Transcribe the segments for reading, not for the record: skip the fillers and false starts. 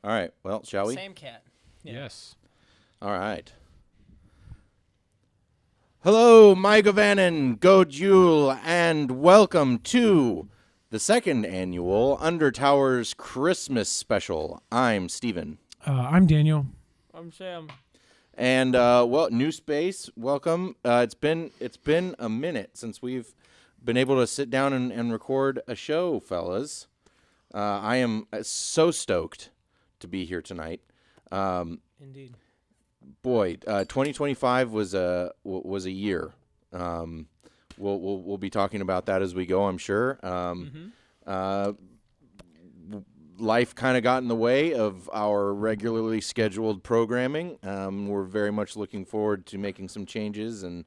All right. Well, shall we? Same cat. Yeah. Yes. All right. Hello, my Govanen, Gojul, and welcome to the second annual Undertowers Christmas special. I'm Steven. I'm Daniel. I'm Sam. And new space. Welcome. It's been a minute since we've been able to sit down and record a show, fellas. I am so stoked to be here tonight. Indeed. Boy, 2025 was a year. We'll be talking about that as we go, I'm sure. Life kind of got in the way of our regularly scheduled programming. We're very much looking forward to making some changes and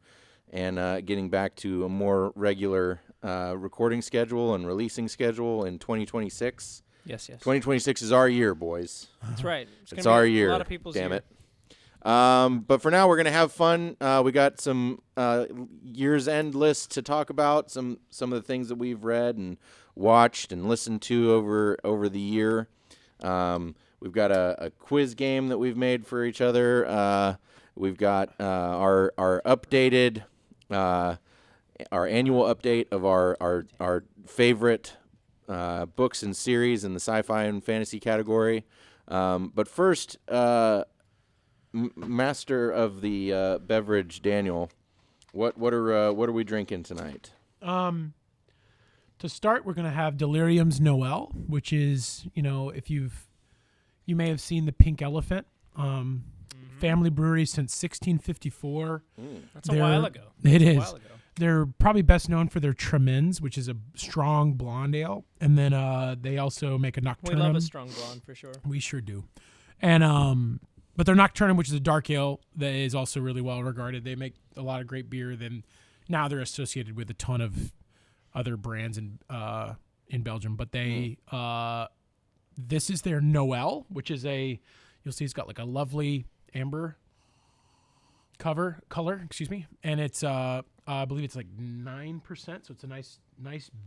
getting back to a more regular recording schedule and releasing schedule in 2026. Yes. 2026 is our year, boys. That's right. It's our year. A lot of people's damn year. it. But for now, we're gonna have fun. We got some year's end lists to talk about. Some of the things that we've read and watched and listened to over the year. We've got a quiz game that we've made for each other. We've got our updated our annual update of our favorite books and series in the sci-fi and fantasy category. But first, master of the beverage, Daniel, what are we drinking tonight? To start, we're gonna have Delirium's Noel, which is, if you may have seen the Pink Elephant, family brewery since 1654. That's a while ago. It is. A while ago. They're probably best known for their Tremens, which is a strong blonde ale, and then they also make a Nocturnum. We love a strong blonde for sure. We sure do, and but their Nocturnum, which is a dark ale that is also really well regarded. They make a lot of great beer. Then now they're associated with a ton of other brands in Belgium, but they this is their Noel, which is you'll see it's got like a lovely amber color, and it's I believe it's like 9%, so it's a nice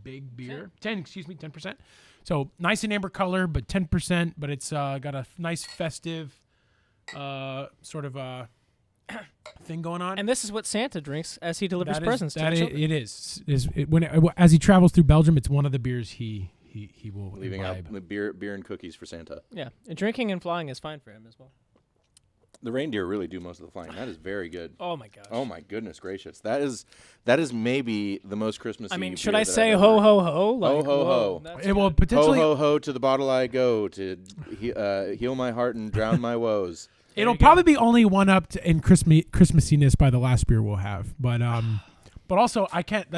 big beer. 10%. So nice and amber color, but 10%, but it's got a nice festive sort of thing going on. And this is what Santa drinks as he delivers presents to the children. It is. As he travels through Belgium, it's one of the beers he will Leaving imbibe. out the beer and cookies for Santa. Yeah, and drinking and flying is fine for him as well. The reindeer really do most of the flying. That is very good. Oh my gosh. Oh my goodness gracious. That is maybe the most Christmassy. I mean, beer should I that say I've ho ever- ho ho? Like, Ho, ho, whoa, ho. that's It will good. potentially. Ho ho ho to the bottle I go to heal my heart and drown my woes. It'll probably be only one up in Christmassiness by the last beer we'll have, but also I can't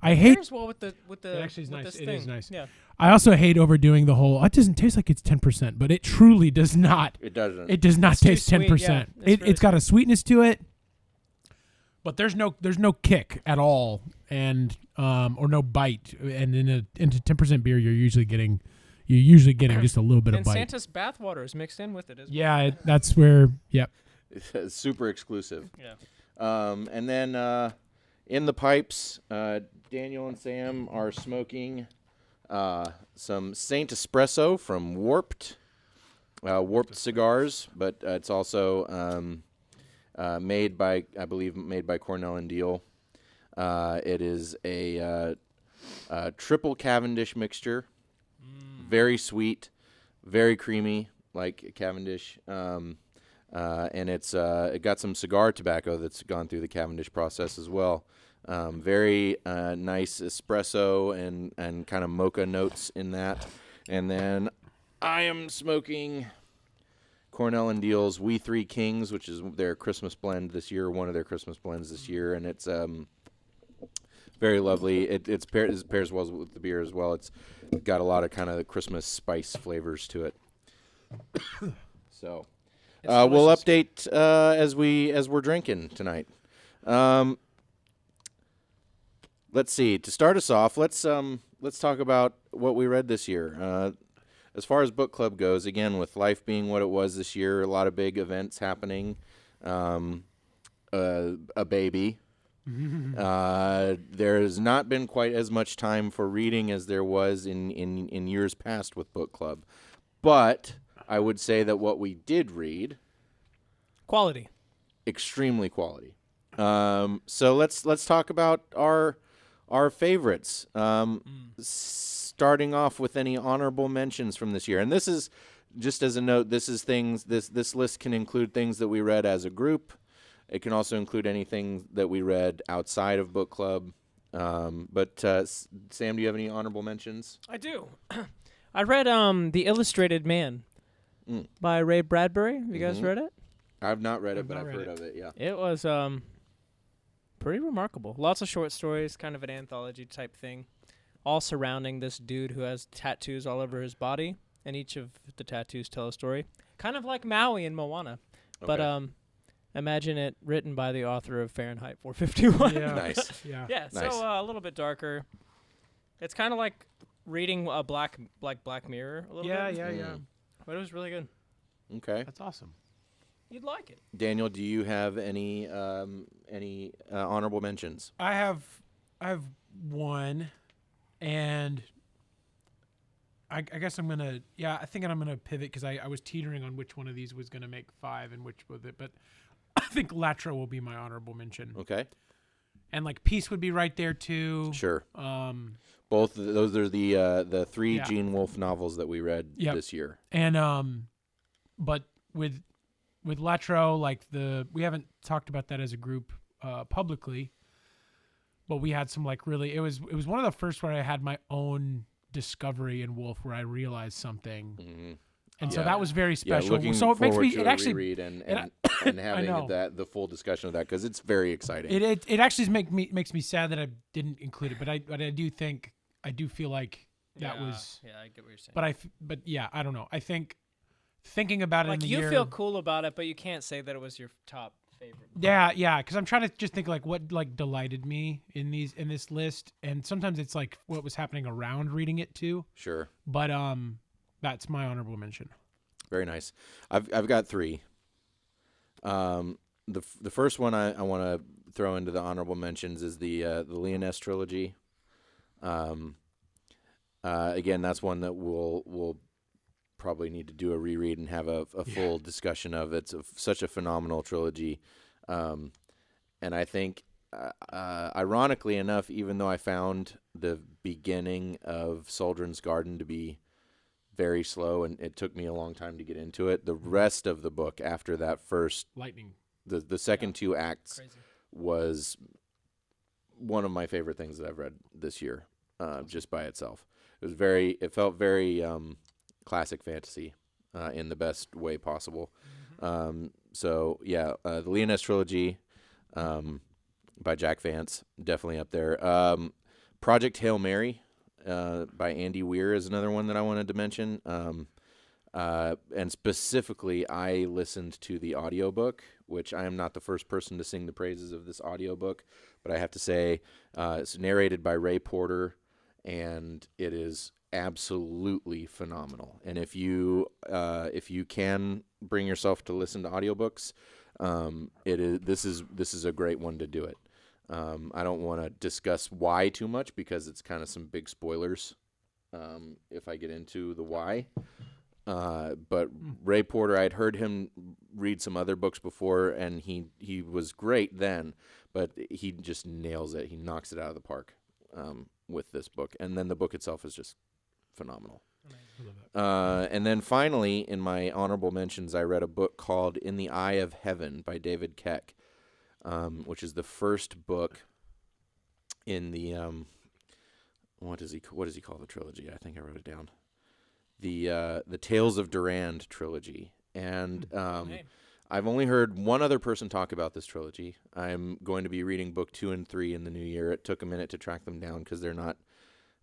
I hate. Here's well with the It actually is with nice. this It thing. is nice. Yeah. I also hate overdoing the whole. It doesn't taste like it's 10%, but it truly does not. It doesn't. It does not It's too taste sweet, 10%. yeah. It's really It's got a sweetness to it, but there's no kick at all, and or no bite. And into 10% beer, you're usually getting just a little bit of And bite. Santa's bathwater is mixed in with it as well. Yeah, that's where. Yep. It's super exclusive. Yeah. And then in the pipes, Daniel and Sam are smoking some Saint Espresso from Warped cigars, but it's also made by Cornell and Deal. It is a triple Cavendish mixture, very sweet, very creamy, like Cavendish. And it got some cigar tobacco that's gone through the Cavendish process as well. Very nice espresso and kind of mocha notes in that. And then I am smoking Cornell and Deal's We Three Kings, which is their Christmas blend this year, one of their Christmas blends this year, and it's very lovely. It pairs well with the beer as well. It's got a lot of kind of Christmas spice flavors to it. So we'll update as we're drinking tonight. Let's see. To start us off, let's talk about what we read this year. As far as book club goes, again, with life being what it was this year, a lot of big events happening. A baby. There has not been quite as much time for reading as there was in years past with book club. But I would say that what we did read, Quality. extremely quality. So let's talk about our favorites. Starting off with any honorable mentions from this year, and this is just as a note. This is things. This list can include things that we read as a group. It can also include anything that we read outside of book club. But Sam, do you have any honorable mentions? I do. I read The Illustrated Man by Ray Bradbury. Have you guys read it? I've not read it, but I've heard of it. Yeah, it was pretty remarkable. Lots of short stories, kind of an anthology type thing, all surrounding this dude who has tattoos all over his body, and each of the tattoos tell a story, kind of like Maui in Moana. okay. But imagine it written by the author of Fahrenheit 451. Yeah. Nice. Yeah. Yeah, Nice. so a little bit darker. It's kind of like reading a Black Mirror a little bit. Yeah. But it was really good. Okay. That's awesome. You'd like it. Daniel, do you have any honorable mentions? I have one, and I guess I'm gonna. Yeah, I think I'm gonna pivot because I was teetering on which one of these was gonna make 5 and which was it, but I think Latra will be my honorable mention. Okay. And like Peace would be right there too. Sure. Both of those are the 3 Yeah. Gene Wolfe novels that we read this year. And but with Latro, like we haven't talked about that as a group publicly, but we had some like really it was one of the first where I had my own discovery in Wolf where I realized something. Mm-hmm. And so that was very special. Yeah, looking so it makes forward me to it a actually reread and having the full discussion of that because it's very exciting. it actually makes me sad that I didn't include it, but I do feel like that was I get what you're saying. but I don't know. I think thinking about it like in the you year, feel cool about it, but you can't say that it was your top favorite. Yeah, because I'm trying to just think like what like delighted me in this list, and sometimes it's like what was happening around reading it too. Sure. But that's my honorable mention. Very nice. I've got 3. The first one I want to throw into the honorable mentions is the Leoness trilogy. Again, that's one that we'll probably need to do a reread and have a full discussion of. It's such a phenomenal trilogy, and I think, ironically enough, even though I found the beginning of Soldrin's Garden to be very slow and it took me a long time to get into it, the rest of the book after that first Lightning, the second 2 acts Crazy. was one of my favorite things that I've read this year, just by itself. It felt very classic fantasy in the best way possible. Mm-hmm. The Leoness trilogy by Jack Vance, definitely up there. Project Hail Mary by Andy Weir is another one that I wanted to mention. And specifically, I listened to the audiobook, which I am not the first person to sing the praises of this audiobook, but I have to say it's narrated by Ray Porter, and it is absolutely phenomenal. And if you can bring yourself to listen to audiobooks, this is a great one to do it. I don't want to discuss why too much because it's kind of some big spoilers if I get into the why. But Ray Porter, I'd heard him read some other books before, and he was great then, but he just nails it. He knocks it out of the park with this book. And then the book itself is just phenomenal. And then finally, in my honorable mentions, I read a book called In the Eye of Heaven by David Keck, which is the first book in the what does he call the trilogy? I think I wrote it down. The Tales of Durand trilogy. And I've only heard one other person talk about this trilogy. I'm going to be reading book 2 and 3 in the new year. It took a minute to track them down because they're not,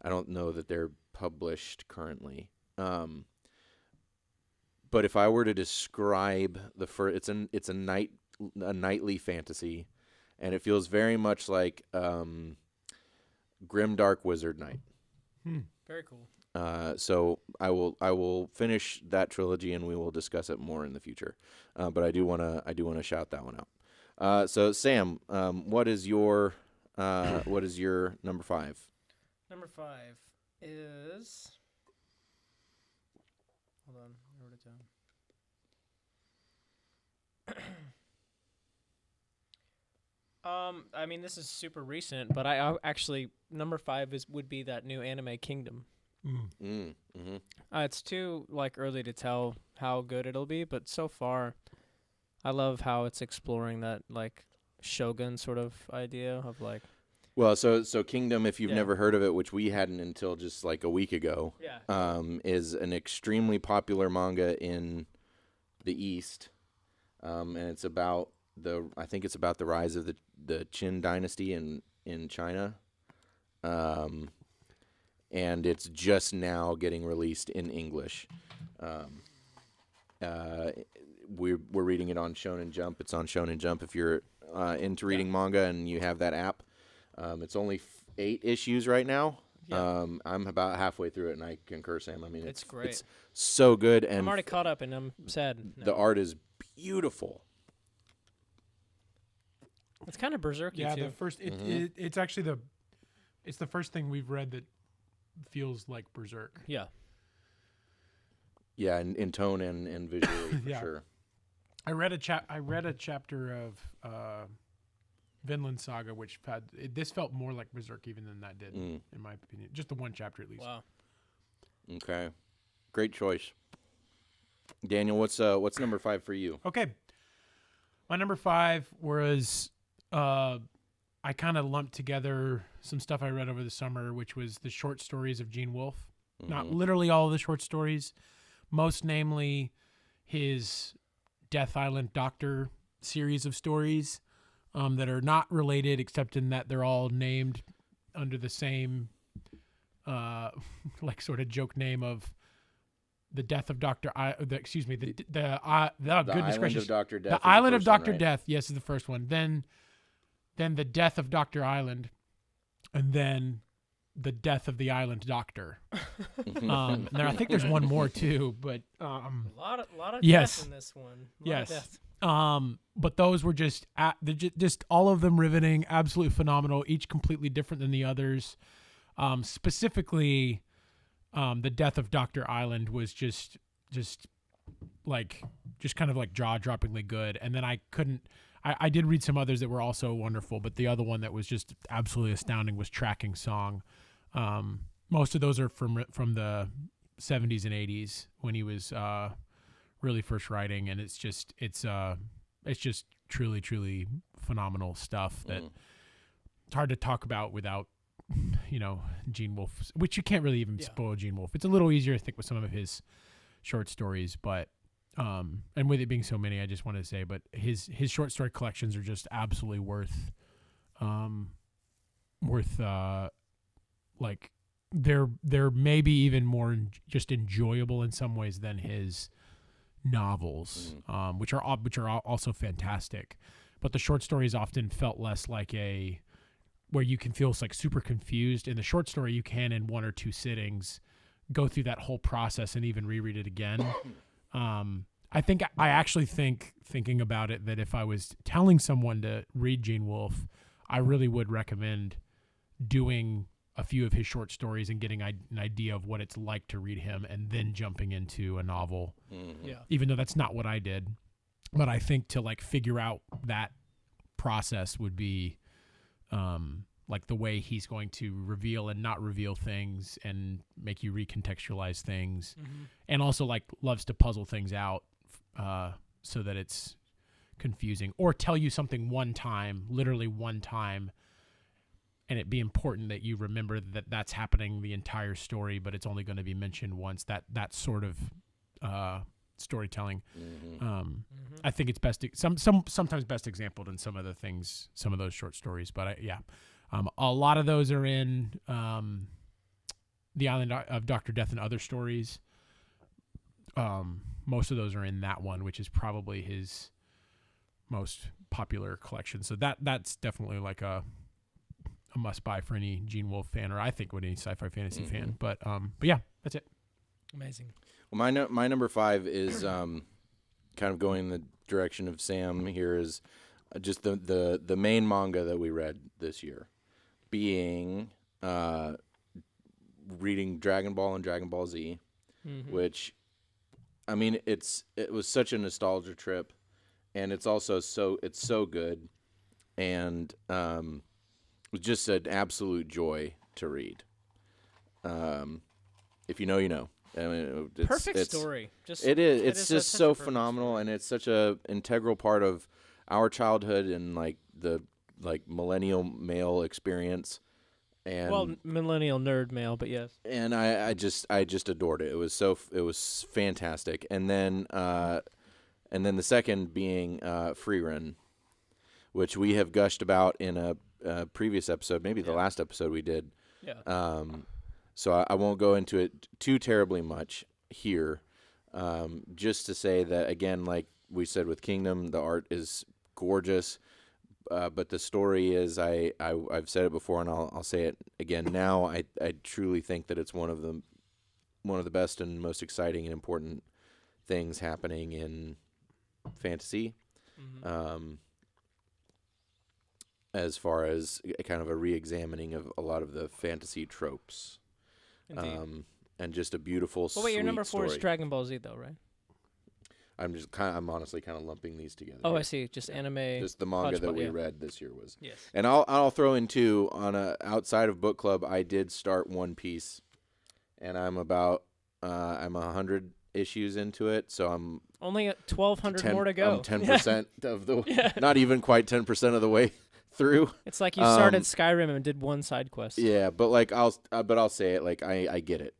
I don't know that they're published currently. But if I were to describe the first, it's a nightly fantasy, and it feels very much like Grimdark Wizard Night. Very cool. So I will finish that trilogy, and we will discuss it more in the future. But I do wanna shout that one out. So Sam, what is your number 5? Number 5 is. Hold on. I wrote it down. I mean, this is super recent, but I actually number 5 would be that new anime Kingdom. It's too early to tell how good it'll be, but so far, I love how it's exploring that shogun sort of idea of Well, so Kingdom, if you've Yeah. never heard of it, which we hadn't until just a week ago, is an extremely popular manga in the East, and it's about I think it's about the rise of the Qin dynasty in China, and it's just now getting released in English. We're reading it on Shonen Jump. It's on Shonen Jump if you're into reading manga and you have that app. It's only 8 issues right now. Yeah. I'm about halfway through it, and I concur, Sam. I mean, It's great. It's so good, and I'm already caught up, and I'm sad. the art is beautiful. It's kind of berserky Yeah, too. the first it's actually it's the first thing we've read that feels like Berserk. Yeah. Yeah, in tone and visually, for Yeah. sure. I read a chapter of Vinland Saga, which this felt more like Berserk even than that did, in my opinion. Just the one chapter at least. Wow. Okay, great choice, Daniel. What's number 5 for you? Okay, my number 5 was I kind of lumped together some stuff I read over the summer, which was the short stories of Gene Wolfe. Not literally all of the short stories, most namely his Death Island Doctor series of stories that are not related except in that they're all named under the same sort of joke name of the death of Dr. The Island of Dr. Death. The Island of Dr. Death, yes, is the first one. Then the death of Dr. Island, and then the death of the Island Doctor. I think there's one more too, but A lot of yes. death in this one. Yes. But those were just all of them riveting, absolutely phenomenal, each completely different than the others. Specifically, the death of Dr. Island was just kind of jaw-droppingly good. And then I did read some others that were also wonderful, but the other one that was just absolutely astounding was Tracking Song. Most of those are from the 70s and 80s when he was really first writing, and it's just truly, truly phenomenal stuff that it's hard to talk about without Gene Wolfe, which you can't really even spoil Gene Wolfe. It's a little easier, I think, with some of his short stories, but and with it being so many, I just wanted to say, but his short story collections are just absolutely worth they're maybe even more just enjoyable in some ways than his novels, which are also fantastic. But the short stories often felt less like where you can feel super confused. In the short story, you can in 1 or 2 go through that whole process and even reread it again. I actually think, thinking about it, that if I was telling someone to read Gene Wolfe, I really would recommend doing a few of his short stories and getting an idea of what it's like to read him, and then jumping into a novel. Yeah. Even though that's not what I did, but I think to figure out that process would be the way he's going to reveal and not reveal things and make you recontextualize things, and also loves to puzzle things out so that it's confusing, or tell you something one time, literally one time, and it be important that you remember that that's happening the entire story, but it's only going to be mentioned once. That sort of storytelling. I think it's best sometimes best exampled in some of those short stories. But a lot of those are in The Island of Dr. Death and Other Stories. Most of those are in that one, which is probably his most popular collection. So that's definitely a must buy for any Gene Wolfe fan, or I think any sci-fi fantasy fan. But yeah, that's it. Amazing. Well, my number 5 is kind of going in the direction of Sam here, is just the main manga that we read this year, being reading Dragon Ball and Dragon Ball Z, which I mean, it was such a nostalgia trip, and it's also so good, and it was just an absolute joy to read. If you know, you know. I mean, Perfect story. Just it is. It's is just such a so perfect phenomenal, story. and it's such a integral part of our childhood and like the millennial male experience. And Well, millennial nerd male, but yes. and I just adored it. It was fantastic. And then the second being Free Run, which we have gushed about in a previous episode, maybe the last episode we did. Yeah. So I won't go into it too terribly much here. Just to say that, again, like we said with Kingdom, the art is gorgeous, but the story is, I've said it before and I'll say it again now. I truly think that it's one of the best and most exciting and important things happening in fantasy. Mm-hmm. As far as kind of a re-examining of a lot of the fantasy tropes. Indeed. And just a beautiful, Well, wait, your sweet number 4 is story. Dragon Ball Z, though, right? I'm honestly kind of lumping these together. Oh, here. I see. Just anime. Just the manga that hodgepodge, we yeah. read this year was. Yes. And I'll throw in too, on outside of book club, I did start One Piece, and I'm 100 issues into it, so I'm Only 1,200 more to go. I'm 10% of the not even quite 10% of the way through. It's like you started Skyrim and did one side quest. Yeah, but like I'll say it, like I get it.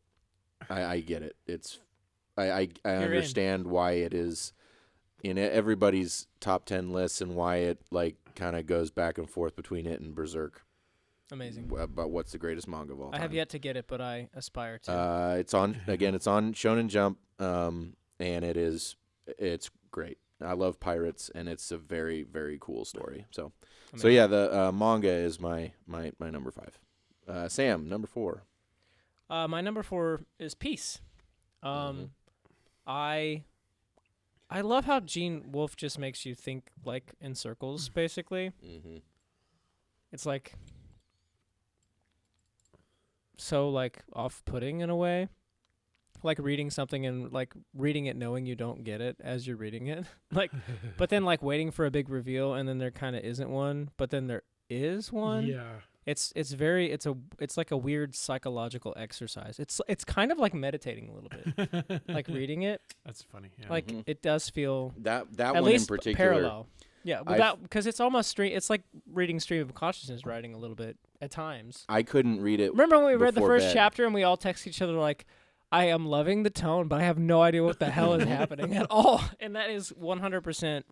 I get it. It's I understand why it is in everybody's top 10 lists and why it like kind of goes back and forth between it and Berserk Amazing. about what's the greatest manga of all time. I have yet to get it, but I aspire to. It's on Shonen Jump, and it's great. I love pirates, and it's a very, very cool story. So yeah, the manga is my number 5. Sam, number 4. My number 4 is Peace. I love how Gene Wolfe just makes you think like in circles, basically. Mm-hmm. It's like so like off-putting in a way. Like reading something and like reading it knowing you don't get it as you're reading it. Like but then like waiting for a big reveal and then there kind of isn't one, but then there is one. Yeah. It's like a weird psychological exercise. It's kind of like meditating a little bit. Like reading it. That's funny. Yeah. Like it does feel that at one least in particular. parallel. Yeah, without because it's almost it's like reading stream of consciousness writing a little bit at times. I couldn't read it. Remember when we read the before first bed. chapter and we all text each other like, I am loving the tone, but I have no idea what the hell is happening at all. And that is 100%.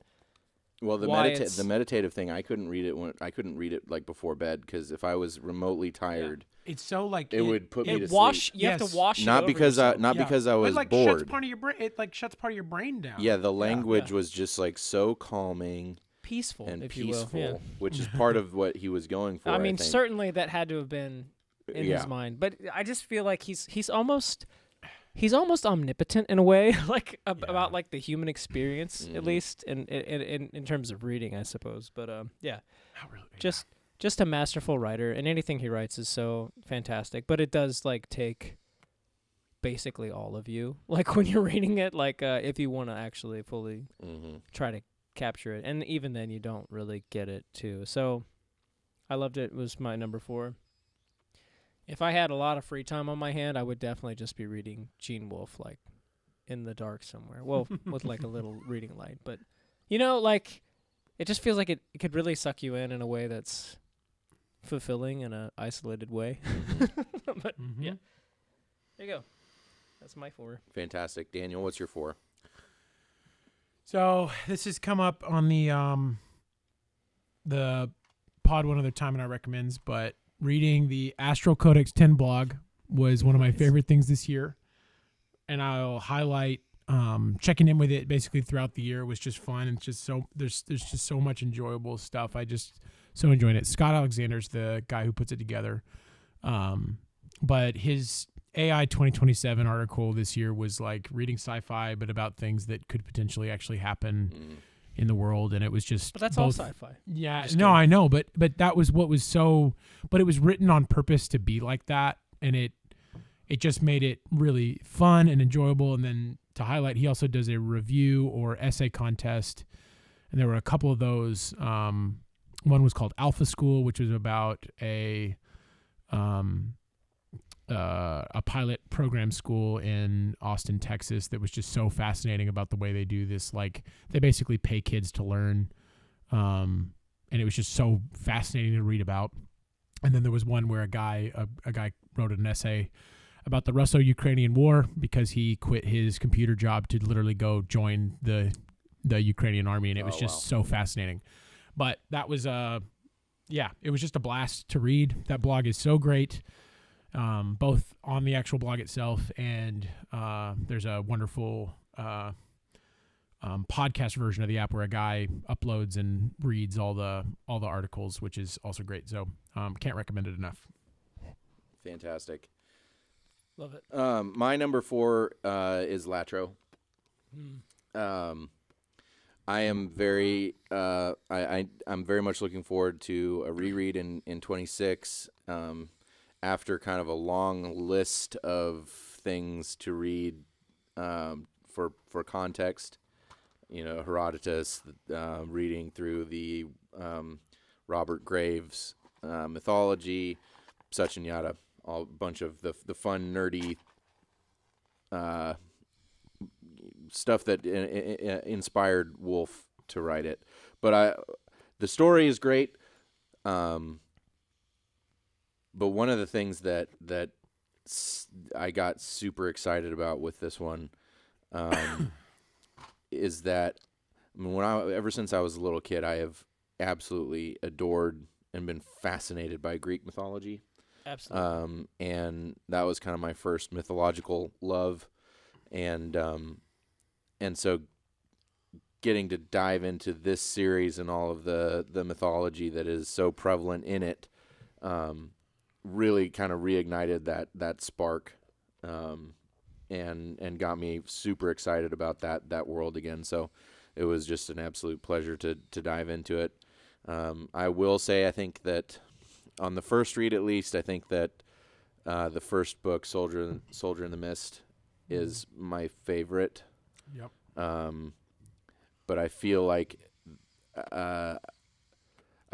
Well, the why it's- the meditative thing, I couldn't read it like before bed because if I was remotely tired, It's so like it would put me to It wash. sleep. You have Yes. to wash. Not it over because yourself. because I was it like bored. shuts part of your brain. It like shuts part of your brain down. Yeah, the language yeah. was just like so calming peaceful, and if peaceful, you will. Yeah. which is part of what he was going for. I mean, think. certainly that had to have been in Yeah. his mind, but I just feel like he's almost omnipotent in a way, like about like the human experience, at least in terms of reading, I suppose. But yeah, just a masterful writer, and anything he writes is so fantastic. But it does like take basically all of you, like when you're reading it, like if you want to actually fully try to capture it, and even then you don't really get it too. So I loved it. It was my number 4. If I had a lot of free time on my hand, I would definitely just be reading Gene Wolfe, like, in the dark somewhere. Well, with, like, a little reading light. But, like, it just feels like it could really suck you in a way that's fulfilling in an isolated way. But, yeah. There you go. That's my 4. Fantastic. Daniel, what's your 4? So this has come up on the pod one other time in our recommends, but reading the Astral Codex 10 blog was one of my favorite things this year. And I'll highlight checking in with it basically throughout the year was just fun. It's just so there's just so much enjoyable stuff. I just so enjoyed it. Scott Alexander's the guy who puts it together. But his AI 2027 article this year was like reading sci-fi, but about things that could potentially actually happen in the world, and it was just. But that's all sci-fi. Yeah, no, I know, but that was what was so. But it was written on purpose to be like that, and it just made it really fun and enjoyable. And then to highlight. He also does a review or essay contest, and there were a couple of those. One was called Alpha School, which was about a pilot program school in Austin, Texas, that was just so fascinating about the way they do this. Like, they basically pay kids to learn, and it was just so fascinating to read about. And then there was one where a guy wrote an essay about the Russo-Ukrainian War because he quit his computer job to literally go join the Ukrainian army, and it was just so fascinating. But that was it was just a blast to read. That blog is so great, both on the actual blog itself and there's a wonderful podcast version of the app where a guy uploads and reads all the articles, which is also great. So can't recommend it enough. Fantastic. Love it. My number 4 is Latro. I am very I'm very much looking forward to a reread in 26 after kind of a long list of things to read for context. You know, Herodotus, reading through the Robert Graves mythology, such and yada, a bunch of the fun, nerdy stuff that inspired Wolfe to write it. But the story is great. But one of the things that I got super excited about with this one is that ever since I was a little kid, I have absolutely adored and been fascinated by Greek mythology. Absolutely. And that was kind of my first mythological love. And so getting to dive into this series and all of the mythology that is so prevalent in it really kind of reignited that spark and got me super excited about that world again. So it was just an absolute pleasure to dive into it. I will say, I think that on the first read, at least, I think that the first book, Soldier in the Mist, is my favorite. Yep. But I feel like I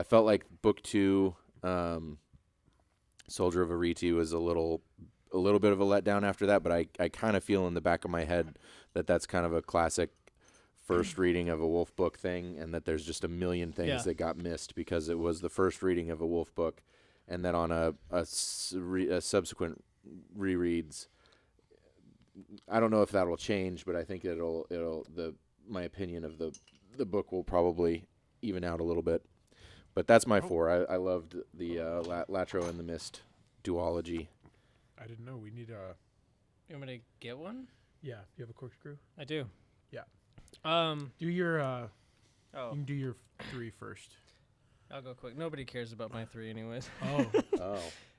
felt like book 2, Soldier of Arete, was a little bit of a letdown after that. But I kind of feel in the back of my head that that's kind of a classic first reading of a Wolfe book thing, and that there's just a million things that got missed because it was the first reading of a Wolfe book, and that on a subsequent rereads, I don't know if that'll change, but I think my opinion of the book will probably even out a little bit. But that's my 4. I loved the Latro and the Mist duology. I didn't know. We need a... You want me to get one? Yeah. Do you have a corkscrew? I do. Yeah. Do your... You can do your 3 first. I'll go quick. Nobody cares about my 3 anyways.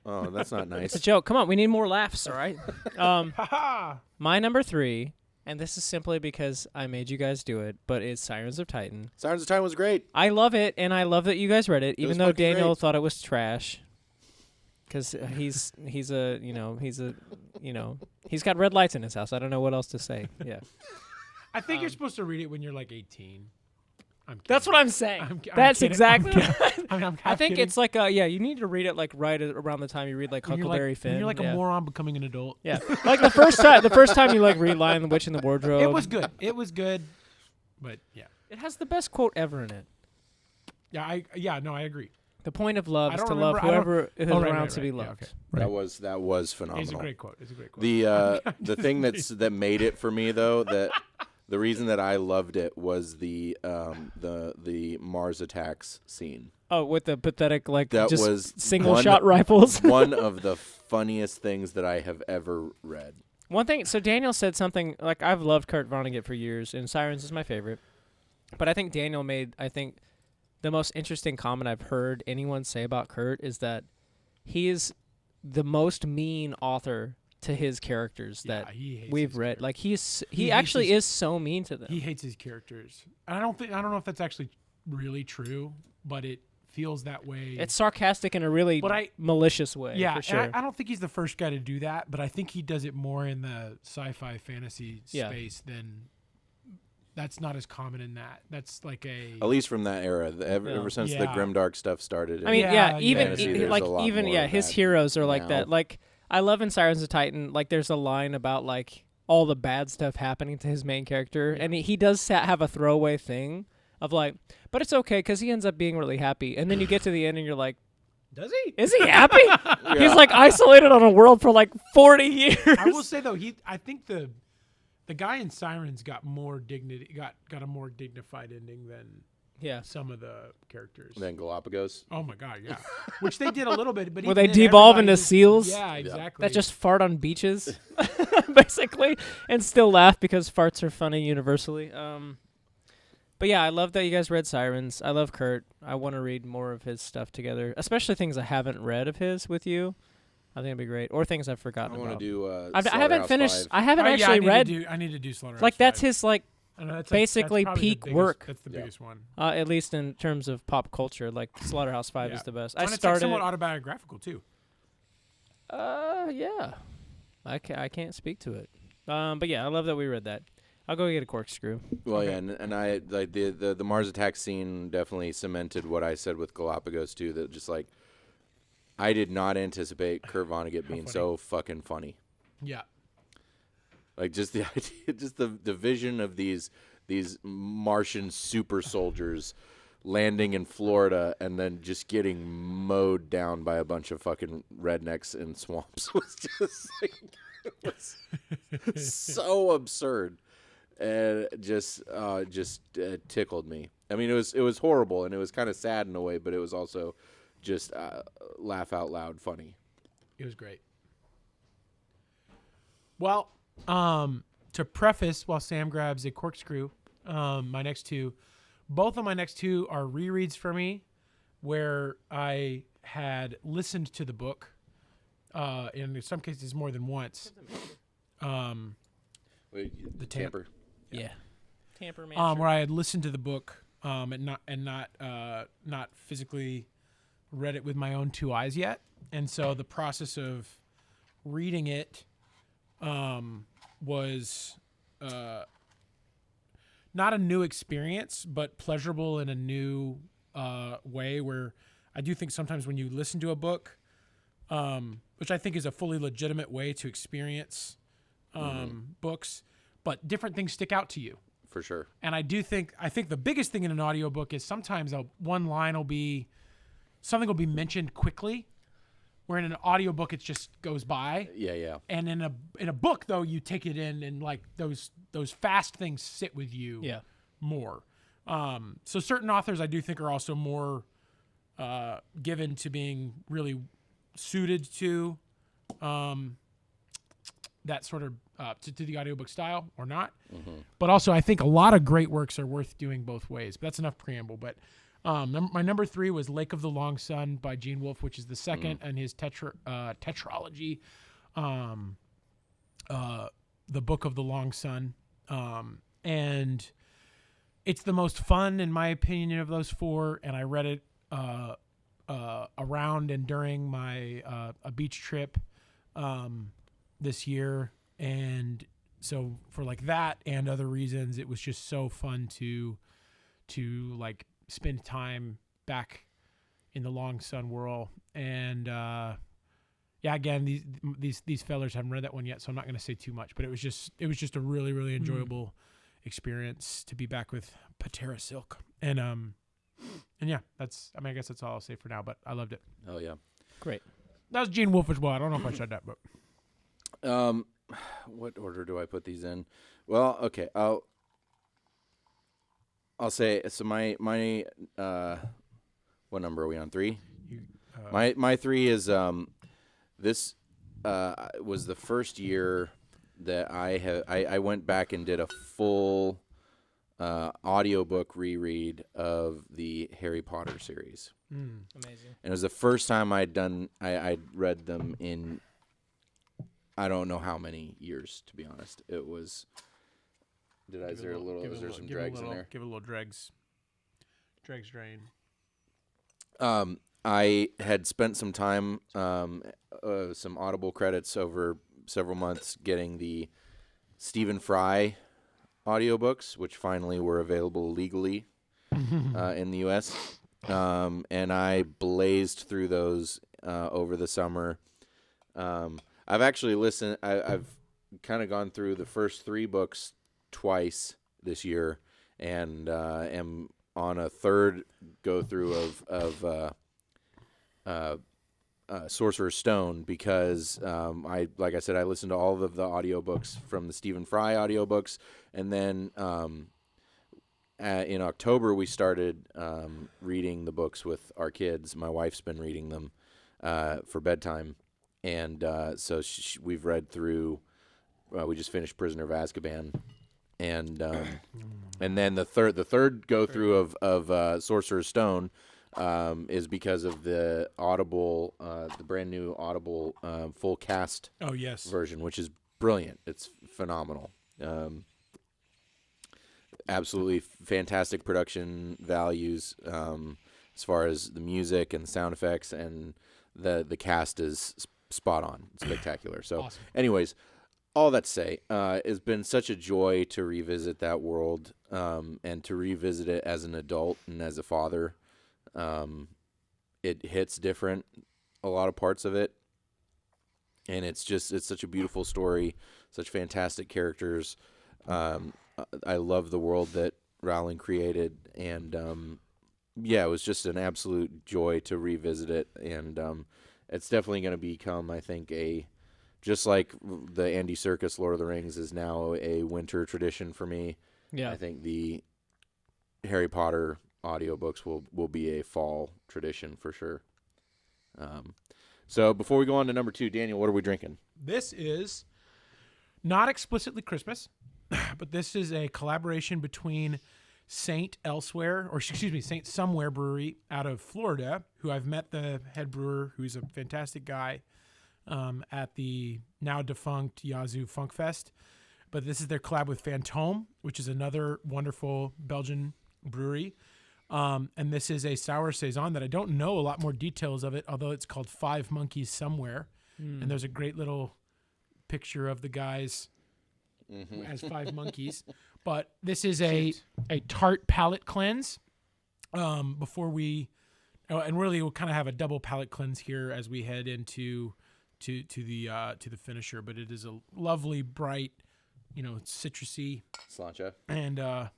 Oh, that's not nice. It's a joke. Come on, we need more laughs, all right? My number 3, and this is simply because I made you guys do it, but it's Sirens of Titan. Sirens of Titan was great. I love it, and I love that you guys read it, even though Daniel great. thought it was trash. Because he's got red lights in his house. I don't know what else to say. Yeah. I think you're supposed to read it when you're like 18. I'm kidding. That's what I'm saying. I'm That's kidding. exactly. I think it's like you need to read it like right around the time you read like Huckleberry Finn. When you're like a moron becoming an adult. Yeah, like the first time you like read Lion, the Witch, and the Wardrobe. It was good, but yeah. It has the best quote ever in it. Yeah, I agree. The point of love I is don't to remember- love I don't- whoever is Oh, around right, to be right. loved. Yeah, okay. That was phenomenal. It's a great quote. The thing that made it for me though, that the reason that I loved it was the Mars attacks scene. Oh, with the pathetic That just was single shot rifles. One of the funniest things that I have ever read. One thing, so Daniel said something like, I've loved Kurt Vonnegut for years, and Sirens is my favorite. But I think Daniel made, the most interesting comment I've heard anyone say about Kurt is that he is the most mean author to his characters that we've read. Like he actually is so mean to them. He hates his characters. And I don't know if that's actually really true, but it feels that way. It's sarcastic in a really malicious way. Yeah, for sure. and I don't think he's the first guy to do that, but I think he does it more in the sci-fi fantasy space than. That's not as common in that. That's like at least from that era. Ever since the grimdark stuff started. I mean, even fantasy, like even his heroes are like now. that. Like I love in Sirens of Titan. Like there's a line about like all the bad stuff happening to his main character, and he does have a throwaway thing of like, but it's okay because he ends up being really happy. And then you get to the end, and you're like, does he? Is he happy? He's like isolated on a world for like 40 years. I will say though, I think the guy in Sirens got more dignity, got a more dignified ending than some of the characters. Than Galapagos. Oh my God, yeah. Which they did a little bit, but where they devolve into seals. Yeah, exactly. That just fart on beaches, basically, and still laugh because farts are funny universally. But yeah, I love that you guys read Sirens. I love Kurt. I want to read more of his stuff together, especially things I haven't read of his with you. I think it'd be great, or things I've forgotten about. I want to do. I haven't finished. 5. I haven't actually read. I need to do Slaughterhouse. Like that's 5. his like that's basically that's peak work. That's the biggest one. At least in terms of pop culture, like Slaughterhouse 5 is the best. And it's like somewhat autobiographical too. Yeah, I can't speak to it. But yeah, I love that we read that. I'll go get a corkscrew. Well, yeah, and I like the Mars attack scene definitely cemented what I said with Galapagos too. That just like I did not anticipate Kurt Vonnegut being so fucking funny. Yeah. Like just the idea, just the vision of these Martian super soldiers landing in Florida and then just getting mowed down by a bunch of fucking rednecks in swamps was just like it was so absurd, and it just tickled me. I mean, it was horrible and it was kind of sad in a way, but it was also just laugh out loud funny. It was great. Well, to preface, while Sam grabs a corkscrew, my next two, both of my next two are rereads for me, where I had listened to the book, in some cases more than once. Wait, the Tamper. Yeah. Tamper man. Where I had listened to the book, and not physically read it with my own two eyes yet, and so the process of reading it was not a new experience, but pleasurable in a new way, where I do think sometimes when you listen to a book, which I think is a fully legitimate way to experience books, but different things stick out to you. For sure. And I think the biggest thing in an audiobook is sometimes one line will be, something will be mentioned quickly, where in an audiobook it just goes by. Yeah. And in a book though, you take it in and like those fast things sit with you more. So certain authors I do think are also more given to being really suited to that sort of to the audiobook style or not. But also I think a lot of great works are worth doing both ways. But that's enough preamble. But my number 3 was Lake of the Long Sun by Gene Wolfe, which is the second in his tetralogy, the Book of the Long Sun. And it's the most fun, in my opinion, of those four. And I read it around and during my a beach trip this year. And so for like that and other reasons, it was just so fun to like spend time back in the Long Sun whirl. And again, these fellers haven't read that one yet, so I'm not going to say too much, but it was just a really, really enjoyable experience to be back with Patera Silk. And yeah, I guess that's all I'll say for now, but I loved it. Oh yeah. Great. That was Gene Wolfe as well. I don't know if I said that, but what order do I put these in? Well, okay. I'll say, so my what number are we on? 3? My 3 is this was the first year that I went back and did a full audiobook reread of the Harry Potter series. Amazing. And it was the first time I'd read them in I don't know how many years, to be honest. It was. Is there some dregs in there? Give it a little dregs. Dregs drain. I had spent some time, some Audible credits over several months getting the Stephen Fry audiobooks, which finally were available legally in the U.S. And I blazed through those over the summer. I've actually listened. I've kind of gone through the first 3 books twice this year, and am on a third go through of Sorcerer's Stone because like I said, I listened to all of the audiobooks from the Stephen Fry audiobooks, and then in October we started reading the books with our kids. My wife's been reading them for bedtime, and so we've read through. We just finished Prisoner of Azkaban, and then the third go through of Sorcerer's Stone is because of the Audible, the brand new Audible full cast version, which is brilliant. It's phenomenal. Absolutely fantastic production values as far as the music and the sound effects, and the cast is spot on, spectacular. So, Awesome. anyways, all that to say, it's been such a joy to revisit that world and to revisit it as an adult and as a father. It hits different, a lot of parts of it, and it's such a beautiful story, such fantastic characters. I love the world that Rowling created, and it was just an absolute joy to revisit it, and it's definitely going to become, I think, just like the Andy Serkis Lord of the Rings is now a winter tradition for me. Yeah. I think the Harry Potter audiobooks will be a fall tradition for sure. So before we go on to number 2, Daniel, what are we drinking? This is not explicitly Christmas, but this is a collaboration between Saint Somewhere Brewery out of Florida, who I've met the head brewer, who's a fantastic guy, at the now defunct Yazoo Funk Fest. But this is their collab with Fantôme, which is another wonderful Belgian brewery. And this is a sour saison that I don't know a lot more details of it, although it's called Five Monkeys Somewhere. And there's a great little picture of the guys as 5 monkeys. But this is a tart palate cleanse before we, and really we'll kind of have a double palate cleanse here as we head into to the finisher. But it is a lovely, bright, citrusy Sláinte. and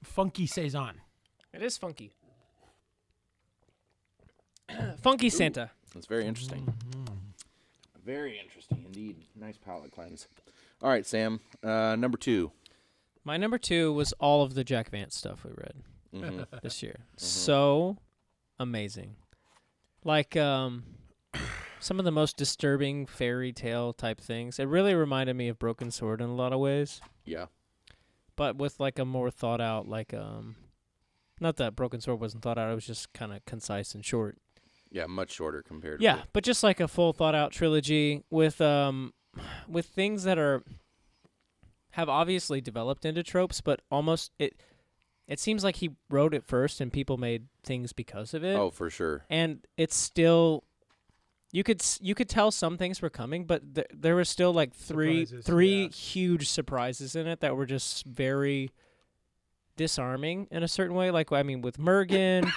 funky saison. It is funky. Funky Santa. That's very interesting. Very interesting indeed. Nice palate cleanse. All right, Sam. Number 2. My number 2 was all of the Jack Vance stuff we read this year. So amazing. Like some of the most disturbing fairy tale type things. It really reminded me of Broken Sword in a lot of ways. Yeah. But with like a more thought out, not that Broken Sword wasn't thought out, it was just kind of concise and short. Yeah, much shorter compared to Yeah, but just like a full thought out trilogy with things that have obviously developed into tropes, but almost it seems like he wrote it first and people made things because of it. Oh, for sure. And it's still you could tell some things were coming, but there were still like three huge surprises in it that were just very disarming in a certain way. Like, I mean, with Mergen,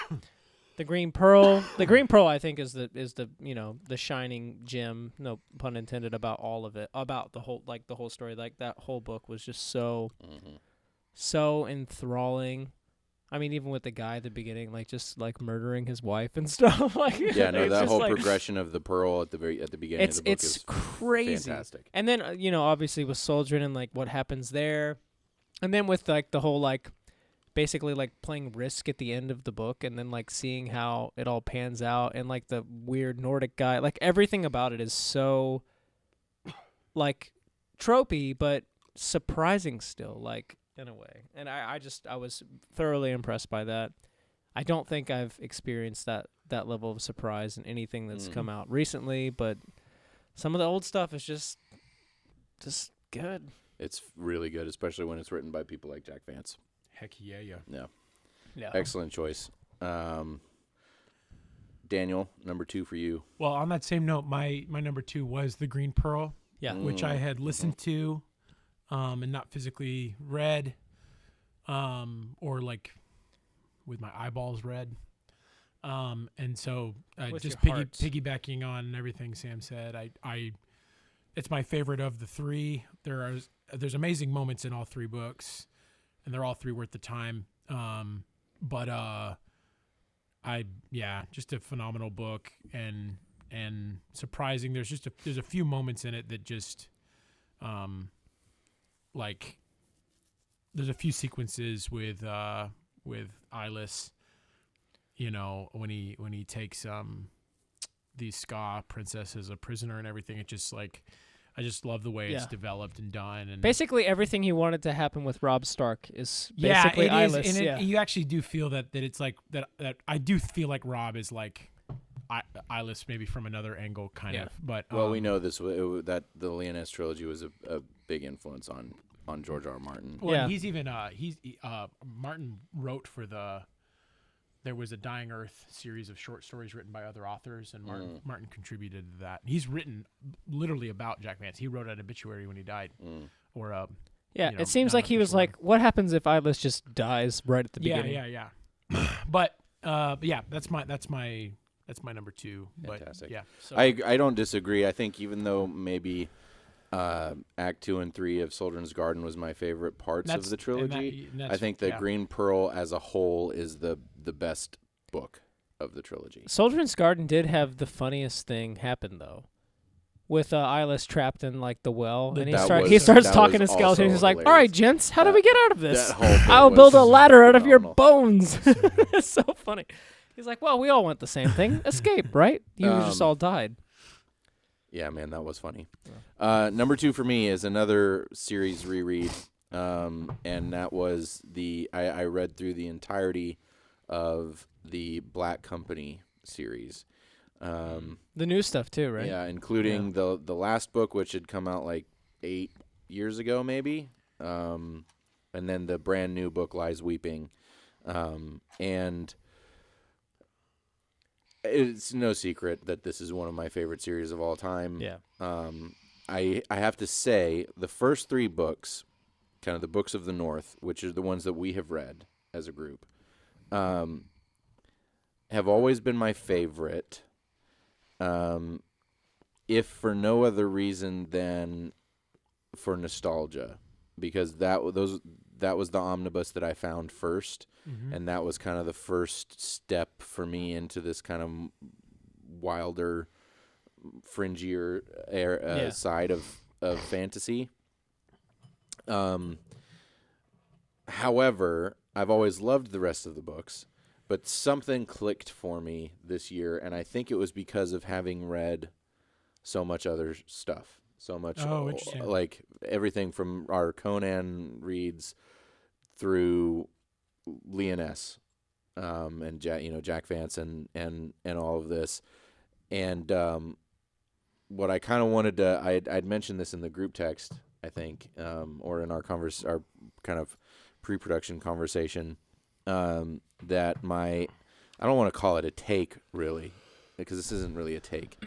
the Green Pearl. The Green Pearl, I think, is the the shining gem, no pun intended, about all of it, about the whole story. Like that whole book was just so enthralling. I mean, even with the guy at the beginning, just murdering his wife and stuff. Yeah, no, that whole progression of the pearl at the beginning of the book is crazy. Fantastic. And then obviously with Soldrin and what happens there, and then with the whole basically playing Risk at the end of the book, and then seeing how it all pans out, and the weird Nordic guy, everything about it is so tropey but surprising still, in a way. And I was thoroughly impressed by that. I don't think I've experienced that level of surprise in anything that's come out recently, but some of the old stuff is just good. It's really good, especially when it's written by people like Jack Vance. Heck yeah. Yeah. Excellent choice. Daniel, number 2 for you. Well, on that same note, my number 2 was The Green Pearl, Yeah. which I had listened to, and not physically read, or like with my eyeballs read. And so With just your heart. piggybacking on everything Sam said, I it's my favorite of the 3. There's amazing moments in all 3 books, and they're all 3 worth the time. But just a phenomenal book and surprising. There's a few moments in it that just like there's a few sequences with Eyeless, when he takes the Ska princess as a prisoner and everything. It just like I just love the way it's developed and done. And Basically, everything he wanted to happen with Robb Stark is yeah, basically it eyeless. is, and yeah. you actually do feel that it's like that. I do feel like Rob is like Eyeless, maybe from another angle, kind of. But Well, we know that the Leoness trilogy was a big influence on George R. R. Martin. Well, Yeah. he's even Martin wrote for there was a Dying Earth series of short stories written by other authors, and Martin contributed to that. He's written literally about Jack Vance. He wrote an obituary when he died, or Yeah, it seems like he was like, what happens if Eyeless just dies right at the beginning? Yeah. But yeah, that's my number 2. Fantastic. But yeah, so I don't disagree. I think even though maybe Act 2 and 3 of Soldier's Garden was my favorite parts of the trilogy, I think the Green Pearl as a whole is the best book of the trilogy. Soldier's Garden did have the funniest thing happen though, with Eyeless trapped in like the well, and he starts talking to Skeleton. He's like, "All right, gents, how do we get out of this? That whole bit I'll was build a ladder out of your phenomenal. bones." It's so funny. He's like, "Well, we all want the same thing: escape, right? You just all died." Yeah, man, that was funny. Number 2 for me is another series reread, and that was I read through the entirety of the Black Company series. The new stuff too, right? Yeah, including the last book, which had come out like 8 years ago, maybe, and then the brand new book, Lies Weeping, and it's no secret that this is one of my favorite series of all time. Yeah. I have to say the first 3 books, kind of the books of the North, which are the ones that we have read as a group, have always been my favorite. If for no other reason than for nostalgia, because that was the omnibus that I found first, and that was kind of the first step for me into this kind of wilder, fringier side of fantasy. However, I've always loved the rest of the books, but something clicked for me this year, and I think it was because of having read so much other stuff. So much, interesting. like everything from our Conan reads through Leoness, and Jack Vance and all of this, and what I kind of wanted to, I'd mentioned this in the group text, I think, or in our kind of pre-production conversation, that I don't want to call it a take really, because this isn't really a take.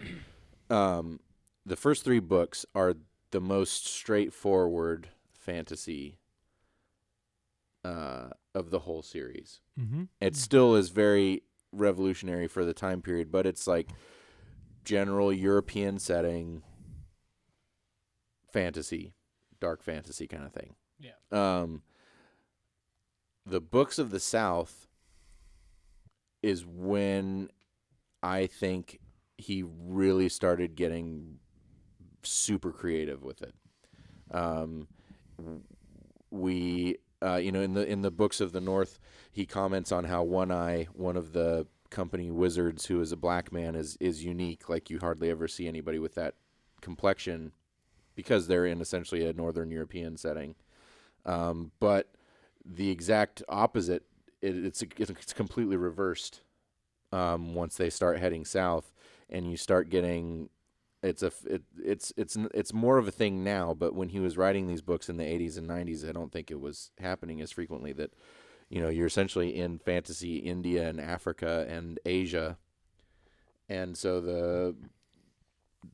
The first 3 books are the most straightforward fantasy of the whole series. It still is very revolutionary for the time period, but it's like general European setting fantasy, dark fantasy kind of thing. Yeah. The books of the South is when I think he really started getting super creative with it. In the books of the North, he comments on how One Eye, one of the company wizards who is a black man, is unique. Like you hardly ever see anybody with that complexion, because they're in essentially a Northern European setting. But the exact opposite, it's completely reversed once they start heading south, and you start getting it's more of a thing now. But when he was writing these books in the 80s and 90s, I don't think it was happening as frequently. That you're essentially in fantasy India and Africa and Asia, and so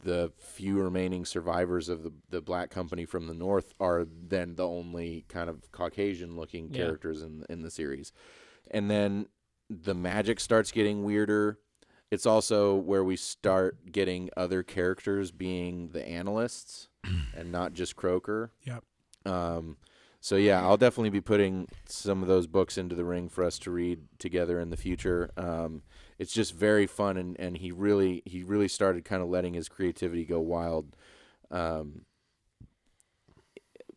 the few remaining survivors of the Black Company from the North are then the only kind of Caucasian-looking characters in the series. And then the magic starts getting weirder. It's also where we start getting other characters being the analysts and not just Croker. Yep. So yeah, I'll definitely be putting some of those books into the ring for us to read together in the future. It's just very fun, and he really started kind of letting his creativity go wild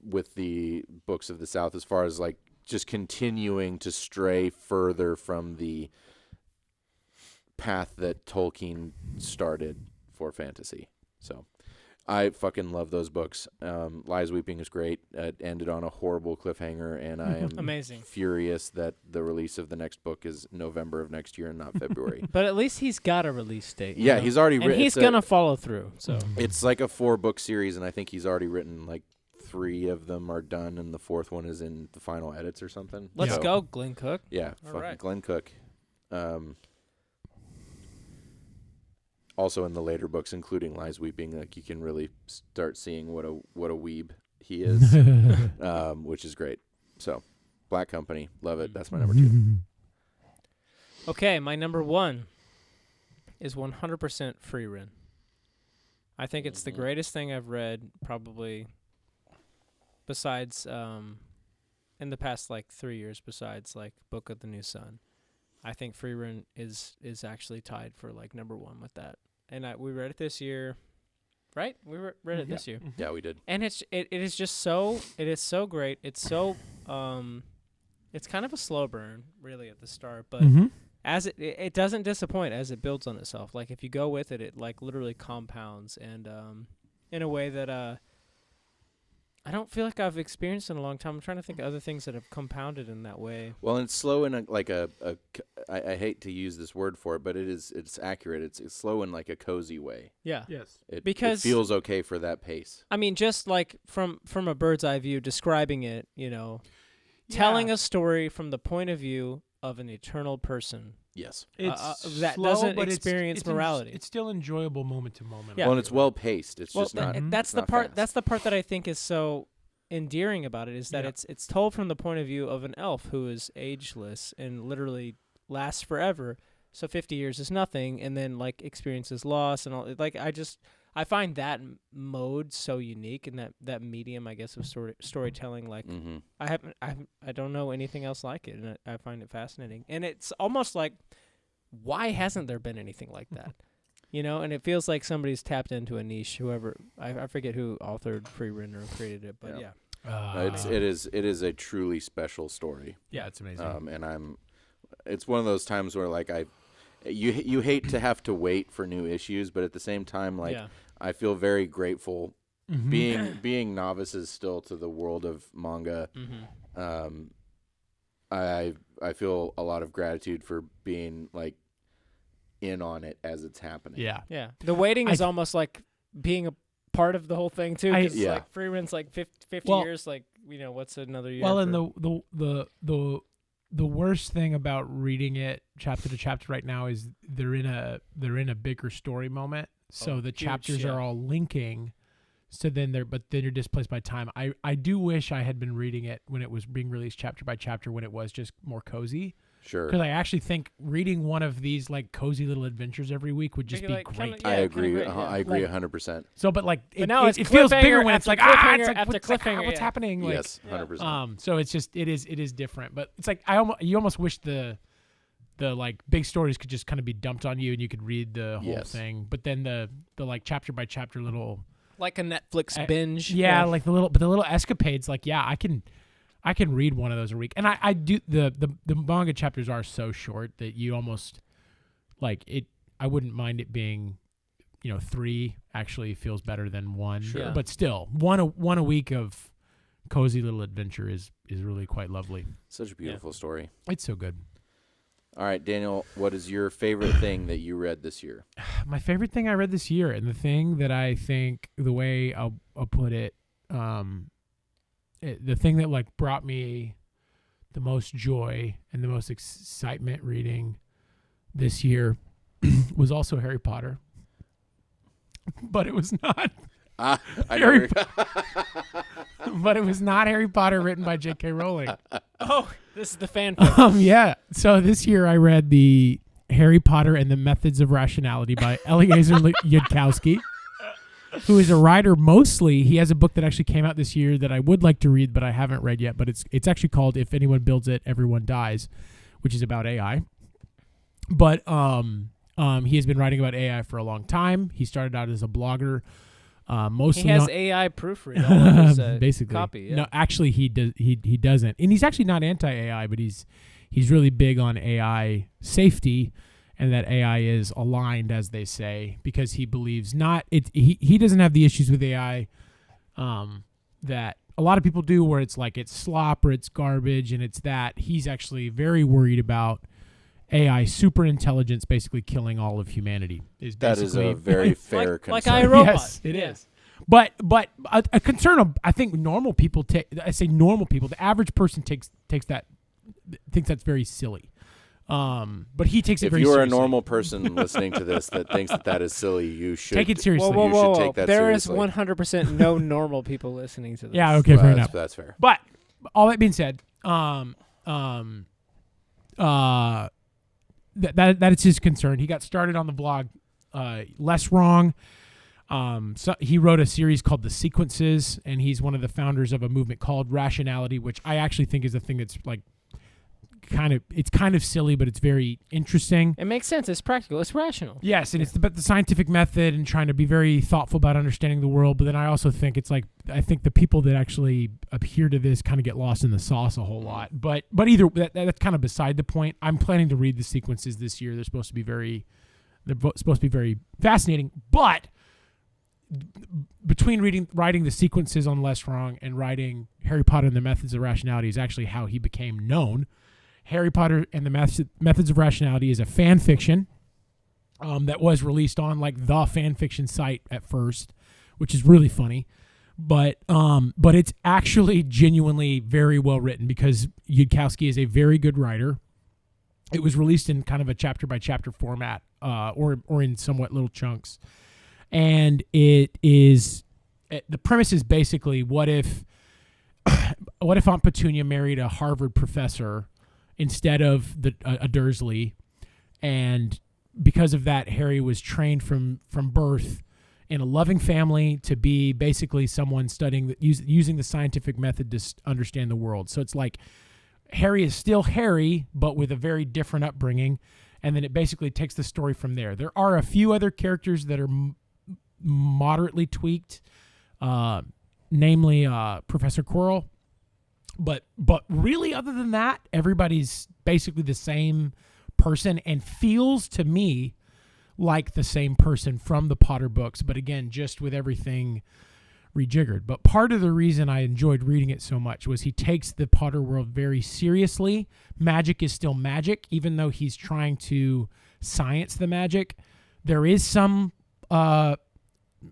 with the books of the South, as far as like just continuing to stray further from the path that Tolkien started for fantasy. So I fucking love those books. Lies Weeping is great. It ended on a horrible cliffhanger, and I am Amazing. furious that the release of the next book is November of next year and not February. But at least he's got a release date. Yeah, he's already and written. he's gonna follow through. So It's like a 4-book series, and I think he's already written like 3 of them are done, and the 4th one is in the final edits or something. let's So, go, Glenn Cook. Yeah, All fucking right. Glenn Cook. Also in the later books, including Lies Weeping, like you can really start seeing what a weeb he is, which is great. So, Black Company, love it. That's my number 2. Okay, my number 1 is 100% Free Ren. I think it's the greatest thing I've read, probably, besides, in the past, like, 3 years, besides, like, Book of the New Sun. I think Free Ren is actually tied for, like, number 1 with that. And we read it this year, right? We read it this year. Yeah, we did. And it is just so, it is so great. It's so, it's kind of a slow burn, really, at the start, but as it doesn't disappoint as it builds on itself. Like, if you go with it, it like literally compounds, and in a way that I don't feel like I've experienced in a long time. I'm trying to think of other things that have compounded in that way. Well, and it's slow in I hate to use this word for it, but it's accurate. It's slow in like a cozy way. Yeah. Yes. It Because- feels okay for that pace. I mean, just like from a bird's eye view, describing it, telling a story from the point of view of an eternal person. Yes. It's that slow, doesn't but experience morality. It's still enjoyable moment to moment. Yeah. Well, and it's well paced. It's Well, just not. that's the not part. fast. That's the part that I think is so endearing about it, is that Yeah. it's told from the point of view of an elf who is ageless and literally lasts forever. So 50 years is nothing, and then like experiences loss and all. Like I find that mode so unique, and that medium, I guess, of storytelling. Like Mm-hmm. I don't know anything else like it, and I find it fascinating. And it's almost like, why hasn't there been anything like that? And it feels like somebody's tapped into a niche. Whoever I forget who authored Free Ren or created it, but Yeah. It is a truly special story. Yeah, it's amazing. And it's one of those times where like you hate to have to wait for new issues, but at the same time, like yeah. I feel very grateful Mhm. being novices still to the world of manga. Mm-hmm. I feel a lot of gratitude for being like in on it as it's happening. Yeah. Yeah, the waiting is almost like being a part of the whole thing too. 'Cause Yeah. like Free Ren's like 50 Well- years. Like what's another year? Well, for- and the worst thing about reading it chapter to chapter right now is they're in a bigger story moment. So Oh, the huge, chapters yeah. are all linking. So then you're displaced by time. I do wish I had been reading it when it was being released chapter by chapter, when it was just more cozy. Sure. Because I actually think reading one of these like cozy little adventures every week would just Make be it, like, kinda- great. yeah, I kinda agree. great, I yeah. agree Like- 100%. So, but like, But now it's it feels bigger cliffhanger when it's like, after it's cliffhanger like, after what's, like, cliffhanger, what's yeah. happening? Like, Yes, 100%. so it's just it is different, but it's like you almost wish the like big stories could just kind of be dumped on you and you could read the whole Yes. thing. But then the like chapter by chapter little like a Netflix binge. yeah, like the little escapades. Like I can read one of those a week, and I do the manga chapters are so short that you almost like it. I wouldn't mind it being 3 actually feels better than 1. Sure. Yeah. But still, one a week of cozy little adventure is really quite lovely. Such a beautiful story. It's so good. All right, Daniel, what is your favorite thing that you read this year? My favorite thing I read this year, and the thing that I think the way I'll put it, the thing that like brought me the most joy and the most excitement reading this year was also Harry Potter. But it was not. I Harry know. But it was not Harry Potter written by J.K. Rowling. Oh, this is the fan fiction. Yeah. So this year I read the Harry Potter and the Methods of Rationality by Eliezer Yudkowsky, who is a writer mostly. He has a book that actually came out this year that I would like to read, but I haven't read yet. But it's actually called If Anyone Builds It, Everyone Dies, which is about AI. But he has been writing about AI for a long time. He started out as a blogger. Mostly he has AI proofread all of his basically. copy. Yeah. No, actually he does. He doesn't, and he's actually not anti-AI, but he's really big on AI safety, and that AI is aligned, as they say, because he believes not. He doesn't have the issues with AI that a lot of people do, where it's like it's slop or it's garbage, and it's that he's actually very worried about AI super intelligence basically killing all of humanity. That is a very fair concern. like iRobot. Yes, it is. But a concern of, I think normal people take. I say normal people. The average person thinks that's very silly. But he takes it very seriously. If you are a normal person listening to this that thinks that is silly, you should take it seriously. You should take that there is seriously. 100% no normal people listening to this. Yeah. Okay. Fair enough. That's fair. But all that being said, that is his concern. He got started on the blog Less Wrong. So he wrote a series called The Sequences, and he's one of the founders of a movement called Rationality, which I actually think is a thing that's like kind of silly, but it's very interesting. It makes sense. It's practical. It's rational. Yes, and it's about the scientific method and trying to be very thoughtful about understanding the world. But then I also think it's like, I think the people that actually adhere to this kind of get lost in the sauce a whole lot. But either that's kind of beside the point. I'm planning to read The Sequences this year. They're supposed to be very fascinating. But between writing The Sequences on Less Wrong and writing Harry Potter and the Methods of Rationality is actually how he became known. Harry Potter and the Methods of Rationality is a fan fiction that was released on like the fan fiction site at first, which is really funny. But it's actually genuinely very well written because Yudkowsky is a very good writer. It was released in kind of a chapter by chapter format, or in somewhat little chunks, and the premise is basically what if Aunt Petunia married a Harvard professor instead of a Dursley, and because of that, Harry was trained from birth in a loving family to be basically someone studying using the scientific method to understand the world. So it's like Harry is still Harry, but with a very different upbringing, and then it basically takes the story from there. There are a few other characters that are moderately tweaked, namely Professor Quirrell. But really, other than that, everybody's basically the same person and feels to me like the same person from the Potter books. But again, just with everything rejiggered. But part of the reason I enjoyed reading it so much was he takes the Potter world very seriously. Magic is still magic, even though he's trying to science the magic. There is some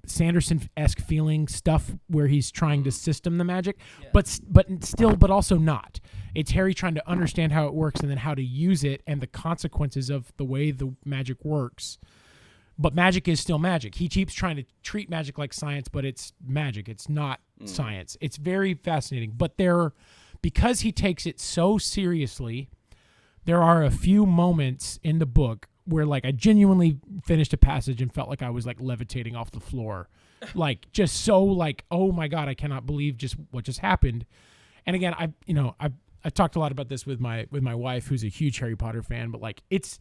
Sanderson-esque feeling stuff where he's trying to system the magic, but also not. It's Harry trying to understand how it works and then how to use it and the consequences of the way the magic works. But magic is still magic. He keeps trying to treat magic like science, but it's magic. It's not science. It's very fascinating. But because he takes it so seriously, there are a few moments in the book where like I genuinely finished a passage and felt like I was like levitating off the floor, like just so like, oh my God, I cannot believe just what just happened. And again, I talked a lot about this with my wife, who's a huge Harry Potter fan, but like it's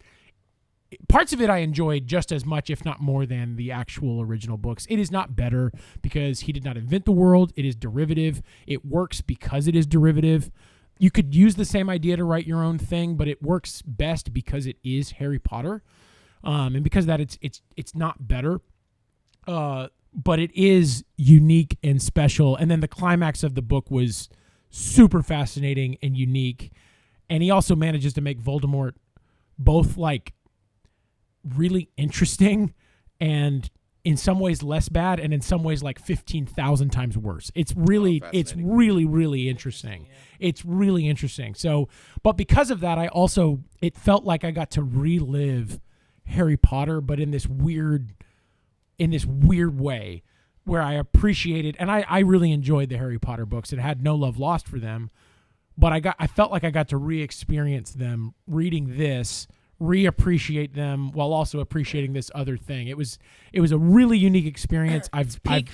parts of it I enjoyed just as much, if not more, than the actual original books. It is not better because he did not invent the world. It is derivative. It works because it is derivative. You could use the same idea to write your own thing, but it works best because it is Harry Potter, and because of that it's not better, but it is unique and special. And then the climax of the book was super fascinating and unique, and he also manages to make Voldemort both like really interesting and in some ways less bad, and in some ways like 15,000 times worse. It's really really interesting. It's really interesting. So, but because of that, it felt like I got to relive Harry Potter, but in this weird way, where I appreciated, and I really enjoyed the Harry Potter books. It had no love lost for them, but I felt like I got to re-experience them reading this, reappreciate them while also appreciating this other thing. It was a really unique experience. Peak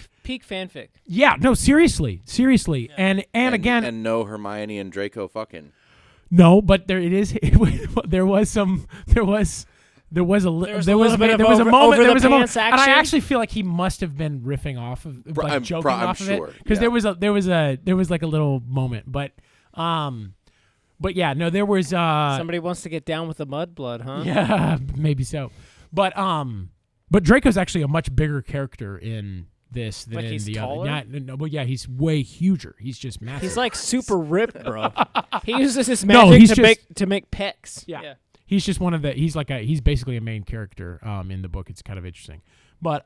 fanfic. Yeah, no, seriously. Yeah. And again, and no Hermione and Draco fucking. no, but there it is. There was a moment. There was a moment, and I actually feel like he must have been riffing off of, like, joking off of it, because there was like a little moment, but yeah, no, there was somebody wants to get down with the mudblood, huh? Yeah, maybe so, but Draco's actually a much bigger character in this than Like in he's the taller? other. No, but yeah, he's way huger. He's just massive. He's like super ripped, bro. He uses his No, magic he's to just- make pecs. Yeah. He's just one of the. He's basically a main character in the book. It's kind of interesting, but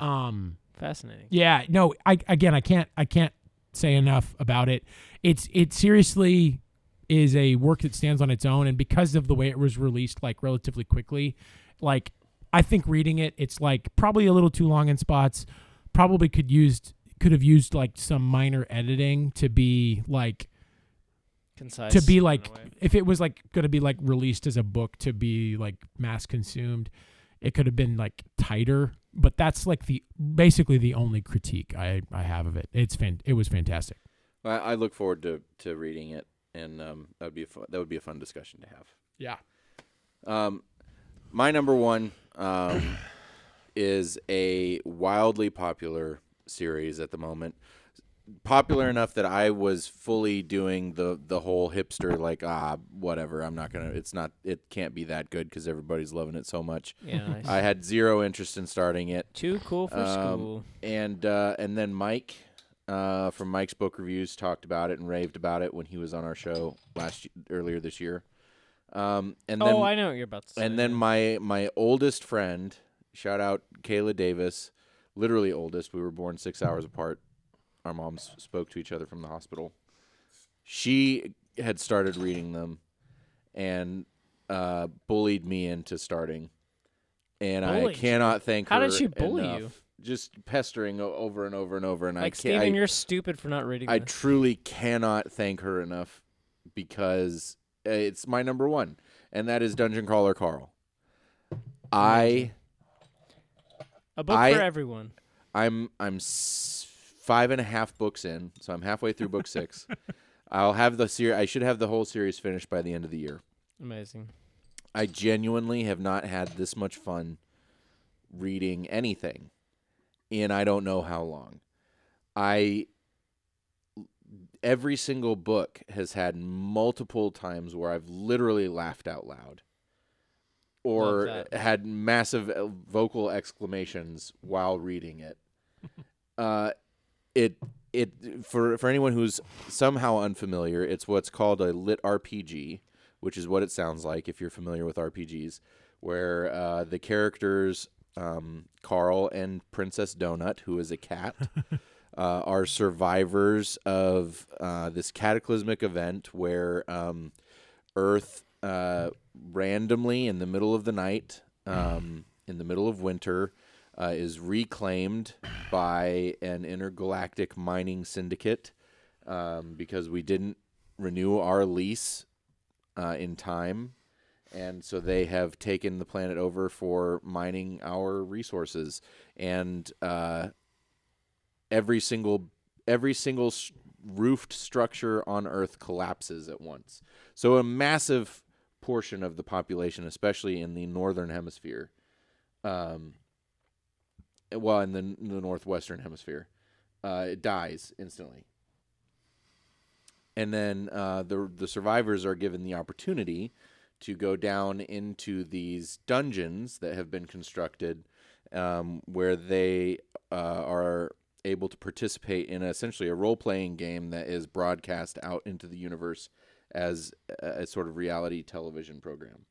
Fascinating. yeah, no. I can't say enough about it. It seriously is a work that stands on its own, and because of the way it was released, like, relatively quickly, like, I think reading it, it's like probably a little too long in spots. Probably could have used like some minor editing to be like. Concise. To be like, if it was like going to be like released as a book to be like mass consumed, it could have been like tighter. But that's like basically the only critique I have of it. It was fantastic. I look forward to reading it, and that would be a fun discussion to have. Yeah. My number one is a wildly popular series at the moment. Popular enough that I was fully doing the whole hipster, like, whatever, it can't be that good because everybody's loving it so much. Yeah, nice. I had zero interest in starting it. Too cool for school. And then Mike from Mike's Book Reviews talked about it and raved about it when he was on our show earlier this year. And then, I know what you're about to say. And then my oldest friend, shout out Kayla Davis, literally oldest. We were born 6 hours apart. Our moms spoke to each other from the hospital. She had started reading them and bullied me into starting. And I cannot thank her. How did she bully enough. you? Just pestering over and over and over. And like, Steven, you're stupid for not reading I this. truly cannot thank her enough because it's my number one, and that is Dungeon Crawler Carl. A book for everyone. I'm 5.5 books in, so I'm halfway through book 6. I'll have I should have the whole series finished by the end of the year. Amazing. I genuinely have not had this much fun reading anything in I don't know how long. Every single book has had multiple times where I've literally laughed out loud or had massive vocal exclamations while reading it. For anyone who's somehow unfamiliar, it's what's called a lit RPG, which is what it sounds like if you're familiar with RPGs, where the characters Carl and Princess Donut, who is a cat, are survivors of this cataclysmic event where Earth randomly in the middle of the night, in the middle of winter, is reclaimed by an intergalactic mining syndicate because we didn't renew our lease in time. And so they have taken the planet over for mining our resources. And every single roofed structure on Earth collapses at once. So a massive portion of the population, especially in the northern hemisphere, in the northwestern hemisphere, it dies instantly. And then the survivors are given the opportunity to go down into these dungeons that have been constructed, where they are able to participate in essentially a role-playing game that is broadcast out into the universe as a sort of reality television program.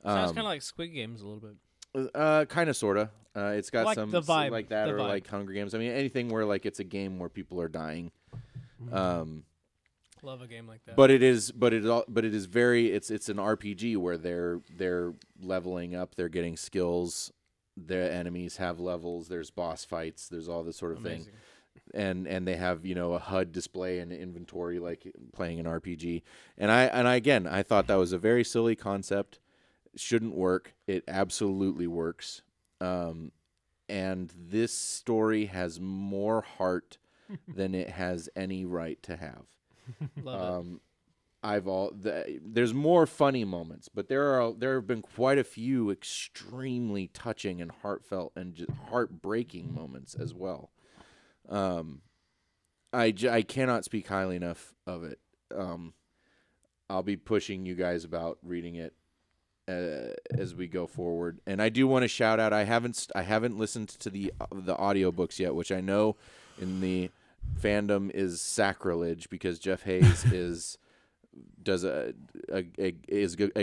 Sounds kind of like Squid Games a little bit. Kind of, sorta. It's got Like some the vibe, like that, the or vibe. like Hunger Games. I mean, anything where like it's a game where people are dying. Love a game like that. But it is very. It's an RPG where they're leveling up. They're getting skills. Their enemies have levels. There's boss fights. There's all this sort of thing. And they have a HUD display and inventory like playing an RPG. And I thought that was a very silly concept. Shouldn't work. It absolutely works. And this story has more heart than it has any right to have. Love it. There's more funny moments, but there have been quite a few extremely touching and heartfelt and just heartbreaking moments as well. I cannot speak highly enough of it. I'll be pushing you guys about reading it as we go forward. And I do want to shout out. I haven't listened to the audiobooks yet, which I know in the fandom is sacrilege because Jeff Hayes is a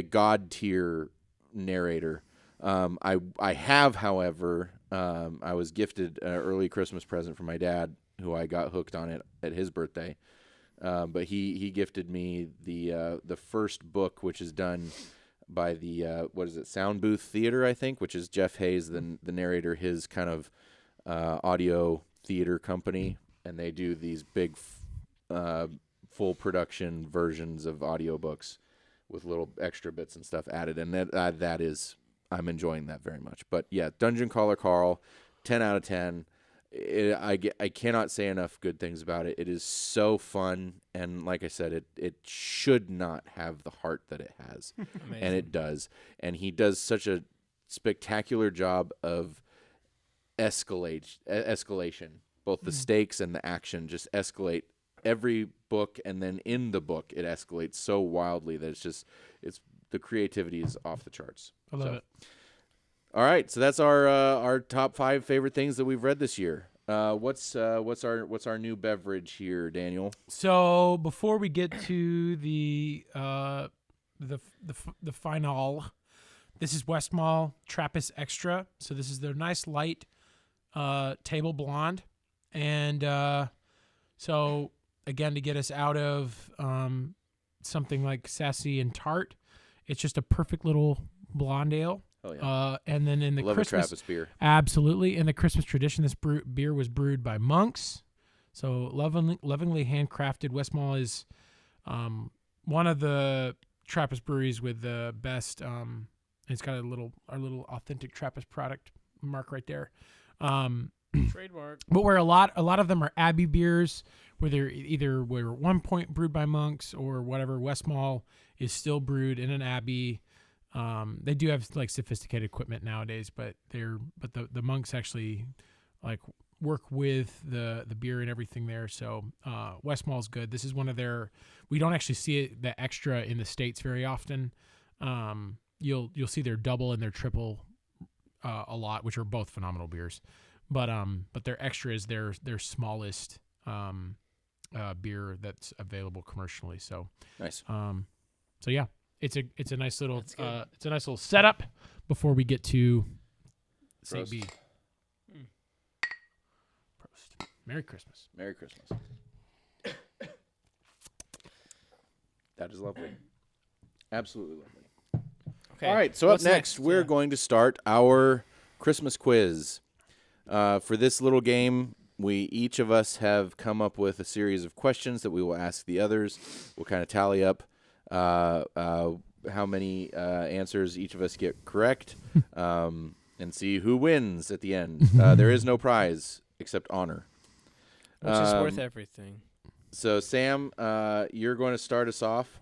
god tier narrator. I have, however, I was gifted an early Christmas present from my dad, who I got hooked on it at his birthday. But he gifted me the first book, which is done by the Sound Booth Theater, I think, which is Jeff Hayes, the narrator, his kind of audio theater company, and they do these big full production versions of audiobooks with little extra bits and stuff added, and that is, I'm enjoying that very much. But yeah, Dungeon Crawler Carl, 10 out of 10. I cannot say enough good things about it. It is so fun, and like I said, it should not have the heart that it has, and it does. And he does such a spectacular job of escalation. Both the stakes and the action just escalate every book, and then in the book it escalates so wildly that it's the creativity is off the charts. I love it. All right, so that's our top 5 favorite things that we've read this year. What's our new beverage here, Daniel? So before we get to the final, this is Westmall Trappist Extra. So this is their nice light table blonde, and so again, to get us out of something like sassy and tart, it's just a perfect little blonde ale. Oh, yeah. And then in the Love Christmas, a Trappist beer. absolutely, in the Christmas tradition, this beer was brewed by monks. So lovingly handcrafted. Westmall is one of the Trappist breweries with the best. It's got our little authentic Trappist product mark right there. Trademark. But where a lot of them are Abbey beers, where they're were at one point brewed by monks or whatever. Westmall is still brewed in an Abbey. They do have like sophisticated equipment nowadays, but the monks actually like work with the beer and everything there. So Westmall's good. This is one of their. We don't actually see it the extra in the States very often. You'll see their double and their triple a lot, which are both phenomenal beers. But their extra is their smallest beer that's available commercially. So Nice. So yeah, it's a nice little setup before we get to St. B. Prost. Merry Christmas. Merry Christmas. That is lovely. Absolutely lovely. Okay. All right, so what's up next, we're Yeah. going to start our Christmas quiz. For this little game, each of us have come up with a series of questions that we will ask the others. We'll kind of tally up how many answers each of us get correct, and see who wins at the end. There is no prize except honor. Which is worth everything. So, Sam, you're going to start us off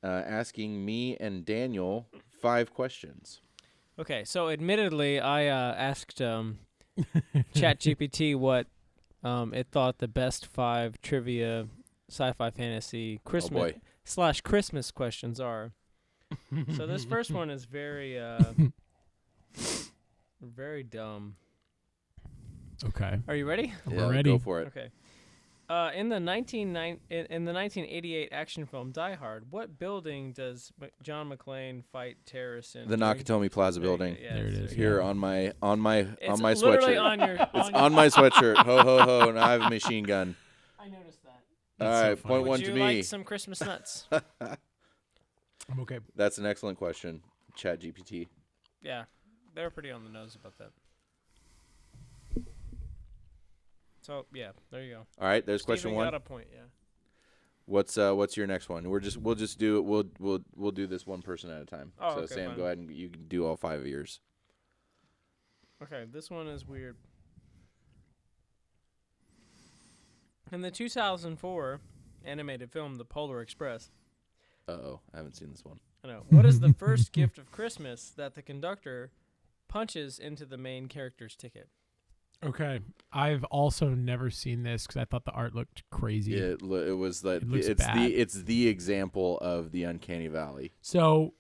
asking me and Daniel 5 questions. Okay, so admittedly, I asked ChatGPT what it thought the best 5 trivia sci-fi fantasy Christmas questions are. So this first one is very very dumb. Okay. Are you ready? We're ready. Go for it. Okay. In the 1988 action film Die Hard, what building does John McClane fight terrorists in? The Nakatomi Plaza There you go. building. Yeah, There it is. Here Yeah. on my It's sweatshirt. literally on your. It's on my sweatshirt. Ho ho ho! And I have a machine gun. I noticed that. All That's so right, funny. point Would one you to like me. some Christmas nuts? I'm okay. That's an excellent question. Chat GPT. Yeah, they were pretty on the nose about that. So yeah, there you go. All right, there's question Steven one. got a point. Yeah. What's your next one? We'll just do it. We'll do this one person at a time. Oh, so okay, Sam, fine. go ahead and you can do all 5 of yours. Okay, this one is weird. In the 2004 animated film The Polar Express, Uh-oh, I haven't seen this one. I know. What is the first gift of Christmas that the conductor punches into the main character's ticket? Okay. I've also never seen this because I thought the art looked crazy. It was like It looks it's bad. it's the example of the uncanny valley. So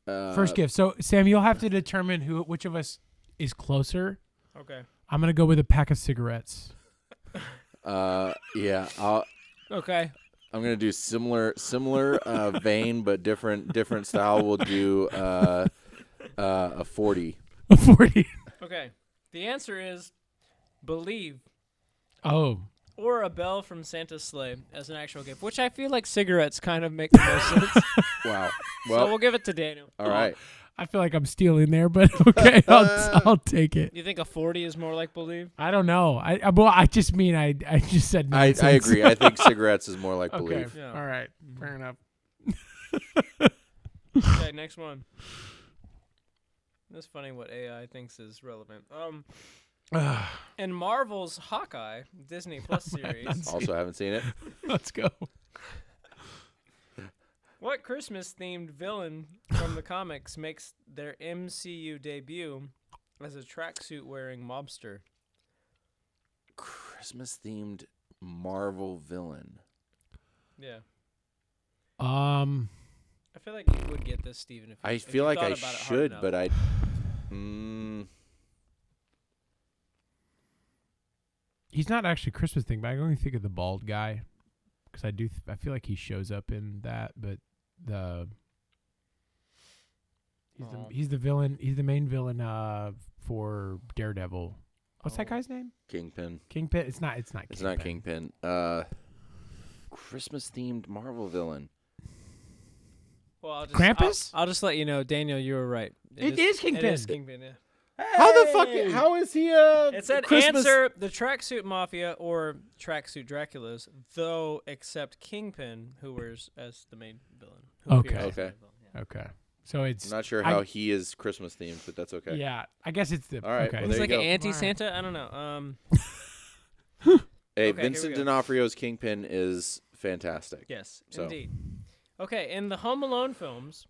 first gift. So Sam, you'll have to determine which of us is closer. Okay. I'm gonna go with a pack of cigarettes. Yeah, Okay. I'm gonna do similar vein but different style. We'll do a 40. A 40. Okay. The answer is Believe Oh. or a bell from Santa's sleigh as an actual gift, which I feel like cigarettes kind of make the most sense. Wow. So Well, we'll give it to Daniel. all right. I feel like I'm stealing there, but okay, I'll take it. You think a 40 is more like Believe? I don't know. I just mean I just said I nonsense. agree. I think cigarettes is more like Okay. believe. Yeah. All right. Fair enough. Okay, next one. It's funny what AI thinks is relevant. In Marvel's Hawkeye Disney Plus series, Also, haven't seen it. Let's go. what Christmas-themed villain from the comics makes their MCU debut as a tracksuit-wearing mobster? Christmas themed Marvel villain. Yeah, I I feel like you would get this, Steven. If you, I if feel you like thought I about it hard should, enough. but I. he's not actually Christmas thing, but I only think of the bald guy because I feel like he shows up in that, but he's the villain. He's the main villain for Daredevil. What's that Oh. guy's name? Kingpin. Kingpin. It's not. It's not Kingpin. Christmas themed Marvel villain. Well, I'll just, Krampus? I'll just let you know, Daniel, you were right. It is It Kingpin. is Kingpin, yeah. How the fuck? How is he It said Christmas? answer the tracksuit mafia or tracksuit Draculas, though except Kingpin, who wears as the main villain. who Okay. appears as the Okay. main villain, yeah. Okay. So it's I'm not sure I- how he is Christmas themed, but that's okay. Yeah, I guess it's the All right, okay. well, He's there like you an go. anti-Santa. I don't know. Hey, Okay, here we Vincent go. D'Onofrio's Kingpin is fantastic. Yes, So. indeed. Okay, in the Home Alone films,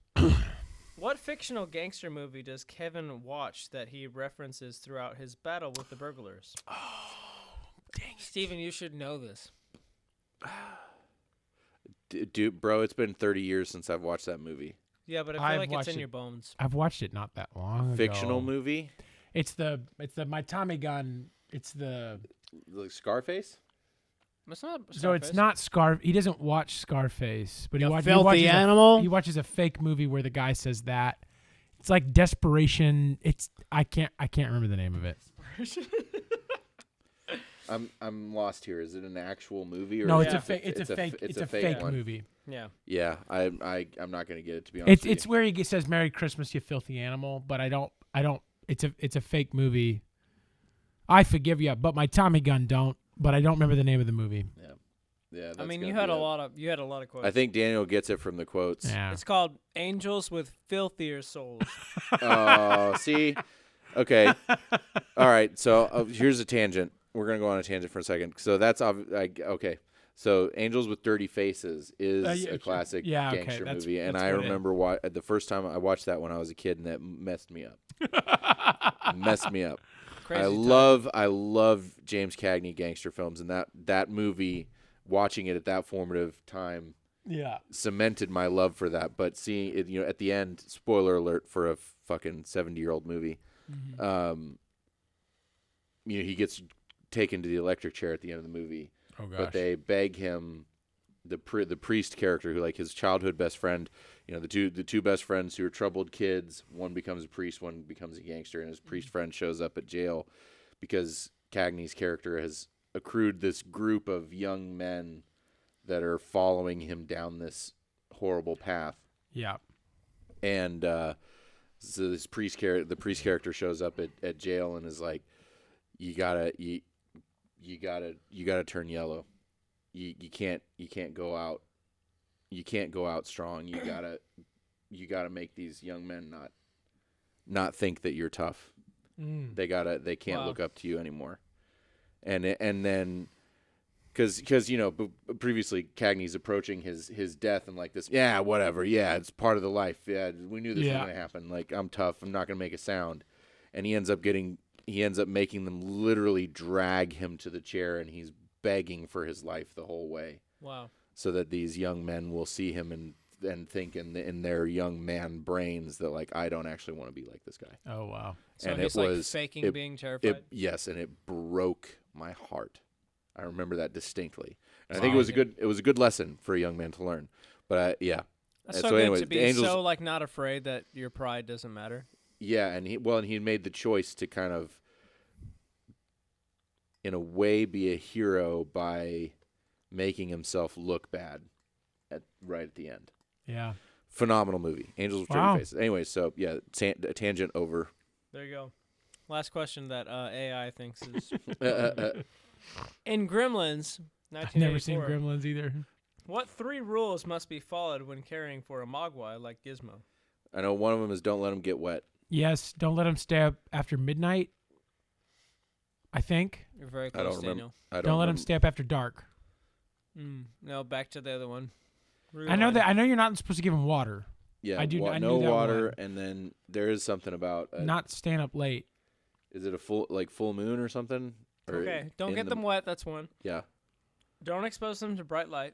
what fictional gangster movie does Kevin watch that he references throughout his battle with the burglars? Dang it. Steven, you should know this. Dude, bro, it's been 30 years since I've watched that movie. Yeah, but I I've feel like it's watched in it. your bones. I've watched it not that long ago. Fictional movie? It's the my Tommy gun. It's the Like Scarface? It's not so it's Scarface. not Scar. He doesn't watch Scarface, but he, You he filthy watches animal. he watches a fake movie where the guy says that. It's like Desperation. It's I can't remember the name of it. I'm lost here. Is it an actual movie or No, is it's Yeah. a fake. It's a fake. It's a fake fake one? movie. Yeah. Yeah, I'm not gonna get it, to be honest. It's where he says "Merry Christmas, you filthy animal," but I don't. It's a fake movie. I forgive you, but my Tommy gun don't. But I don't remember the name of the movie. Yeah. I mean, that's you gotta had be a it. lot of quotes. I think Daniel gets it from the quotes. Yeah. It's called Angels with Filthier Souls. Oh, see? Okay. All right. So here's a tangent. We're going to go on a tangent for a second. So that's okay. So Angels with Dirty Faces is Yeah, a classic yeah, okay, gangster that's- movie. And that's I what it is. remember the first time I watched that when I was a kid, and that messed me up. Messed me up. Crazy I time. love James Cagney gangster films, and that movie, watching it at that formative time, Yeah. cemented my love for that. But seeing it, at the end, spoiler alert for a fucking 70-year-old movie, Mm-hmm. he gets taken to the electric chair at the end of the movie. Oh gosh. but they beg him, the priest character, who like his childhood best friend, the two best friends who are troubled kids. One becomes a priest, one becomes a gangster, and his priest friend shows up at jail because Cagney's character has accrued this group of young men that are following him down this horrible path. Yeah. And so the priest character shows up at jail and is like, you gotta turn yellow. You can't go out. You can't go out strong. You gotta make these young men not think that you're tough. They can't look up to you anymore. And then because previously Cagney's approaching his death and like this, yeah, whatever, yeah, it's part of the life. Yeah, we knew this was gonna happen. Like, I'm tough. I'm not gonna make a sound. And he ends up making them literally drag him to the chair, and he's begging for his life the whole way. Wow. So that these young men will see him and think in their young man brains that, like, I don't actually want to be like this guy. Oh wow. So and he's it like was faking being terrified. Yes, and it broke my heart. I remember that distinctly. And I think it was a good lesson for a young man to learn. But yeah. That's so so good anyways, to be Angels, so like not afraid that your pride doesn't matter. yeah, and he made the choice to kind of, in a way, be a hero by making himself look bad right at the end. Yeah. Phenomenal movie. Angels with Dirty Faces. Anyway, so yeah, a tangent over. There you go. Last question that AI thinks is in Gremlins. I've never seen Gremlins either. What 3 rules must be followed when caring for a Mogwai like Gizmo? I know one of them is don't let them get wet. Yes, don't let them stay up after midnight. I think. You're very close, Daniel. Don't let them stay up after dark. No, back to the other one. I know that. I know you're not supposed to give them water. Yeah, I do. I no knew that water, one. and then there is something about not staying up late. Is it a full moon or something? Or okay, don't get them wet. That's one. Yeah. Don't expose them to bright light.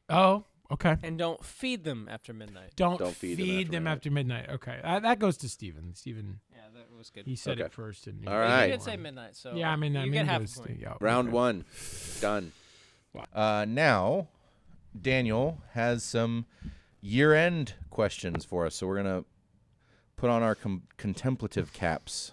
Oh, okay. And don't feed them after midnight. Don't feed them after midnight. Okay, that goes to Steven. Steven. Yeah, that was good. He said it first. And all right. He did say midnight, so yeah, I mean, you get half a point. Round 1, done. Now, Daniel has some year-end questions for us, so we're gonna put on our contemplative caps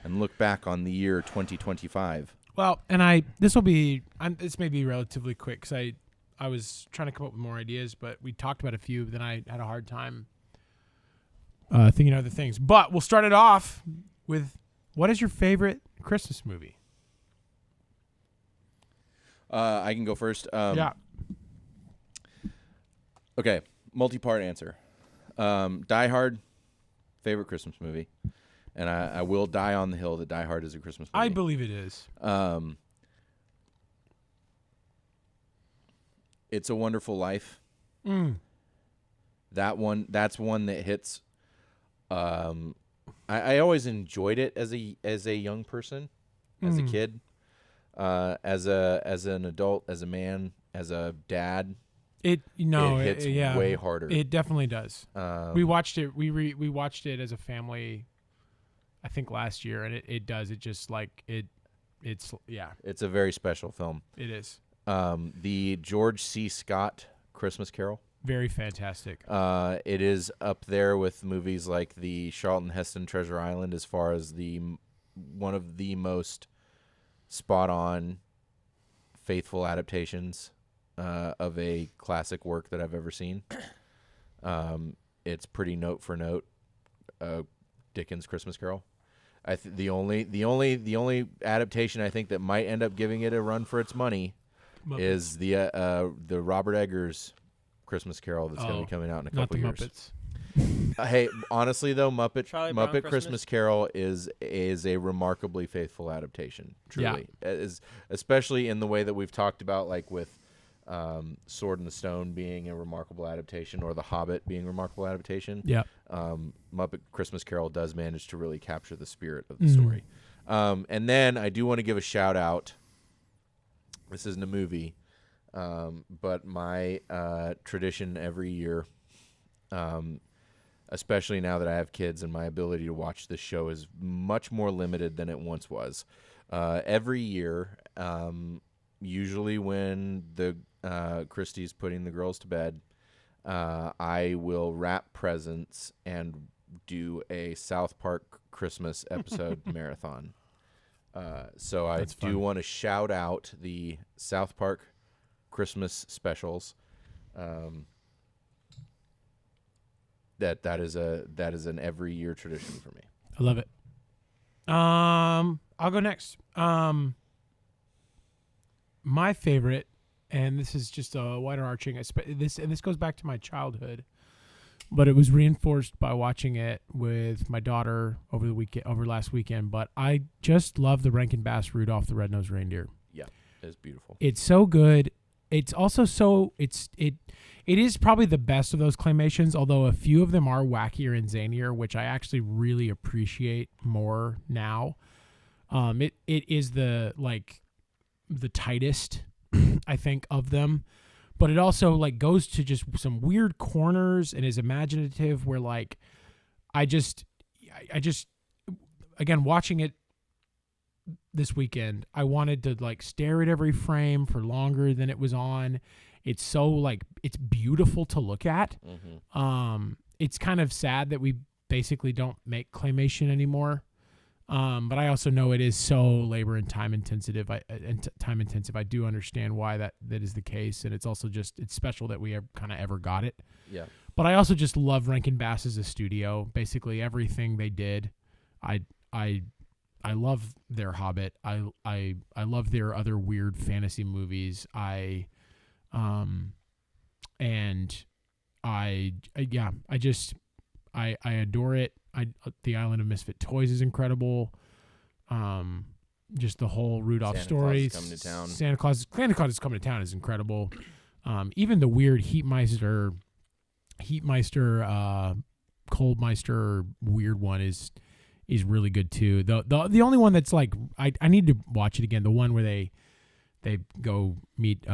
and look back on the year 2025. Well, and this may be relatively quick because I was trying to come up with more ideas, but we talked about a few. Then I had a hard time thinking of other things. But we'll start it off with, what is your favorite Christmas movie? I can go first. Yeah. Okay, multi-part answer. Die Hard, favorite Christmas movie. And I will die on the hill that Die Hard is a Christmas movie. I believe it is. It's a Wonderful Life. That's one that hits. I always enjoyed it as a young person, as a kid, as an adult, as a man, as a dad. It hits way harder. It definitely does. We watched it. We watched it as a family, I think last year, and it does. It just like it. It's a very special film. It is. The George C. Scott Christmas Carol. Very fantastic. It is up there with movies like the Charlton Heston Treasure Island as far as one of the most spot on, faithful adaptations of a classic work that I've ever seen. It's pretty note for note Dickens' Christmas Carol. The only adaptation I think that might end up giving it a run for its money is the Robert Eggers Christmas Carol that's going to be coming out in a couple years. Muppets. Hey, honestly though, Muppet Christmas? Christmas Carol is a remarkably faithful adaptation. Truly, especially in the way that we've talked about, like with Sword in the Stone being a remarkable adaptation, or The Hobbit being a remarkable adaptation. Yeah. Muppet Christmas Carol does manage to really capture the spirit of the story. And then I do want to give a shout out. This isn't a movie, but my tradition every year, especially now that I have kids and my ability to watch this show is much more limited than it once was. Every year, usually when the Christie's putting the girls to bed, I will wrap presents and do a South Park Christmas episode marathon. So I That's do fun. want to shout out the South Park Christmas specials. That is an every year tradition for me. I love it. I'll go next. My favorite, and this is just a wider arching. This goes back to my childhood, but it was reinforced by watching it with my daughter over last weekend. But I just love the Rankin Bass Rudolph the Red-Nosed Reindeer. Yeah, it's beautiful. It's so good. It's also it is probably the best of those claymations, although a few of them are wackier and zanier, which I actually really appreciate more now. It is the tightest, I think, of them, but it also goes to just some weird corners and is imaginative where I just again, watching it this weekend, I wanted to stare at every frame for longer than it was on. It's so it's beautiful to look at. Mm-hmm. It's kind of sad that we basically don't make claymation anymore. But I also know it is so labor and time intensive. I do understand why that is the case, and it's also it's special that we have kind of ever got it. Yeah. But I also just love Rankin Bass as a studio. Basically everything they did, I love their Hobbit. I love their other weird fantasy movies. I adore it. The Island of Misfit Toys is incredible. Just the whole Rudolph story. Santa Claus is Coming to Town is incredible. Even the weird Heatmeister, Coldmeister weird one is really good too. The only one that's I need to watch it again. The one where they go meet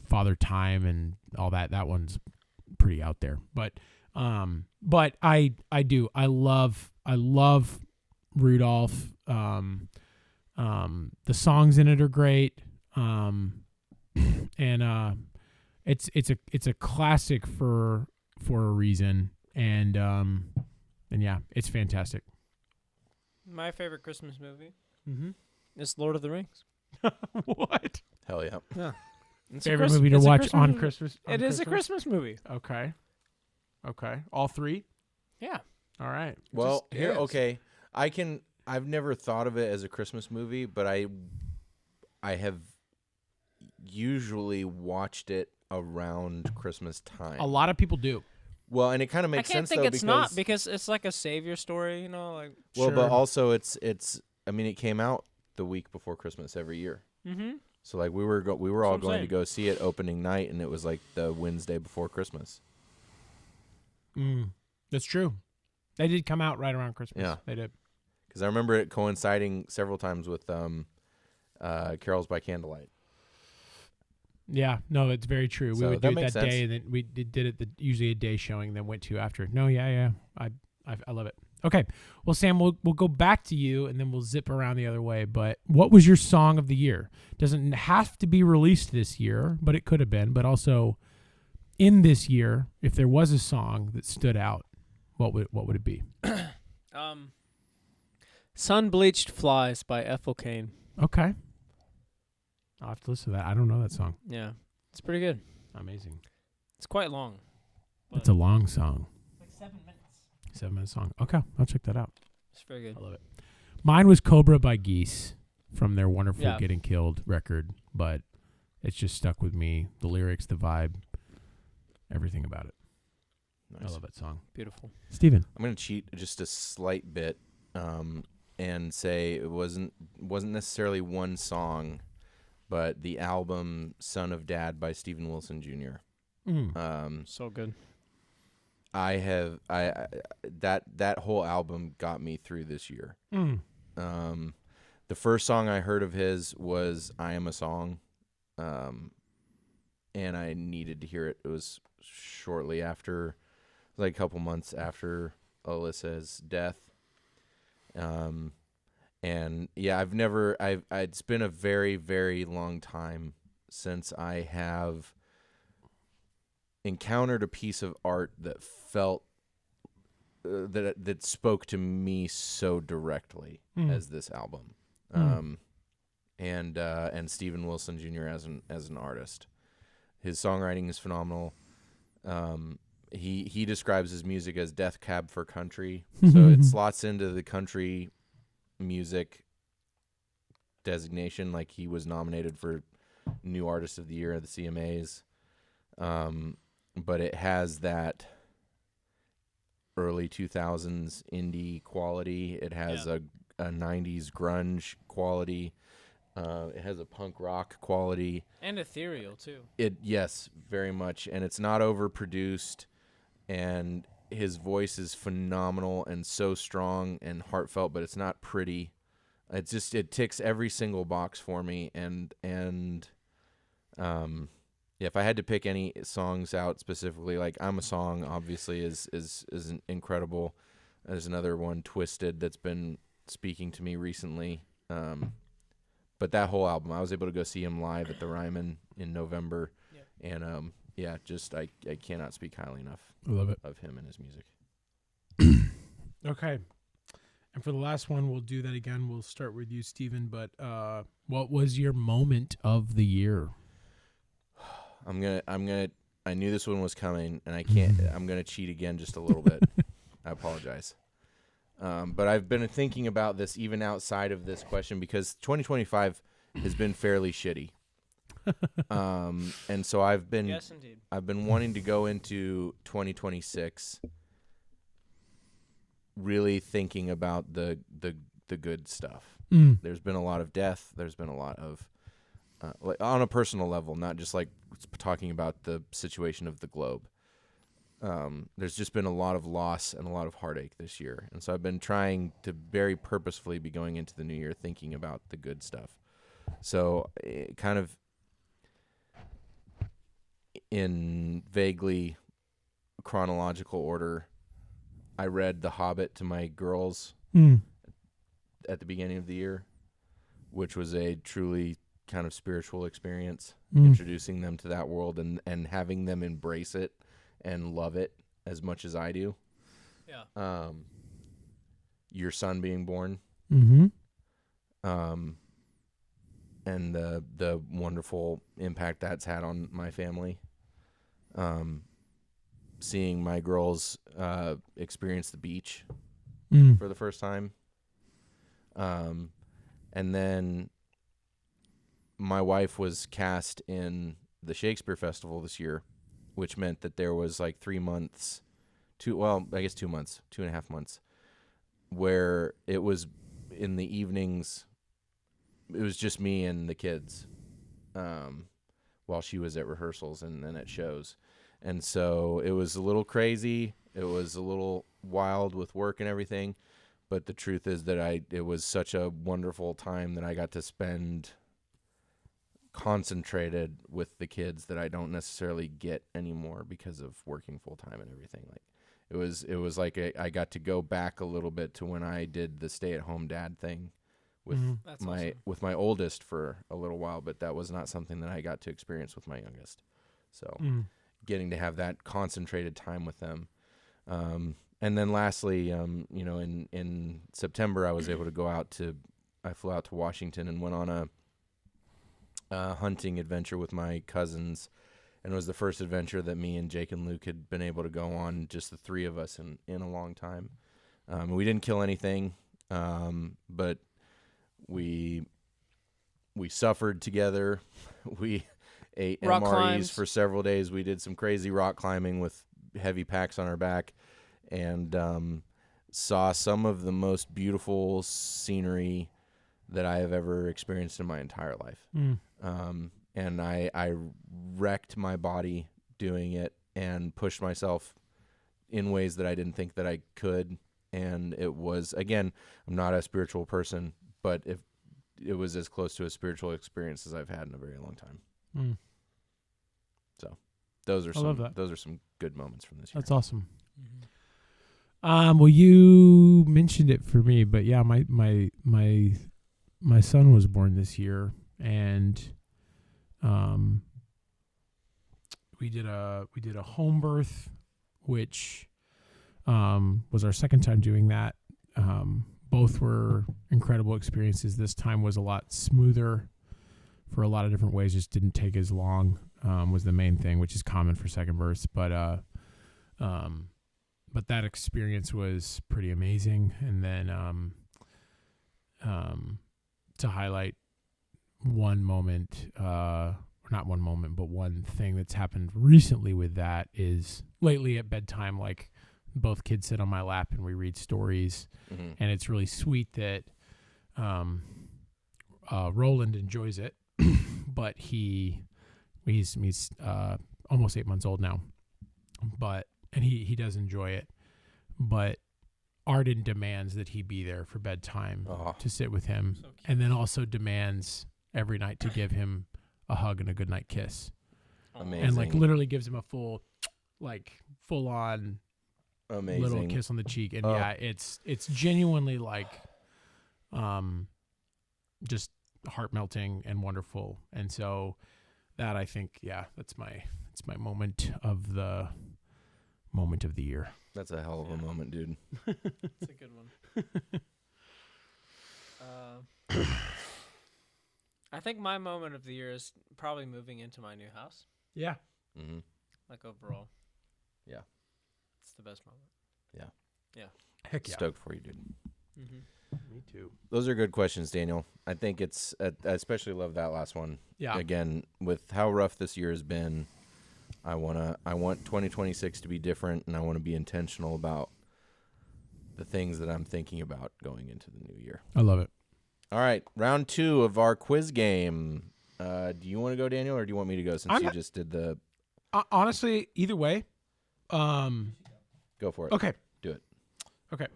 Father Time and all that. That one's pretty out there. But I love Rudolph. The songs in it are great. And it's a classic for a reason. And yeah, it's fantastic. My favorite Christmas movie Mm-hmm. is Lord of the Rings. What? Hell yeah. Yeah. It's Favorite movie to watch on Christmas? It is a Christmas movie. Okay. All three? Yeah. All right. Well, Just here, is. okay. I've never thought of it as a Christmas movie, but I have usually watched it around Christmas time. A lot of people do. Well, and it kind of I makes can't sense think though it's not because it's like a savior story, well, Sure. but also it's I mean, it came out the week before Christmas every year. Mm-hmm. So we were all what I'm going to saying. go see it opening night, and it was the Wednesday before Christmas. That's true. They did come out right around Christmas. Yeah. They did. Because I remember it coinciding several times with Carols by Candlelight. Yeah. No, it's very true. We So would that do it makes that sense. day, and then we did it usually a day showing, then went to after. No, yeah. I love it. Okay. Well, Sam, we'll go back to you, and then we'll zip around the other way. But what was your song of the year? Doesn't have to be released this year, but it could have been. But also, in this year, if there was a song that stood out, what would it be? Sun Bleached Flies by Ethel Cain. Okay. I'll have to listen to that. I don't know that song. Yeah. It's pretty good. Amazing. It's quite long. It's a long song. Like 7 minutes. 7-minute song. Okay. I'll check that out. It's very good. I love it. Mine was Cobra by Geese from their wonderful Yeah. Getting Killed record, but it's just stuck with me. The lyrics, the vibe, everything about it. Nice. I love that song. Beautiful. Steven. I'm going to cheat just a slight bit and say it wasn't necessarily one song, but the album Son of Dad by Stephen Wilson Jr. So good. That whole album got me through this year. The first song I heard of his was I Am a Song, and I needed to hear it. It was shortly after, a couple months after Alyssa's death. And yeah, it's been a very, very long time since I have encountered a piece of art that felt that spoke to me so directly as this album. And Steven Wilson Jr. as an artist. His songwriting is phenomenal. He describes his music as Death Cab for Country, so it slots into the country music designation. Like, he was nominated for New Artist of the Year at the CMAs, but it has that early 2000s indie quality. It has a 90s grunge quality. It has a punk rock quality. And ethereal, too. Yes, very much. And it's not overproduced. And his voice is phenomenal and so strong and heartfelt, but it's not pretty. It ticks every single box for me. And if I had to pick any songs out specifically, like I'm a Song, obviously is incredible. There's another one, Twisted, that's been speaking to me recently. But that whole album, I was able to go see him live at the Ryman in November, and I cannot speak highly enough. I love it. Of him and his music. Okay, and for the last one, we'll do that again. We'll start with you, Steven. But what was your moment of the year? I knew this one was coming, and I can't. I'm gonna cheat again just a little bit. I apologize. But I've been thinking about this even outside of this question, because 2025 has been fairly shitty. And so I've been wanting to go into 2026 really thinking about the good stuff. There's been a lot of death. There's been a lot of like on a personal level, not just like talking about the situation of the globe. There's just been a lot of loss and a lot of heartache this year. And so I've been trying to very purposefully be going into the new year thinking about the good stuff. So kind of in vaguely chronological order, I read The Hobbit to my girls at the beginning of the year, which was a truly kind of spiritual experience, introducing them to that world and having them embrace it and love it as much as I do. Yeah. Your son being born. And the wonderful impact that's had on my family. Seeing my girls experience the beach for the first time. And then my wife was cast in the Shakespeare Festival this year, which meant that there was like 3 months, 2.5 months, where it was in the evenings, it was just me and the kids while she was at rehearsals and then at shows. And so it was a little crazy. It was a little wild with work and everything. But the truth is that it was such a wonderful time that I got to spend concentrated with the kids that I don't necessarily get anymore because of working full time and everything. Like it was like I got to go back a little bit to when I did the stay-at-home dad thing with with my oldest for a little while, but that was not something that I got to experience with my youngest. So getting to have that concentrated time with them. And then lastly, in September, I was able to I flew out to Washington and went on a hunting adventure with my cousins. And it was the first adventure that me and Jake and Luke had been able to go on, just the three of us in a long time. We didn't kill anything, but we suffered together. We ate rock MREs climbs for several days. We did some crazy rock climbing with heavy packs on our back, and saw some of the most beautiful scenery that I have ever experienced in my entire life. And I wrecked my body doing it and pushed myself in ways that I didn't think that I could. And it was, again, I'm not a spiritual person, but it was as close to a spiritual experience as I've had in a very long time. So those are some good moments from this year. That's awesome. Well, you you mentioned it for me, but yeah, my son was born this year, and we did a home birth, which was our second time doing that. Both were incredible experiences. This time was a lot smoother for a lot of different ways. Just didn't take as long. Was the main thing, which is common for second births, but that experience was pretty amazing. And then to highlight one moment, or not one moment, but one thing that's happened recently with that is lately at bedtime, like both kids sit on my lap and we read stories, and it's really sweet that Roland enjoys it, but he's almost 8 months old now, and he does enjoy it, but Arden demands that he be there for bedtime to sit with him, so and then also demands every night to give him a hug and a goodnight kiss. Amazing. And like literally gives him a full on Amazing little kiss on the cheek. And yeah, it's genuinely like just heart melting and wonderful. And so that, I think, yeah, it's my moment of the year. That's a hell of a moment, dude. It's a good one. I think my moment of the year is probably moving into my new house. Yeah. Mm-hmm. Like overall. Yeah. It's the best moment. Yeah. Yeah. Heck yeah. Stoked for you, dude. Mm-hmm. Me too. Those are good questions, Daniel. I think it's, I especially love that last one. Yeah. Again, with how rough this year has been, I want 2026 to be different, and I want to be intentional about the things that I'm thinking about going into the new year. I love it. All right, round 2 of our quiz game. Do you want to go, Daniel, or do you want me to go since you just did the... honestly, either way. Go for it. Okay. Do it. Okay.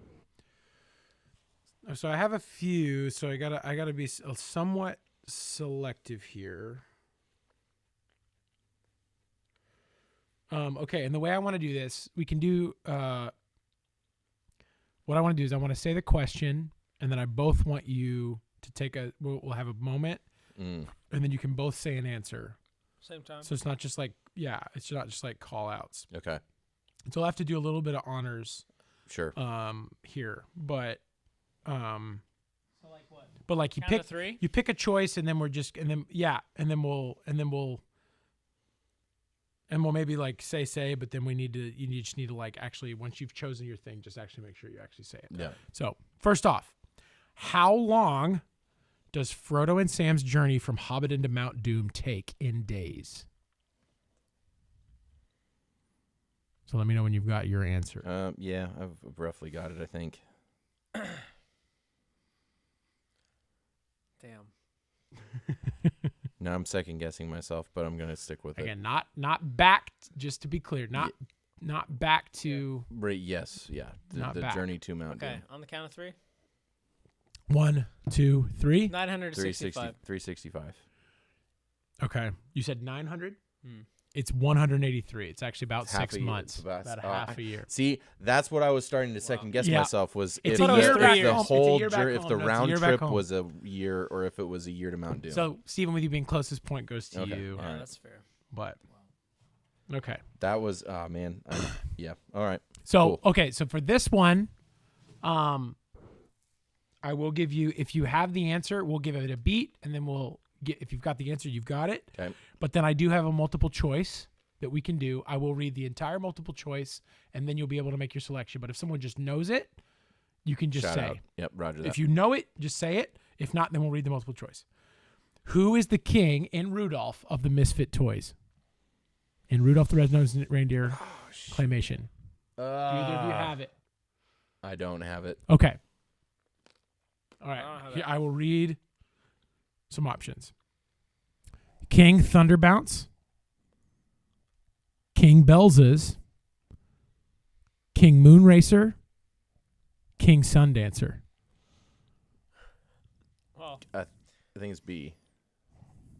So I have a few, so I gotta be somewhat selective here. Okay, and the way I want to do this, we can do. What I want to do is I want to say the question, and then I both want you to take a. We'll have a moment, and then you can both say an answer. Same time. So it's not just like it's not just like call outs. Okay. So I'll have to do a little bit of honors. Sure. Here, but So like what? But like you Count pick to 3? you pick a choice, and then we'll maybe like say, but then you just need to like actually, once you've chosen your thing, just actually make sure you actually say it. Yeah. So first off, how long does Frodo and Sam's journey from Hobbiton to Mount Doom take in days? So let me know when you've got your answer. Yeah, I've roughly got it, I think. Damn. Now I'm second guessing myself, but I'm gonna stick with it. Again, not back. Just to be clear, not back to. Right, yes, yeah. Not the back. journey to Mount Okay, Doom. on the count of 3. 1, 2, 3. 965. 365. Okay, you said 900. Hmm. It's 183. It's actually about Half 6 a year. months. It's about- half a year. See, that's what I was starting to second guess Yeah. myself was It's if a year back the home. whole It's a year back if home. the No, it's a round year back trip home. was a year or if it was a year to Mount Doom. So, Stephen, with you being closest, point goes to Okay. you. Yeah, All right. that's fair. But okay. That was man. Yeah. All right. So Cool. okay. So for this one, I will give you, if you have the answer, we'll give it a beat, and then we'll get, if you've got the answer, you've got it. Okay. But then I do have a multiple choice that we can do. I will read the entire multiple choice, and then you'll be able to make your selection. But if someone just knows it, you can just Shout say. out. Yep. Roger that. If you know it, just say it. If not, then we'll read the multiple choice. Who is the king in Rudolph of the Misfit Toys? In Rudolph the Red-Nosed Reindeer claymation. Do either of you have it? I don't have it. Okay. All I don't right. have Here, it. I will read some options. King Thunderbounce, King Belzes, King Moonracer, King Sundancer. Well, I think it's B.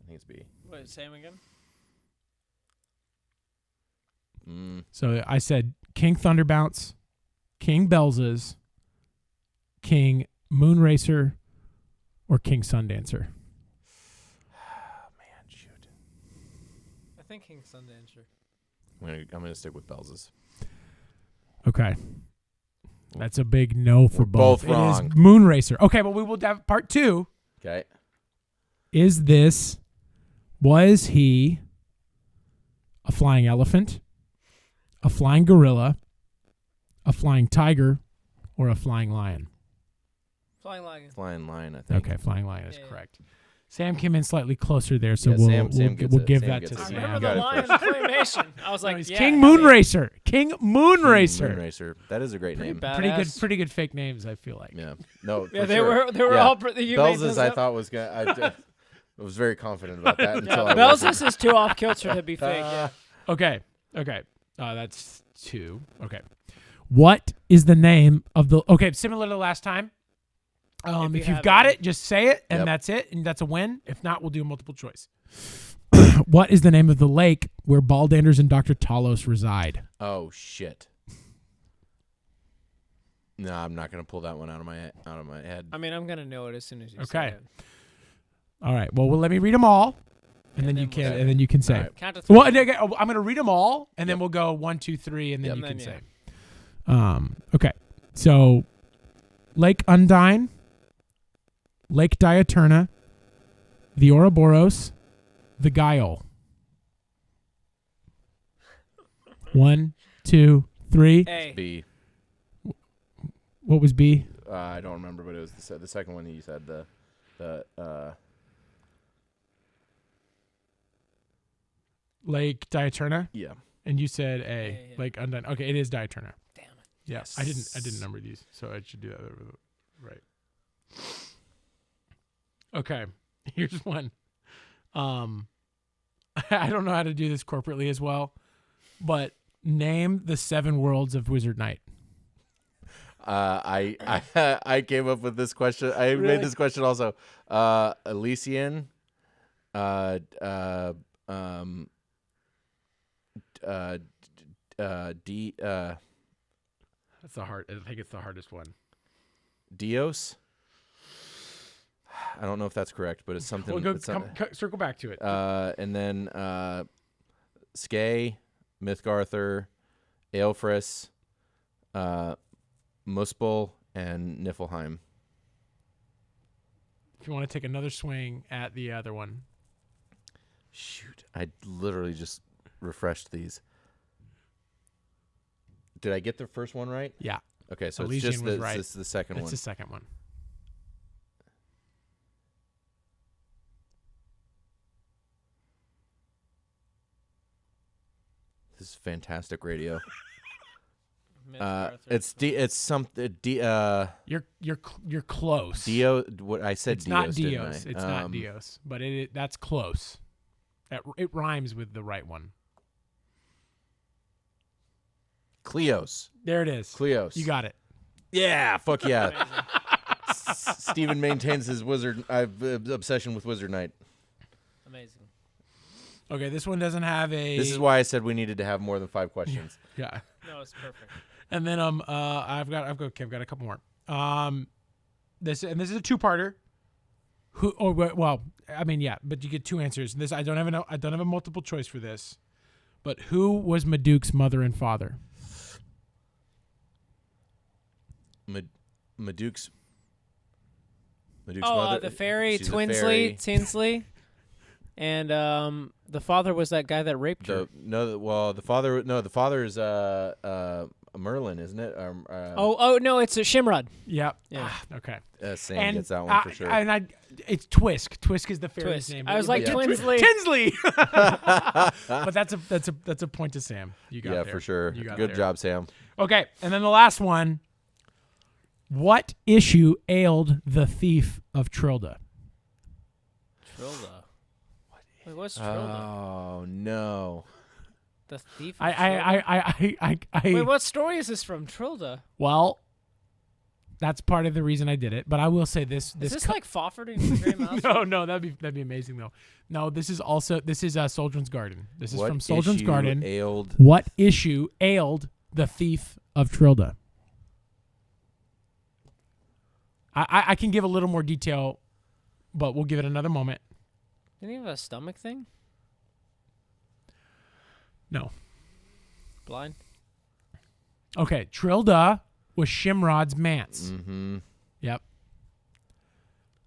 wait, say 'em again? So I said King Thunderbounce, King Belzes, King Moonracer or King Sundancer? Man, shoot. I think King Sundancer. I'm gonna stick with Bell's. Okay. That's a big no for We're both It wrong. is Moonracer. Okay, but we will have part 2. Okay. Was he a flying elephant, a flying gorilla, a flying tiger, or a flying lion? Flying Lion. Flying Lion, I think. Okay, flying lion is Yeah. correct. Sam came in slightly closer there, so Yeah, we'll Sam gets we'll it. give Sam that gets to it. I Sam. remember Got the it lion first. claymation. I was like, He's yeah, King hell yeah. Moonracer. King Moonracer. Moonracer. That is a great Pretty name. badass. Pretty good fake names, I feel like. Yeah. No. Yeah, for they sure. were Yeah. all. You made Bell's those I up? thought was gonna. I was very confident about that until Yeah, I Bell's wasn't. is too off kilter to be fake. Yeah. Okay. That's 2. Okay. What is the name of the? Okay, similar to last time. If you If you've have got it. it, just say it, and Yep. that's it, and that's a win. If not, we'll do a multiple choice. What is the name of the lake where Baldanders and Dr. Talos reside? Oh shit. No, I'm not gonna pull that one out of my head. I mean, I'm gonna know it as soon as you Okay. say it. All right. Well, let me read them all, and then you then can we'll- and then you can say. All right. Count to 3. Well, I'm going to read them all, and then we'll go 1, 2, 3, and then Yep. you And can then, say. Okay. So, Lake Undine, Lake Diaturna, the Ouroboros, the Guile. 1, 2, 3. A. B. What was B? I don't remember, but it was the second one that you said. Lake Diaturna, Yeah. and you said A. Yeah. Lake Undine. Okay, it is Diaturna. Damn it. Yes. I didn't number these, so I should do that right. Okay. Here's one. I don't know how to do this corporately as well, but name the 7 worlds of Wizard Knight. I came up with this question. I Really? made this question also. Elysian. D. That's the hard. I think it's the hardest one. Dios. I don't know if that's correct, but it's something. We'll it's some- circle back to it. and then Skay, Mythgarther, Aelfris, Muspel, and Niflheim. If you want to take another swing at the other one. Shoot, I literally just refreshed these. Did I get the first one right? Yeah, Okay, so Elysian it's just was right. it's the second that's one. the second one. This is fantastic radio. Myth-Arthur. It's something. You're close. Dio. What I said. It's Dios, not didn't Dios. I? It's not Dios, but that's close. It rhymes with the right one. Cleos. There it is. Cleos. You got it. Yeah. Fuck yeah. Amazing. Steven maintains his obsession with Wizard Knight. Amazing. Okay, this one doesn't have a. This is why I said we needed to have more than 5 questions. Yeah. No, it's perfect. And then I've got a couple more. This is a 2-parter. But you get 2 answers. This I don't have a multiple choice for this. But who was Maduke's mother and father? Maduke's Oh, mother. the fairy she's a Twinsley, fairy. Tinsley, and the father was that guy that raped her. The father is Merlin, isn't it? Oh no, it's a Shimrod. Yep. Yeah. Okay. Sam gets that one for sure. It's Twisk. Twisk is the fairy's Twist. name. I was like Yeah. Twinsley. Tinsley. But that's a point to Sam. You got Yeah, there. for sure. You got Good there. job, Sam. Okay, and then the last one. What issue ailed the thief of Trilda? Trilda. Wait, what's Trilda? Oh no. The thief. Of Trilda? Wait, what story is this from? Trilda. Well, that's part of the reason I did it. But I will say this. Is this like Fafhrd and Grey Mouse? No, that'd be amazing though. No, this is Soldran's Garden. This is What from Soldran's issue Garden. ailed? What issue ailed the thief of Trilda? I can give a little more detail, but we'll give it another moment. Didn't he have a stomach thing? No. Blind? Okay, Trilda was Shimrod's manse. Mm-hmm. Yep.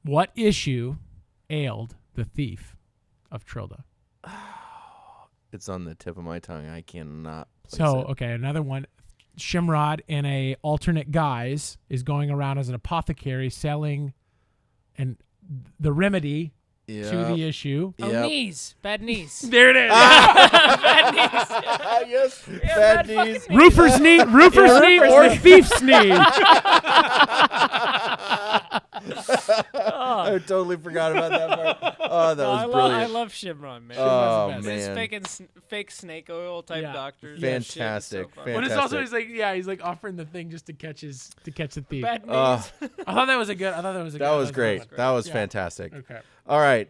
What issue ailed the thief of Trilda? It's on the tip of my tongue. I cannot place So, it. okay, another one. Shimrod in a alternate guise is going around as an apothecary selling the remedy to the issue. Oh, Yep. knees. Bad knees. There it is. Bad knees. Yes. bad Bad knees. fucking Roofer's knee, or thief's knee. I totally forgot about that part. Oh, that was I brilliant. love Shimron, man. Oh, Shimron's the These man. fake snake oil type Yeah. doctors. Fantastic. Shit, But it's also Fantastic. he's like offering the thing just to catch the thief. Bad knees. I thought that was a good. That was great. good one. That was Yeah. fantastic. Okay. All right.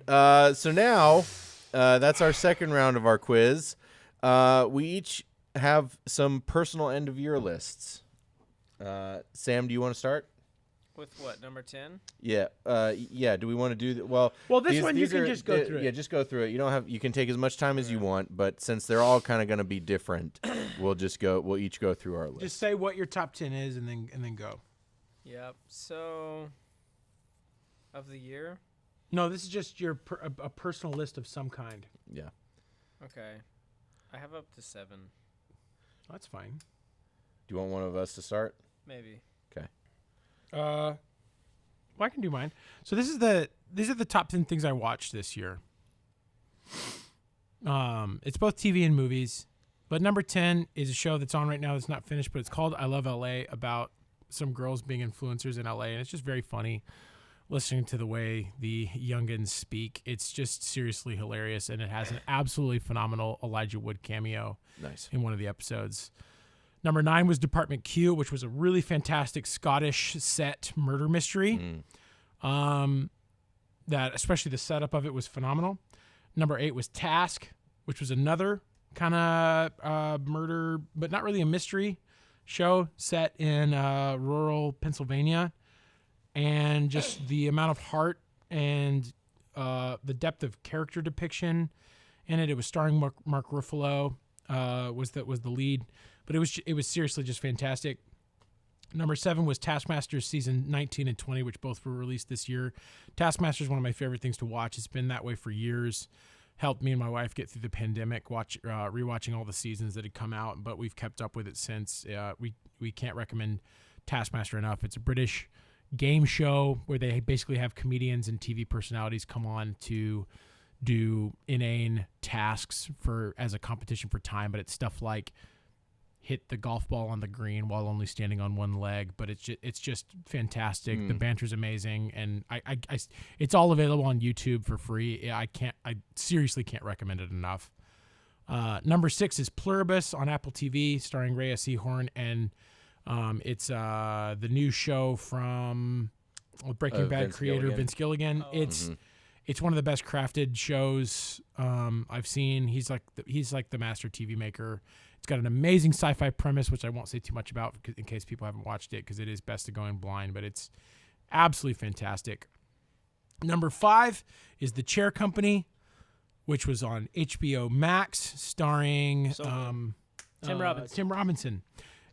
So now that's our second round of our quiz. We each have some personal end of year lists. Sam, do you want to start? With what, number 10? Yeah. Yeah. Do we want to do that? Well, Well, this these- one you these can are- just go through it. Yeah, just go through it. You don't have. You can take as much time as you want, but since they're all kind of going to be different, we'll each go through our list. Just say what your top 10 is, and then go. Yep. So, of the year? No, this is just your a personal list of some kind. Yeah. Okay. I have up to 7. That's fine. Do you want one of us to start? Maybe. Okay. Well, I can do mine. So these are the top 10 things I watched this year. It's both TV and movies, but number 10 is a show that's on right now that's not finished, but it's called I Love LA, about some girls being influencers in LA, and it's just very funny listening to the way the youngins speak. It's just seriously hilarious, and it has an absolutely phenomenal Elijah Wood cameo Nice. in one of the episodes. Number 9 was Department Q, which was a really fantastic Scottish set murder mystery. That especially the setup of it was phenomenal. Number 8 was Task, which was another kind of murder, but not really a mystery show set in rural Pennsylvania. And just the amount of heart and the depth of character depiction in it. It was starring Mark Ruffalo, was the lead. But it was seriously just fantastic. Number 7 was Taskmaster season 19 and 20, which both were released this year. Taskmaster is one of my favorite things to watch. It's been that way for years. Helped me and my wife get through the pandemic, rewatching all the seasons that had come out, but we've kept up with it since. We can't recommend Taskmaster enough. It's a British game show where they basically have comedians and TV personalities come on to do inane tasks as a competition for time, but it's stuff like hit the golf ball on the green while only standing on one leg, but it's just fantastic. The banter's amazing, and I it's all available on YouTube for free. I seriously can't recommend it enough. Number 6 is Pluribus on Apple TV, starring Rhea Seehorn, and it's the new show from Breaking Bad Vince creator Gilligan. Vince Gilligan. It's one of the best crafted shows I've seen. He's like the master TV maker. It's got an amazing sci-fi premise, which I won't say too much about in case people haven't watched it, because it is best to go in blind, but it's absolutely fantastic. Number 5 is The Chair Company, which was on HBO Max, starring Tim Robbins. Tim Robinson.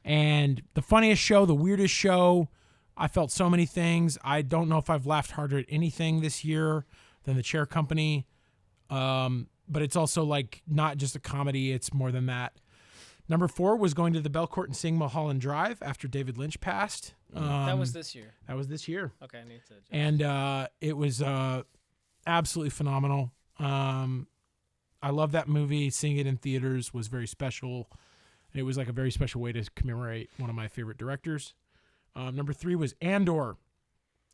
And the funniest show, the weirdest show. I felt so many things. I don't know if I've laughed harder at anything this year than The Chair Company. But it's also like not just a comedy, it's more than that. Number 4 was going to the Belcourt and seeing Mulholland Drive after David Lynch passed. That was this year. That was this year. Okay, I need to. And it was absolutely phenomenal. I love that movie. Seeing it in theaters was very special. And it was like a very special way to commemorate one of my favorite directors. Number 3 was Andor,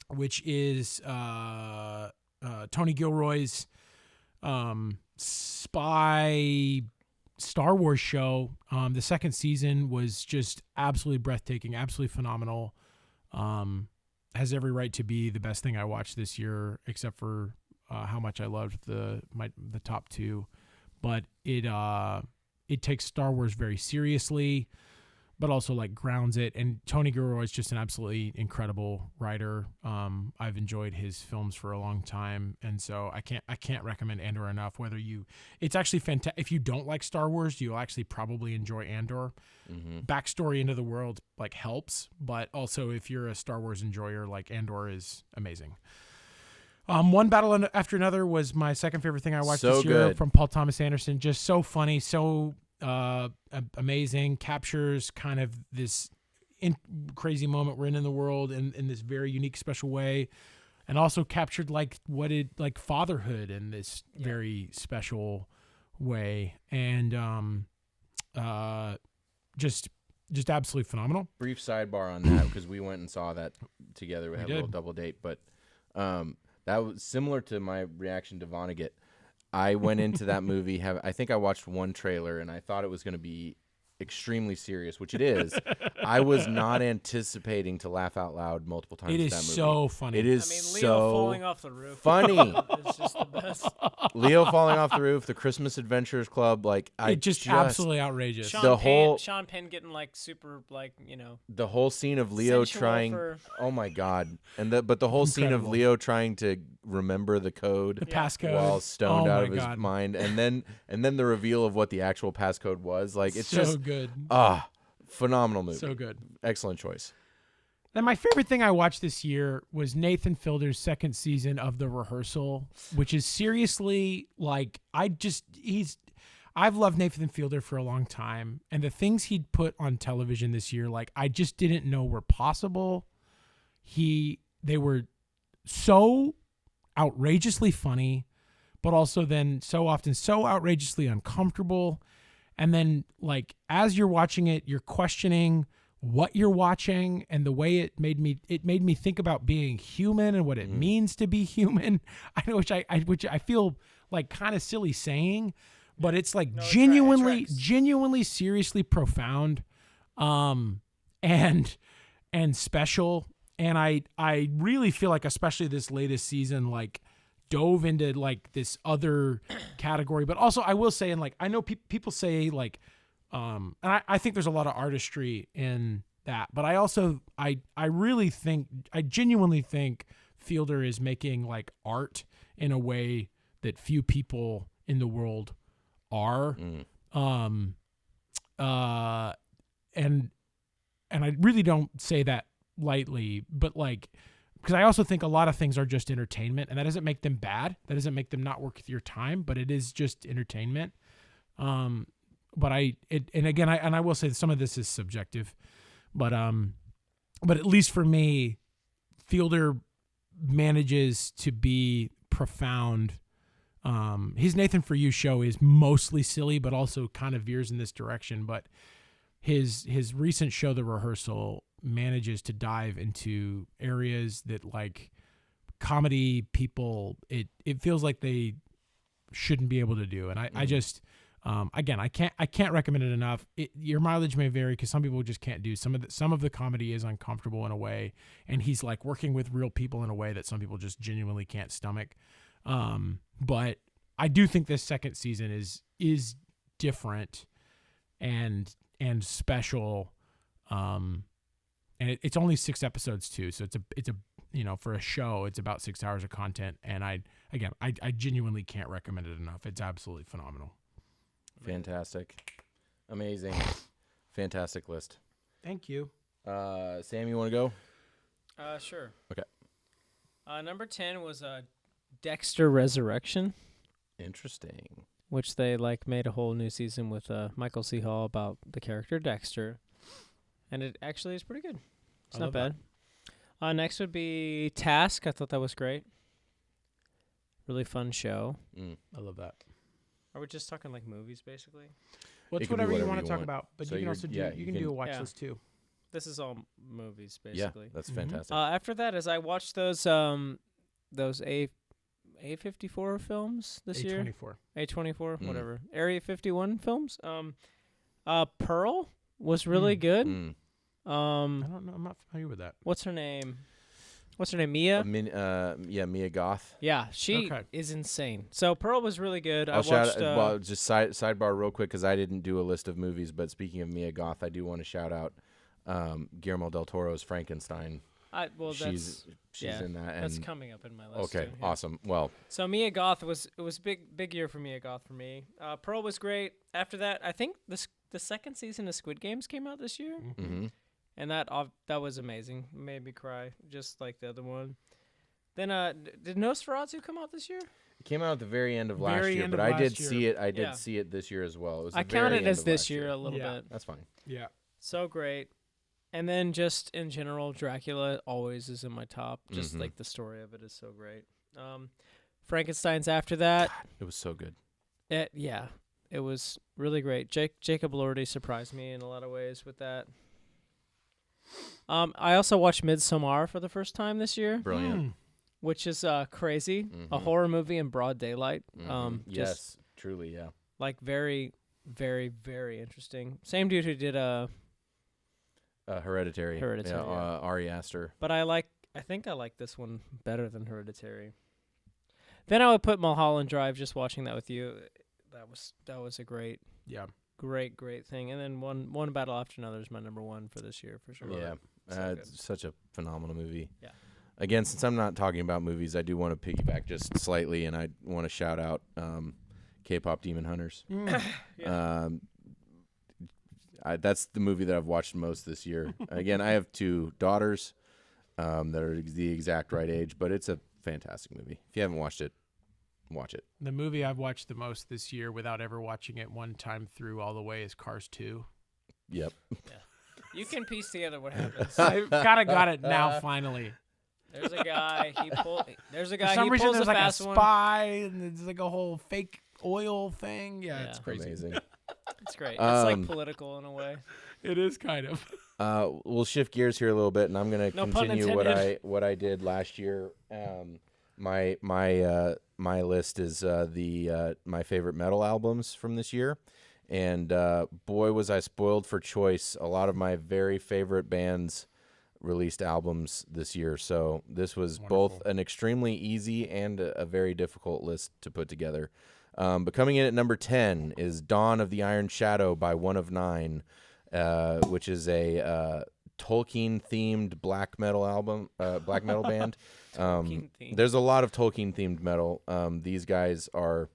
which is Tony Gilroy's spy Star Wars show. The second season was just absolutely breathtaking, absolutely phenomenal. Has every right to be the best thing I watched this year, except for how much I loved the top 2. But it takes Star Wars very seriously. but also like grounds it. And Tony Gilroy is just an absolutely incredible writer. I've enjoyed his films for a long time, and so I can't recommend Andor enough. It's actually fantastic. If you don't like Star Wars, you'll actually probably enjoy Andor. Backstory into the world like helps, but also if you're a Star Wars enjoyer, like Andor is amazing. One Battle After Another was my second favorite thing I watched this year good. from Paul Thomas Anderson. Just so funny, so amazing. Captures kind of this crazy moment we're in the world in this very unique, special way, and also captured like fatherhood in this very special way, and just absolutely phenomenal. Brief sidebar on that because we went and saw that together. We had a little did. double date, but that was similar to my reaction to Vonnegut. I went into that movie. I think I watched one trailer and I thought it was going to be extremely serious, which it is. I was not anticipating to laugh out loud multiple times. It in is that movie. so funny. It is Leo so falling off the roof. funny. It's just the best. Leo falling off the roof, the Christmas Adventurers Club, like Just absolutely outrageous. Sean Penn getting like super the whole scene of Leo sensual trying. for- Oh my God! But the whole scene of Incredible. Leo trying to remember the code. The passcode. While stoned Oh out my of his God. mind, and then the reveal of what the actual passcode was, like it's so just good. phenomenal movie. So good. Excellent choice. Then my favorite thing I watched this year was Nathan Fielder's second season of The Rehearsal, which is seriously like I've loved Nathan Fielder for a long time, and the things he'd put on television this year, like I just didn't know were possible. They were so outrageously funny, but also then so often so outrageously uncomfortable. And then like as you're watching it, you're questioning what you're watching, and the way it made me think about being human and what it means to be human. I know, which I feel like kind of silly saying, but it's like genuinely seriously profound, and special. And I really feel like, especially this latest season, like dove into like this other category. But also I will say, and like I know people say like, and I think there's a lot of artistry in that, but I genuinely think Fielder is making like art in a way that few people in the world are. And I really don't say that lightly, but like, because I also think a lot of things are just entertainment, and that doesn't make them bad. That doesn't make them not worth your time, but it is just entertainment. But I will say some of this is subjective, but at least for me, Fielder manages to be profound. His Nathan For You show is mostly silly, but also kind of veers in this direction. But his recent show, The Rehearsal, manages to dive into areas that like comedy people, it feels like they shouldn't be able to do. And I just, again, I can't recommend it enough. Your mileage may vary because some people just can't do some of the comedy is uncomfortable in a way, and he's like working with real people in a way that some people just genuinely can't stomach. But I do think this second season is different and special. And it's only 6 episodes too, so it's a for a show, it's about 6 hours of content. And I genuinely can't recommend it enough. It's absolutely phenomenal. Fantastic. Amazing. Fantastic list. Thank you. Sam, you want to go? Sure. Okay. Number 10 was Dexter Resurrection, Interesting. which they like made a whole new season with Michael C. Hall about the character Dexter, and it actually is pretty good. It's not bad. Next would be Task. I thought that was great. Really fun show. I love that. Are we just talking like movies, basically? Well, It it's can be whatever you whatever want you to talk want. about, but So you can you're- also do yeah, you you can can- do a watch Yeah. list too. This is all movies, Yeah, basically. that's Mhm. fantastic. After that, as I watched those A24 films this year, A24. A24, Mm. whatever, Area 51 films. Pearl was really good. Mm. I don't know. I'm not familiar with that. What's her name? What's her name? Mia. Mia Goth. Yeah, she Okay. is insane. So Pearl was really good. I I'll shout watched. well, just sidebar real quick because I didn't do a list of movies. But speaking of Mia Goth, I do want to shout out Guillermo del Toro's Frankenstein. She's yeah, in that. that's And coming up in my list. okay, too, yeah. awesome. Well, So Mia Goth was big year for Mia Goth for me. Pearl was great. After that, I think the second season of Squid Games came out this year, mm-hmm. and that was amazing. Made me cry just like the other one. Then did Nosferatu come out this year? It came out at the very end of last Very year, end but of I last did year. see it. I did Yeah. see it this year as well. It was I the very count it end as of this last year a little Yeah. bit. That's fine. Yeah. So great. And then just in general, Dracula always is in my top. Just Mhm. like the story of it is so great. Frankenstein's after that. It was so good. It was really great. Jacob Elordi surprised me in a lot of ways with that. I also watched Midsommar for the first time this year, Brilliant. which is crazy. A Mhm. horror movie in broad daylight. Mhm. Just Yes, truly, yeah. like very, very, very interesting. Same dude who did Hereditary. Hereditary, Yeah, yeah. Ari Aster. but I think I like this one better than Hereditary. Then I would put Mulholland Drive. Just watching that with you, that was a great thing. And then one battle after another is my number one for this year for sure. Yeah, So good. it's such a phenomenal movie. Yeah. Again, since I'm not talking about movies, I do want to piggyback just slightly, and I want to shout out K-pop Demon Hunters. Yeah. That's the movie that I've watched most this year. Again, I have 2 daughters that are the exact right age, but it's a fantastic movie. If you haven't watched it, watch it. The movie I've watched the most this year without ever watching it one time through all the way is Cars 2. Yep. You can piece together what happens. I've kind of got it now, finally. There's a guy. There's a For guy. some He reason, pulls there's a like a fast one. spy, and there's like a whole fake oil thing. Yeah, Yeah. it's crazy. Amazing. It's great. It's like Um, political in a way. It is kind of. We'll shift gears here a little bit, and I'm going to No pun continue intended. what I did last year. My list is my favorite metal albums from this year, and boy was I spoiled for choice. A lot of my very favorite bands released albums this year, so this was both Wonderful. an extremely easy and a very difficult list to put together. But coming in at number 10 is Dawn of the Iron Shadow by One of Nine, which is a Tolkien-themed black metal band. Tolkien-themed. There's a lot of Tolkien-themed metal. These guys are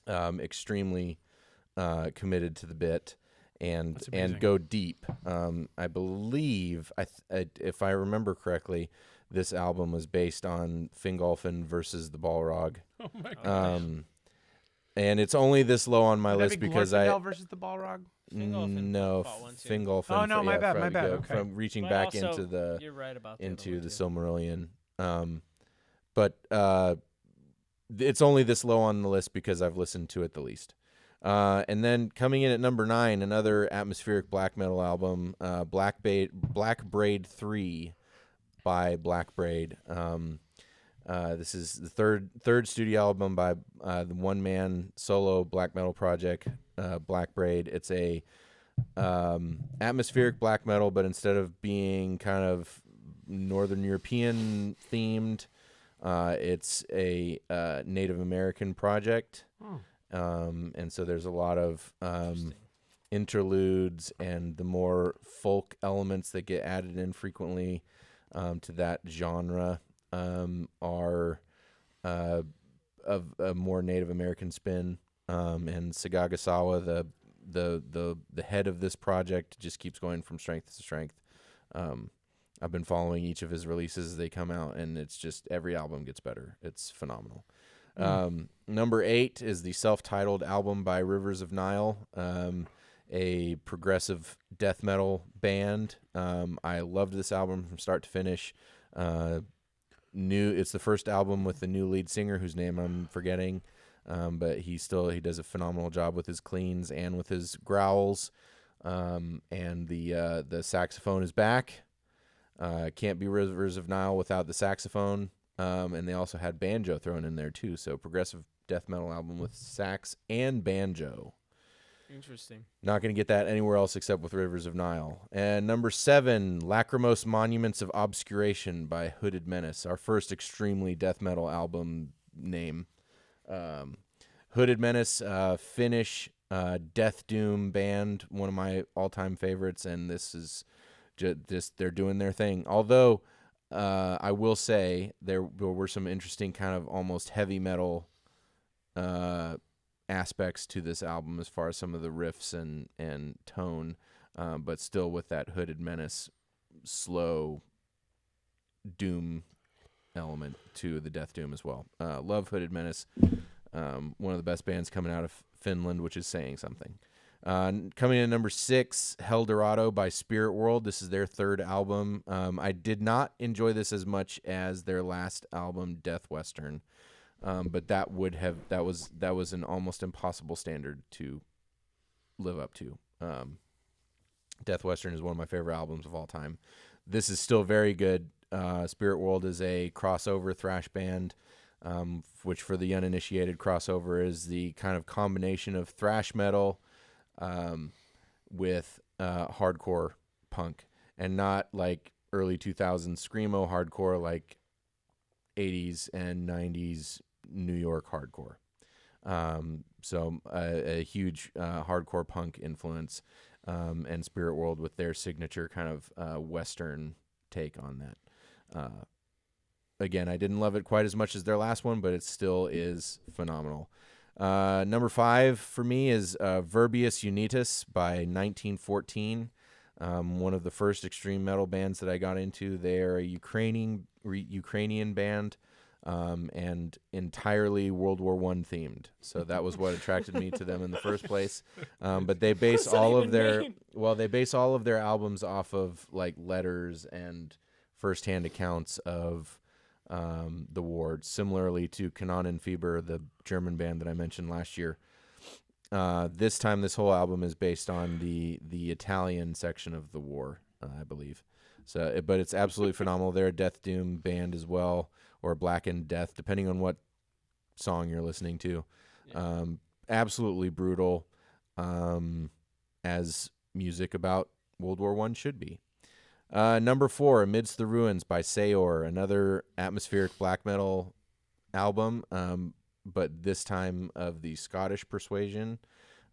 extremely committed to the bit and That's amazing. go deep. I believe, if I remember correctly, this album was based on Fingolfin versus the Balrog. Oh my god. And it's only this low on my Would that list be because Glorfindel versus the Balrog. Fingolfin no fought one, too. Fingolfin. Oh, no, my bad, my bad, yeah, okay. From reaching But back also, into the You're right about the into other the one, too. Silmarillion. But it's only this low on the list because I've listened to it the least. And then coming in at number 9, another atmospheric black metal album, Black Braid 3 by Black Braid. This is the third studio album by the one-man solo black metal project, Black Braid. It's a atmospheric black metal, but instead of being kind of Northern European themed, it's a Native American project. And so there's a lot of interludes and the more folk elements that get added in frequently to that genre are of a more Native American spin. And Sagagasawa, the head of this project, just keeps going from strength to strength. I've been following each of his releases as they come out, and it's just every album gets better. It's phenomenal. Number 8 is the self-titled album by Rivers of Nile, a progressive death metal band. I loved this album from start to finish. It's the first album with the new lead singer whose name I'm forgetting, but he does a phenomenal job with his cleans and with his growls. And the saxophone is back. Can't be Rivers of Nile without the saxophone. And they also had banjo thrown in there too. So progressive death metal album with sax and banjo. Interesting. Not going to get that anywhere else except with Rivers of Nile. And number 7, Lachrymose Monuments of Obscuration by Hooded Menace, our first extremely death metal album name. Hooded Menace, Finnish death doom band, one of my all-time favorites, and this is just they're doing their thing. Although I will say there were some interesting kind of almost heavy metal aspects to this album as far as some of the riffs and tone, but still with that Hooded Menace slow doom element to the death doom as well. Love Hooded Menace. One of the best bands coming out of Finland, which is saying something. Coming in at number 6, Hell Dorado by Spirit World. This is their third album. I did not enjoy this as much as their last album, Death Western, but that was an almost impossible standard to live up to. Death Western is one of my favorite albums of all time. This is still very good. Spirit World is a crossover thrash band. Which for the uninitiated, crossover is the kind of combination of thrash metal with hardcore punk, and not like early 2000s screamo hardcore, like 80s and 90s New York hardcore. So a huge hardcore punk influence, and Spirit World with their signature kind of Western take on that. Again, I didn't love it quite as much as their last one, but it still is phenomenal. Number 5 for me is Verbius Unitas by 1914, one of the first extreme metal bands that I got into. They're a Ukrainian band, and entirely World War I themed. So that was what attracted me to them in the first place. But they base all of their albums off of like letters and firsthand accounts of the war, similarly to Kanonenfieber, the German band that I mentioned last year. This time, this whole album is based on the Italian section of the war, I believe. So, but it's absolutely phenomenal. They're a death doom band as well, or blackened death, depending on what song you're listening to. Yeah. Absolutely brutal, as music about World War I should be. Number 4, Amidst the Ruins by Sayor, another atmospheric black metal album, but this time of the Scottish persuasion.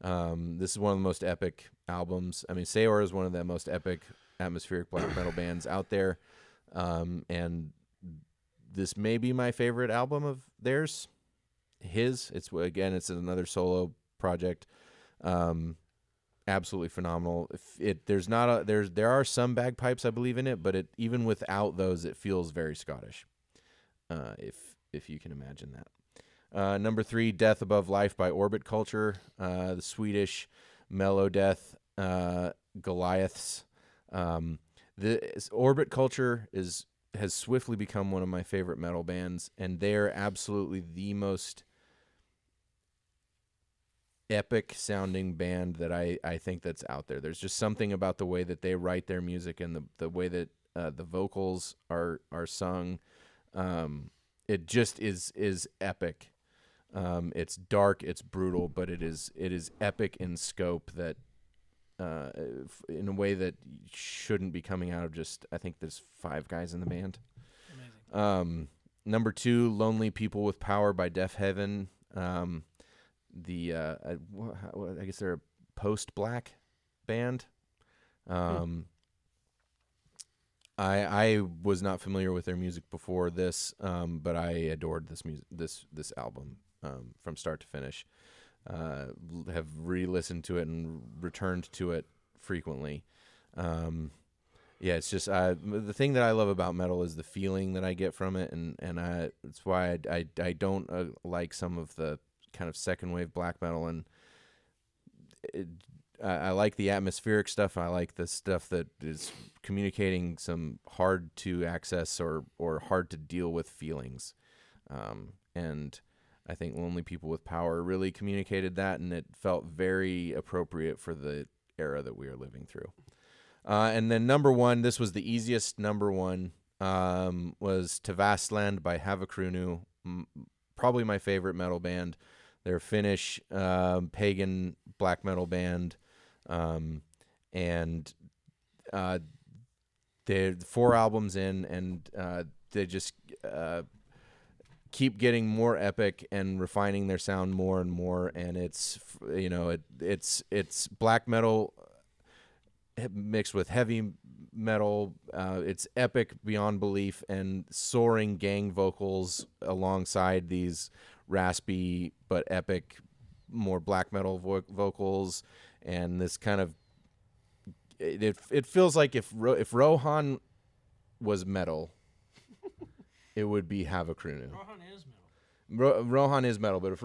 This is one of the most epic albums. I mean, Sayor is one of the most epic atmospheric black metal bands out there, and this may be my favorite album of theirs. It's another solo project. Absolutely phenomenal. There are some bagpipes, I believe, in it, but even without those, it feels very Scottish. If you can imagine that. Number 3, Death Above Life by Orbit Culture, the Swedish mellow death Goliaths. The Orbit Culture has swiftly become one of my favorite metal bands, and they're absolutely the most epic sounding band that I think that's out there. There's just something about the way that they write their music and the way that the vocals are sung. It just is epic. It's dark, it's brutal, but it is epic in scope, that in a way that shouldn't be coming out of just, I think there's 5 guys in the band. Amazing. Number 2, Lonely People with Power by Deaf Heaven. I guess they're a post-black band. I was not familiar with their music before this, but I adored this album from start to finish. Have re-listened to it and returned to it frequently. It's just the thing that I love about metal is the feeling that I get from it, and that's why I don't like some of the kind of second wave black metal, and I like the atmospheric stuff. I like the stuff that is communicating some hard to access or hard to deal with feelings, and I think Lonely People with Power really communicated that, and it felt very appropriate for the era that we are living through. And then number 1, this was the easiest number 1, was To Vastland by Havakruunu, probably my favorite metal band They're a Finnish pagan black metal band, and they're 4 albums in, and they just keep getting more epic and refining their sound more and more. And it's it's black metal mixed with heavy metal. It's epic beyond belief, and soaring gang vocals alongside these raspy but epic, more black metal vocals. And this kind of it feels like if Rohan was metal, it would be Havakrunu. Rohan is metal. Rohan is metal, but if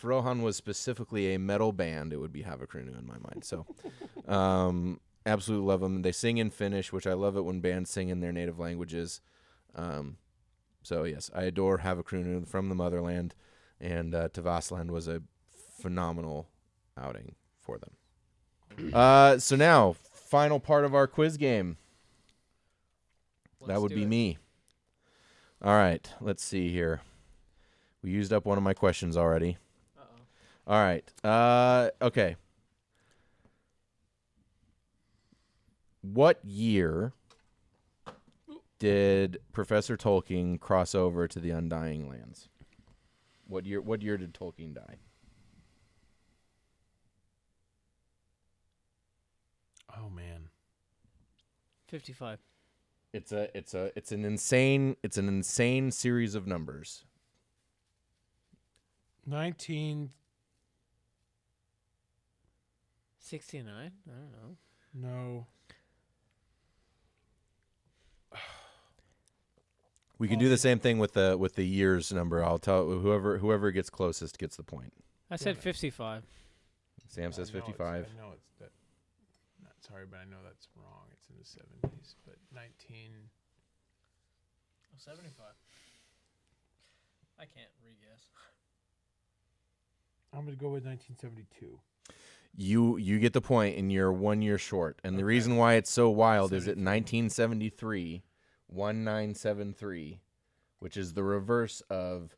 Rohan was specifically a metal band, it would be Havakrunu in my mind. So, absolutely love them. They sing in Finnish, which I love it when bands sing in their native languages. So yes, I adore Havakrunu from the motherland, and Tavasland was a phenomenal outing for them. So now, final part of our quiz game. That would be me. All right, let's see here. We used up one of my questions already. Uh-oh. All right. Okay. What year did Professor Tolkien cross over to the Undying Lands? What year did Tolkien die? Oh man. 55. It's an insane series of numbers. 19. 69? I don't know. No. We can do the same thing with the years number. I'll tell whoever gets closest gets the point. I said 55. Sam says 55. I know it's that. Not sorry, but I know that's wrong. It's in the 70s, but 19. 75. I can't re-guess. I'm gonna go with 1972. You get the point, and you're 1 year short. And the reason why it's so wild is that 1973, 1973, which is the reverse of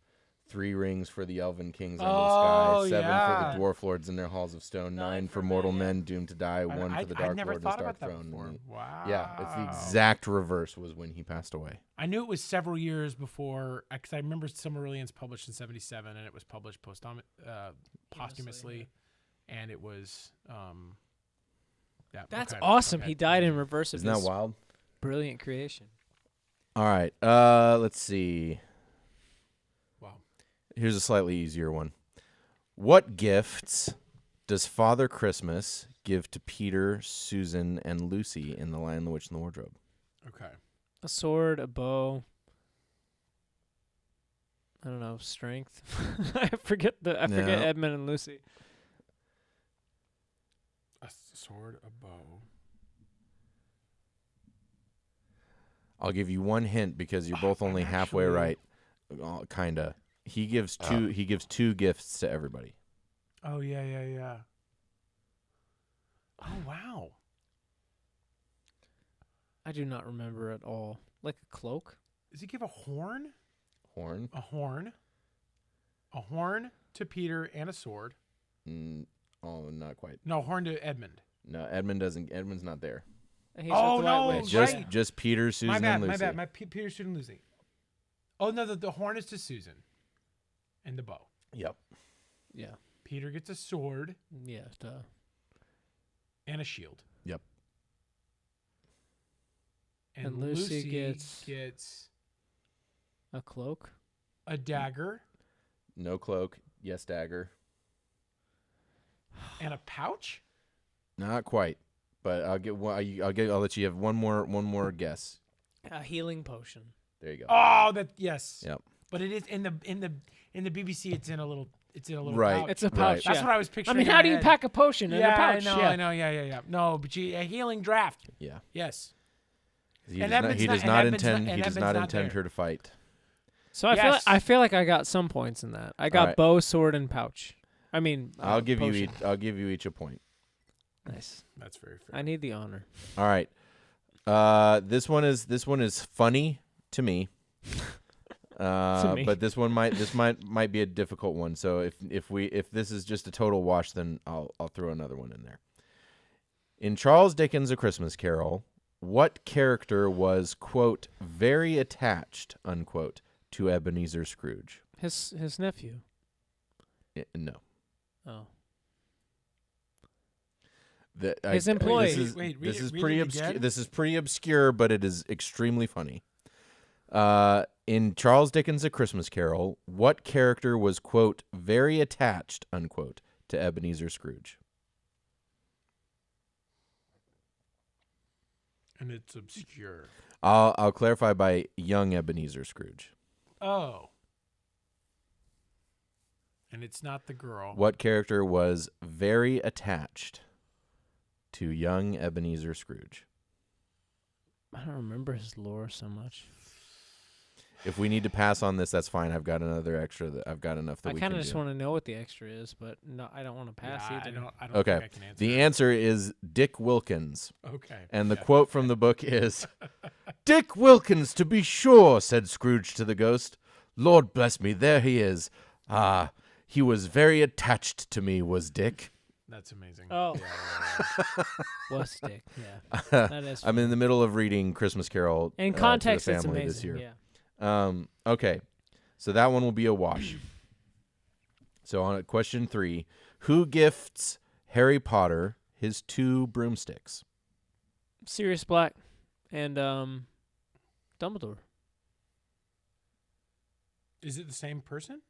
3 rings for the elven kings under the sky, 7 for the dwarf lords in their halls of stone, 9 for mortal men doomed to die, 1 for the dark lord in his dark throne. Wow. Yeah, it's the exact reverse was when he passed away. I knew it was several years before, because I remember Silmarillions published in 77, and it was published posthumously, and it was. That's awesome. He died in reverse of Isn't that his wild? brilliant creation. All right, let's see. Wow. Here's a slightly easier one. What gifts does Father Christmas give to Peter, Susan, and Lucy in The Lion, the Witch, and the Wardrobe? Okay. A sword, a bow. I don't know, strength. I forget Edmund and Lucy. A sword, a bow. I'll give you one hint because you're both only halfway right. Kinda. He gives two. He gives 2 gifts to everybody. Oh yeah. Oh wow. I do not remember at all. Like a cloak? Does he give a horn? Horn? A horn. A horn to Peter and a sword. Not quite. No, horn to Edmund. No, Edmund doesn't. Edmund's not there. He's Oh, with the no, White Witch. right. Just Peter, Susan, and Lucy. My bad. Peter, Susan, Lucy. Oh no, the horn is to Susan, and the bow. Yep. Yeah. Peter gets a sword Yeah. Duh. and a shield. Yep. And Lucy gets A cloak? a dagger No cloak. Yes, dagger. and a pouch. Not quite, but I'll get one. I'll let you have one more guess. A healing potion. There you go. Oh, yes. Yep. But it is in the BBC. It's in a little. Right. pouch. It's a pouch. That's yeah. what I was picturing. I mean, in how my do you head. pack a potion in a pouch? I know. Yeah. No, but a healing draft. Yeah. Yes. He And does not, Edmund's he not- does and not Edmund's not- intend. and He does Edmund's not not intend there. her to fight. So I feel like I got some points in that. I got right. bow, sword, and pouch. I mean, I'll give you potion. each. I'll give you each a point. Nice. That's very fair. I need the honor. All right. This one is funny to me. me. But this might be a difficult one. So if this is just a total wash, then I'll throw another one in there. In Charles Dickens' A Christmas Carol, what character was, quote, very attached, unquote, to Ebenezer Scrooge? His nephew. No. Oh. His employee. This is read pretty it obscure. again? This is pretty obscure, but it is extremely funny. In Charles Dickens' A Christmas Carol, what character was, quote, very attached, unquote, to Ebenezer Scrooge? And it's obscure. I'll clarify by young Ebenezer Scrooge. Oh. And it's not the girl. What character was very attached to young Ebenezer Scrooge? I don't remember his lore so much. If we need to pass on this, that's fine. I've got another extra. I've got enough that I we kind can of just do. want to know what the extra is, but no, I don't want to pass Yeah, either. I don't Okay. think I can answer The that. answer is Dick Wilkins. Okay. And the Yeah. quote from the book is, "Dick Wilkins, to be sure," said Scrooge to the ghost. "Lord bless me, there he is. Ah, he was very attached to me, was Dick." That's amazing. Oh. Yeah. What's Dick? Yeah. That is I'm in the middle of reading Christmas Carol In to the context, it's family amazing. this year. Yeah. Okay, so that one will be a wash. So on question 3, who gifts Harry Potter his 2 broomsticks? Sirius Black and Dumbledore. Is it the same person?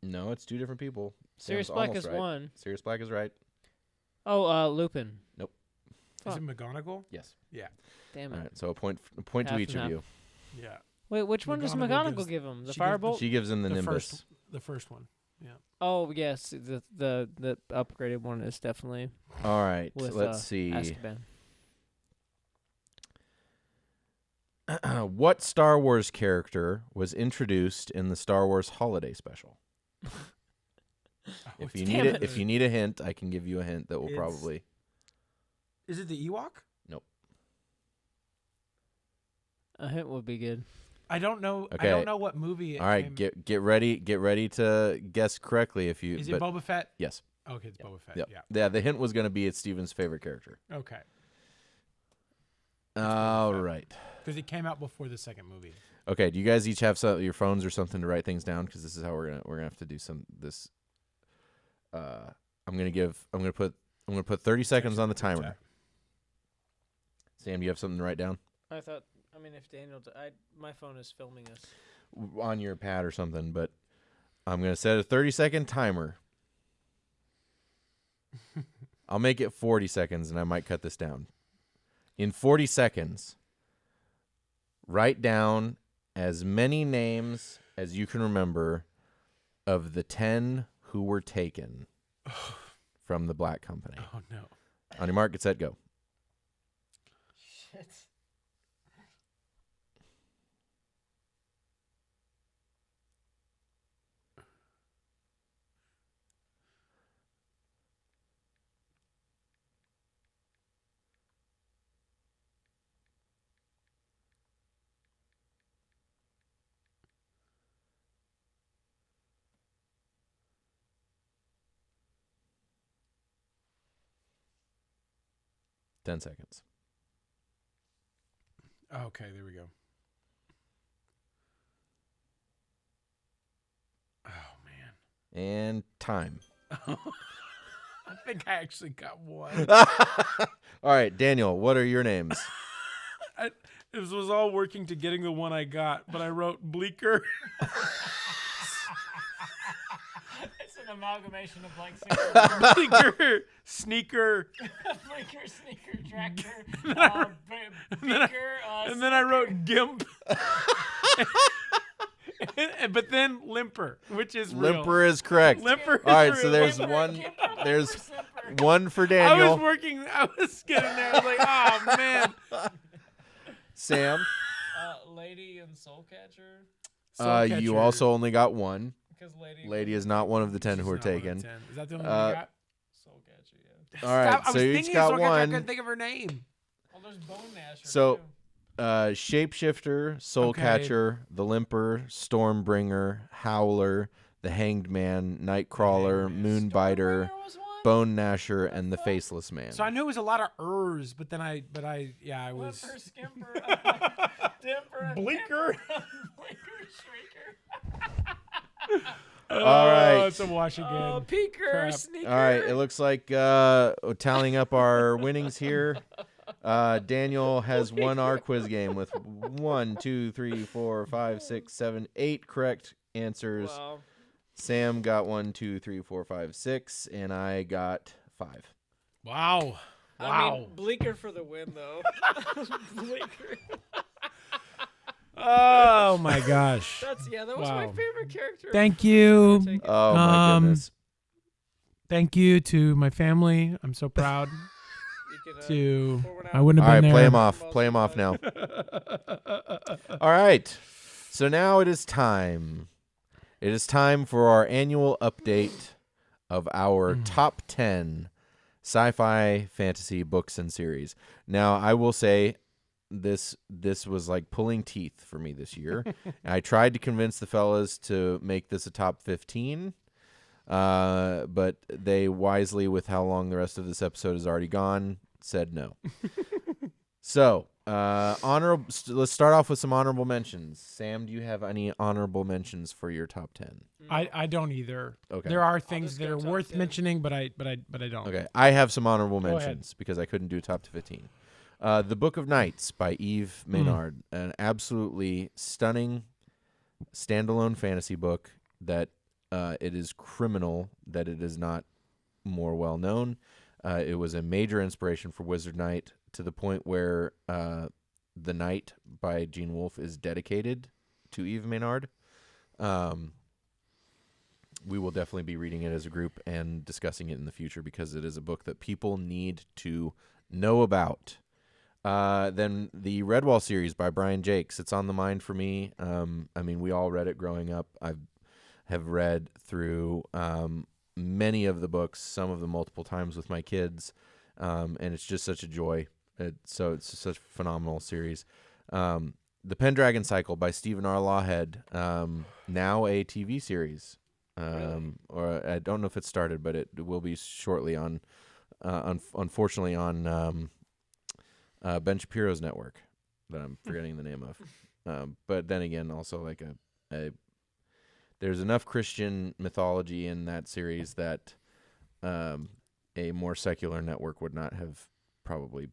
No, it's 2 different people. Sirius Sam's Black almost is right. one. Sirius Black is right. Oh, Lupin. Is Fuck. it McGonagall? Yes. Yeah. Damn All it. right, so a point to Half each and of half. you. Yeah. Wait, which one does McGonagall McGonagall gives- give him? The she gives the- Firebolt? She gives him the The Nimbus. first one. Yeah. Oh yes, the upgraded one is definitely All right, with let's see. Azkaban. What Star Wars character was introduced in the Star Wars Holiday Special? If you damn need it. if you need a hint, I can give you a hint that will It's- probably. Is it the Ewok? A hint would be good. I don't know. Okay. I don't know what movie. It All right, came- get ready to guess correctly if you. Is it but Boba Fett? yes. Okay, it's Boba Fett. Yep. Yeah. Yeah. The hint was going to be it's Steven's favorite character. Okay. All Fett. right. Because it came out before the second movie. Okay. Do you guys each have your phones or something to write things down? Because this is how we're gonna have to do this. I'm gonna put 30 seconds on the timer. Sam, do you have something to write down I mean, if Daniel, my phone is filming us. on your pad or something? But I'm gonna set a 30-second timer. I'll make it 40 seconds, and I might cut this down. In 40 seconds, write down as many names as you can remember of the 10 who were taken from the Black Company. Oh no. On your mark, get set, go. Shit. Ten seconds. Okay, there we go. Oh man. And time. I think I actually got one. All right, Daniel, what are your names? This was all working to getting the one I got, but I wrote Bleeker. It's an amalgamation of like Bleeker, Sneaker, Blinker, sneaker, tractor, and then I wrote Gimp. But then Limper, which is real. Limper is correct. Limper is All right, real. so there's one for Daniel. I was getting there. I was like, oh man. Sam, Lady and Soulcatcher. you also only got one. Because Lady is not one of the 10 who were taken. Is that the only one you got? Soulcatcher, yeah. All right, I so was you thinking each got of Soulcatcher, I one. couldn't think of her name. Well, there's Bone Masher. So- too. Shapeshifter, Soulcatcher, The Limper, Stormbringer, Howler, The Hanged Man, Nightcrawler, Moonbiter, Bone Gnasher, and The Faceless Man. So I knew it was a lot of ers, but then I was Limper, Skimper, Dimper, Bleaker. Bleaker, Shrieker. All right. It's a wash again. Oh, Peeker, Crap. Sneaker. All right, it looks like tallying up our winnings here. Daniel has won our quiz game with 1, 2, 3, 4, 5, 6, 7, 8 correct answers. Wow. Sam got 1, 2, 3, 4, 5, 6, and I got 5. Wow. I mean, Bleaker for the win, though. Bleaker. Oh my gosh. That was my favorite character. Thank you. Oh my goodness. Thank you to my family. I'm so proud. You I wouldn't All have right, been play there. him off. Play him off now. All right. So now it is time. It is time for our annual update of our top 10 sci-fi fantasy books and series. Now, I will say this was like pulling teeth for me this year. I tried to convince the fellas to make this a top 15, but they wisely, with how long the rest of this episode is already gone, said no. So, let's start off with some honorable mentions. Sam, do you have any honorable mentions for your top 10? I don't either. Okay. There are things just that go are top worth 10. mentioning, but I don't. Okay, I have some honorable Go ahead. mentions because I couldn't do top to 15. The Book of Nights by Eve Maynard, an absolutely stunning standalone fantasy book that it is criminal that it is not more well known. It was a major inspiration for Wizard Knight to the point where The Night by Gene Wolfe is dedicated to Eve Maynard. We will definitely be reading it as a group and discussing it in the future because it is a book that people need to know about. Then the Redwall series by Brian Jakes. It's on the mind for me. I mean, we all read it growing up. I have read through many of the books, some of them multiple times with my kids, and it's just such a joy. It's such a phenomenal series. The Pendragon Cycle by Stephen R. Lawhead, now a TV series. Or I don't know if it started, but it will be shortly on, unfortunately, on Ben Shapiro's network that I'm forgetting the name of. But then again, also like there's enough Christian mythology in that series that a more secular network would not have probably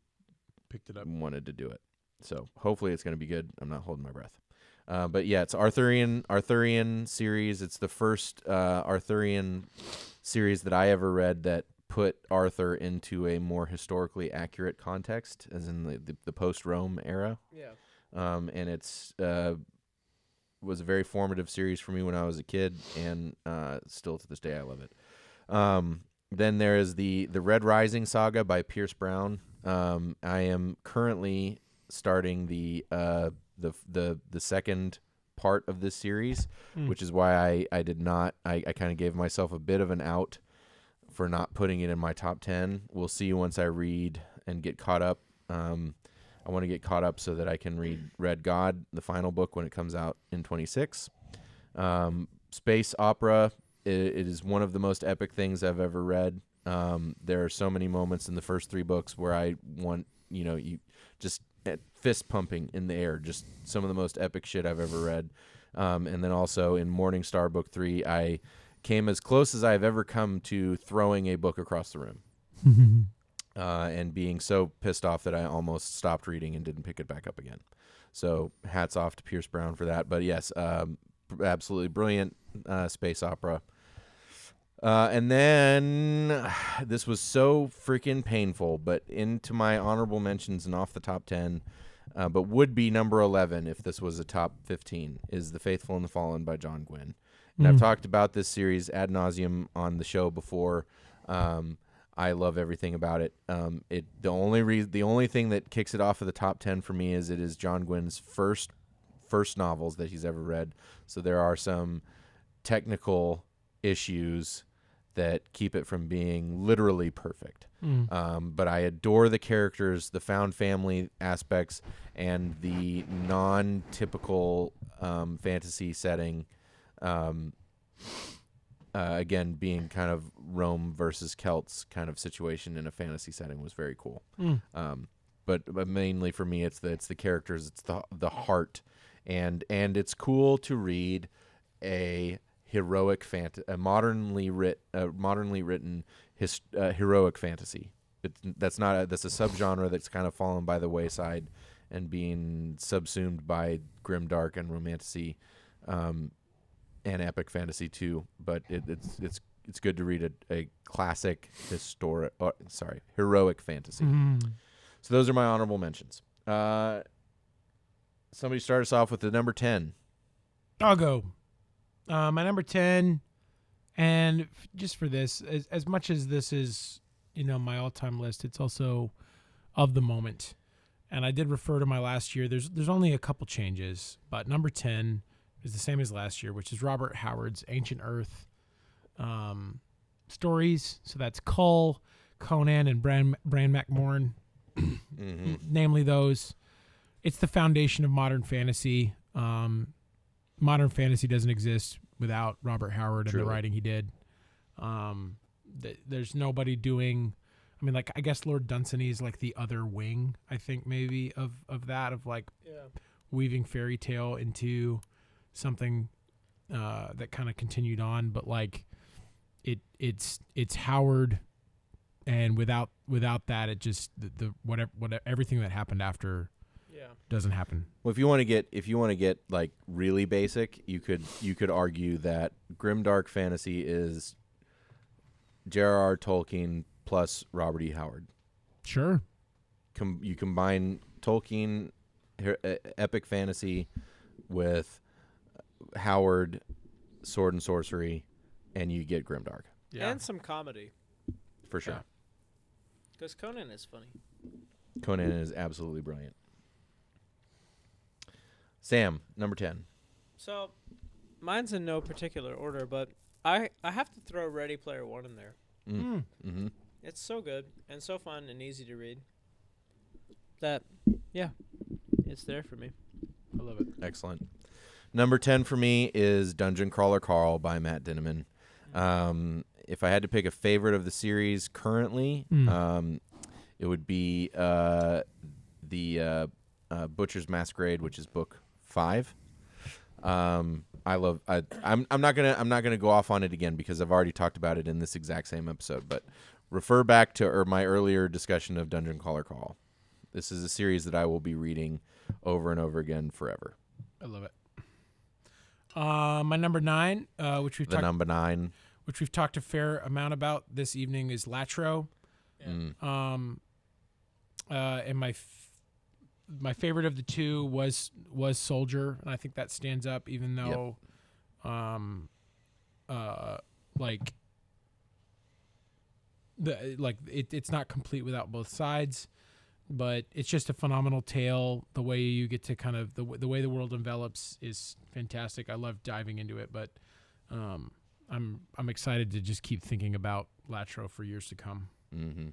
Picked it up. wanted to do it. So hopefully it's going to be good. I'm not holding my breath. But yeah, it's Arthurian series. It's the first Arthurian series that I ever read that put Arthur into a more historically accurate context, as in the post-Rome era. Yeah. And it's was a very formative series for me when I was a kid, and still to this day I love it. Then there is the Red Rising saga by Pierce Brown. I am currently starting the second part of this series, which is why I did not. I kind of gave myself a bit of an out for not putting it in my top 10. We'll see once I read and get caught up. I want to get caught up so that I can read Red God, the final book, when it comes out in 26. Space opera. It is one of the most epic things I've ever read. There are so many moments in the first 3 books where I want, you just fist pumping in the air, just some of the most epic shit I've ever read. And then also in Morningstar Book 3, I came as close as I've ever come to throwing a book across the room. And being so pissed off that I almost stopped reading and didn't pick it back up again. So hats off to Pierce Brown for that. But yes, absolutely brilliant space opera. And then this was so freaking painful, but into my honorable mentions and off the top 10, but would be number 11 if this was a top 15, is The Faithful and the Fallen by John Gwynne. And I've talked about this series ad nauseum on the show before. I love everything about it. The only thing that kicks it off of the top 10 for me is it is John Gwynne's first novels that he's ever read. So there are some technical issues that keep it from being literally perfect. But I adore the characters, the found family aspects, and the non-typical fantasy setting. Again, being kind of Rome versus Celts kind of situation in a fantasy setting was very cool. But mainly for me, it's the characters, it's the heart, and it's cool to read a heroic a modernly written heroic fantasy. That's a subgenre that's kind of fallen by the wayside and being subsumed by grimdark and romantasy, and epic fantasy too. But it's good to read a classic heroic fantasy. So those are my honorable mentions. Somebody start us off with the number 10. I'll go. My number 10, and just for this, as much as this is, my all-time list, it's also of the moment. And I did refer to my last year. There's only a couple changes, but number 10 is the same as last year, which is Robert Howard's Ancient Earth stories. So that's Cull, Conan, and Bran McMorn. Namely those. It's the foundation of modern fantasy. Modern fantasy doesn't exist without Robert Howard and the writing he did. There's nobody doing, I guess Lord Dunsany is like the other wing, I think maybe of that, of like weaving fairy tale into something that kind of continued on, but like it's Howard. And without that, it just whatever everything that happened after doesn't happen. Well, if you want to get like really basic, you could argue that grimdark fantasy is J.R.R. Tolkien plus Robert E. Howard. Sure. You combine Tolkien epic fantasy with Howard sword and sorcery, and you get grimdark. Yeah. And some comedy. For sure. Because Conan is funny. Conan is absolutely brilliant. Sam, number 10. So, mine's in no particular order, but I have to throw Ready Player One in there. Mm-hmm. It's so good and so fun and easy to read that, it's there for me. I love it. Excellent. Number 10 for me is Dungeon Crawler Carl by Matt Dinneman. If I had to pick a favorite of the series currently, it would be the Butcher's Masquerade, which is book 5. I'm not gonna go off on it again because I've already talked about it in this exact same episode. But refer back to my earlier discussion of Dungeon Crawler Carl. This is a series that I will be reading over and over again forever. I love it. My number 9, which we've number 9. Which we've talked a fair amount about this evening, is Latro. Yeah. And my favorite of the two was Soldier, and I think that stands up, even though, it's not complete without both sides, but it's just a phenomenal tale. The way you get to kind of the way the world envelops is fantastic. I love diving into it, but I'm excited to just keep thinking about Latro for years to come. Mm-hmm.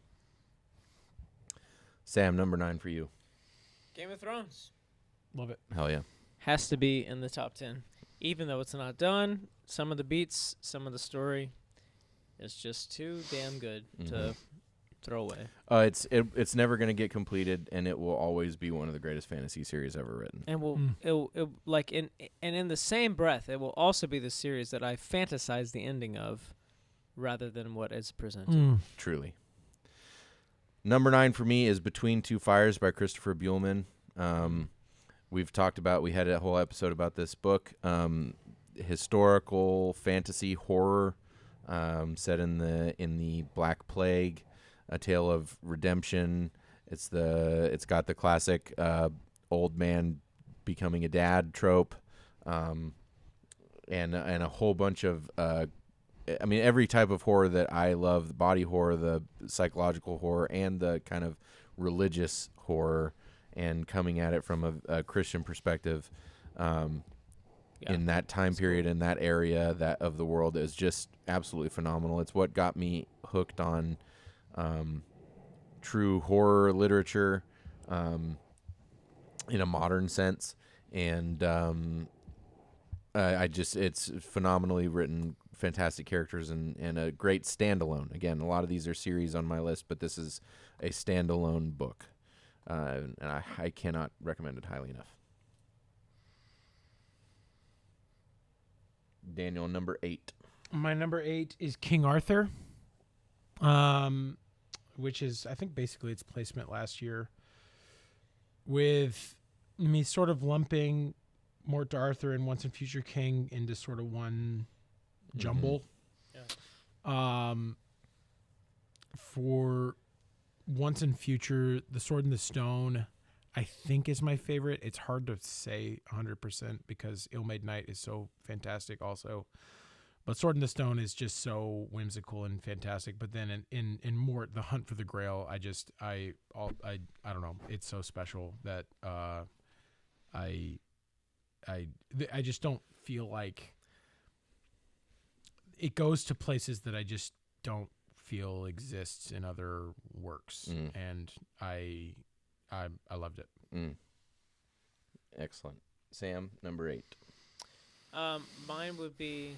Sam, number 9 for you. Game of Thrones. Love it. Hell yeah. Has to be in the top 10. Even though it's not done, some of the beats, some of the story, it's just too damn good to throw away. It's never going to get completed, and it will always be one of the greatest fantasy series ever written. And in the same breath, it will also be the series that I fantasize the ending of, rather than what is presented. Truly. Number 9 for me is Between Two Fires by Christopher Buehlman. We had a whole episode about this book. Historical fantasy horror set in the Black Plague, a tale of redemption. It's got the classic old man becoming a dad trope, and a whole bunch of every type of horror that I love: the body horror, the psychological horror, and the kind of religious horror, and coming at it from a Christian perspective. in that time period, in that area of the world is just absolutely phenomenal. It's what got me hooked on true horror literature in a modern sense, and it's phenomenally written, fantastic characters, and a great standalone. Again, a lot of these are series on my list, but this is a standalone book, and I cannot recommend it highly enough. Daniel, number 8. My number 8 is King Arthur, which is, I think, basically its placement last year, with me sort of lumping Mort to Arthur and Once and Future King into sort of one jumble. Yeah. For Once and Future, The Sword and the Stone, I think is my favorite. It's hard to say 100% because Ill-Made Night is so fantastic also. But Sword in the Stone is just so whimsical and fantastic. But then in Mort, The Hunt for the Grail, I don't know. It's so special that I just don't feel like it goes to places that I just don't feel exists in other works, and I loved it. Excellent. Sam, number 8. Mine would be.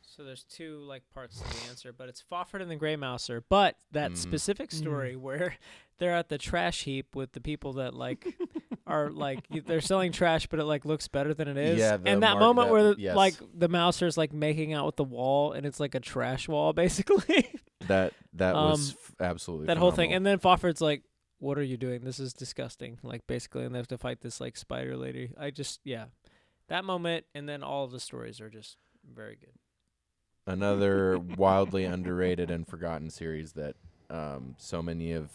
So there's two parts to the answer, but it's Fafhrd and the Grey Mouser. But that specific story where they're at the trash heap with the people that are they're selling trash, but it looks better than it is. Yeah, and that moment where the Mouser's making out with the wall, and it's like a trash wall basically. That was absolutely that phenomenal. whole thing. And then Fafhr's like, "What are you doing? This is disgusting." Basically, and they have to fight this spider lady. That moment, and then all of the stories are just very good. Another wildly underrated and forgotten series that so many of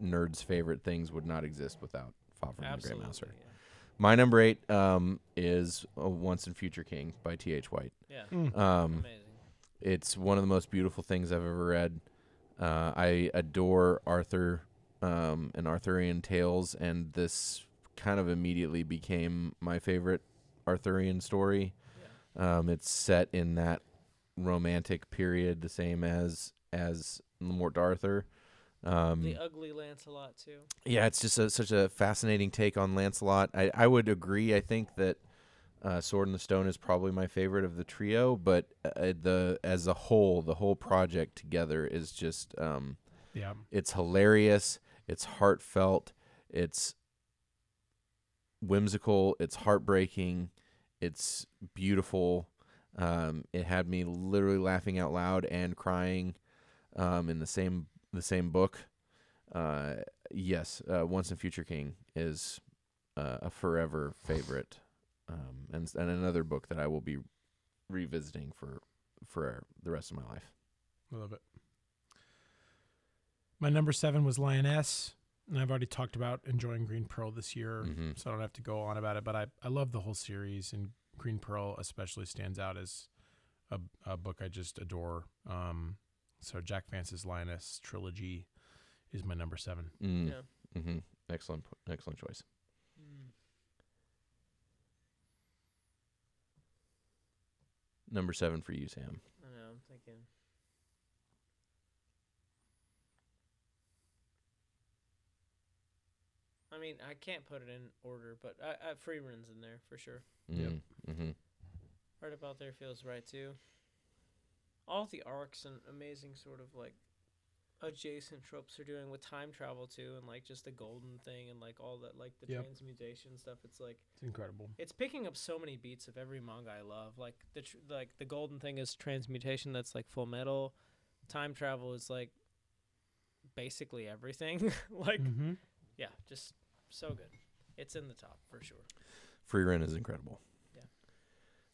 nerds' favorite things would not exist without Fafhrd and the Grey Mouser. Yeah. My number 8 is Once and Future King by T.H. White. Yeah. Amazing. It's one of the most beautiful things I've ever read. I adore Arthur and Arthurian tales, and this kind of immediately became my favorite Arthurian story. It's set in that romantic period, the same as Mort Arthur. The ugly Lancelot too. Yeah, it's just such a fascinating take on Lancelot. I would agree. I think that Sword in the Stone is probably my favorite of the trio, but as a whole, the whole project together is just it's hilarious. It's heartfelt. It's whimsical. It's heartbreaking. It's beautiful. It had me literally laughing out loud and crying in the same book. Yes, Once and Future King is a forever favorite, and another book that I will be revisiting for the rest of my life. I love it. My number 7 was Lioness, and I've already talked about enjoying Green Pearl this year, so I don't have to go on about it, but I love the whole series, and Green Pearl especially stands out as a book I just adore. So Jack Vance's Lioness trilogy is my number 7. Yeah. Excellent choice. Number 7 for you, Sam. I know, I'm thinking. I mean, I can't put it in order, but Free Run's in there for sure. Right About There feels right too. All the arcs and amazing sort of adjacent tropes they're doing with time travel too, and just the golden thing and all that the transmutation stuff. It's incredible. It's picking up so many beats of every manga I love. The golden thing is transmutation. That's Full Metal. Time travel is basically everything. Yeah, just so good. It's in the top for sure. Free Run is incredible.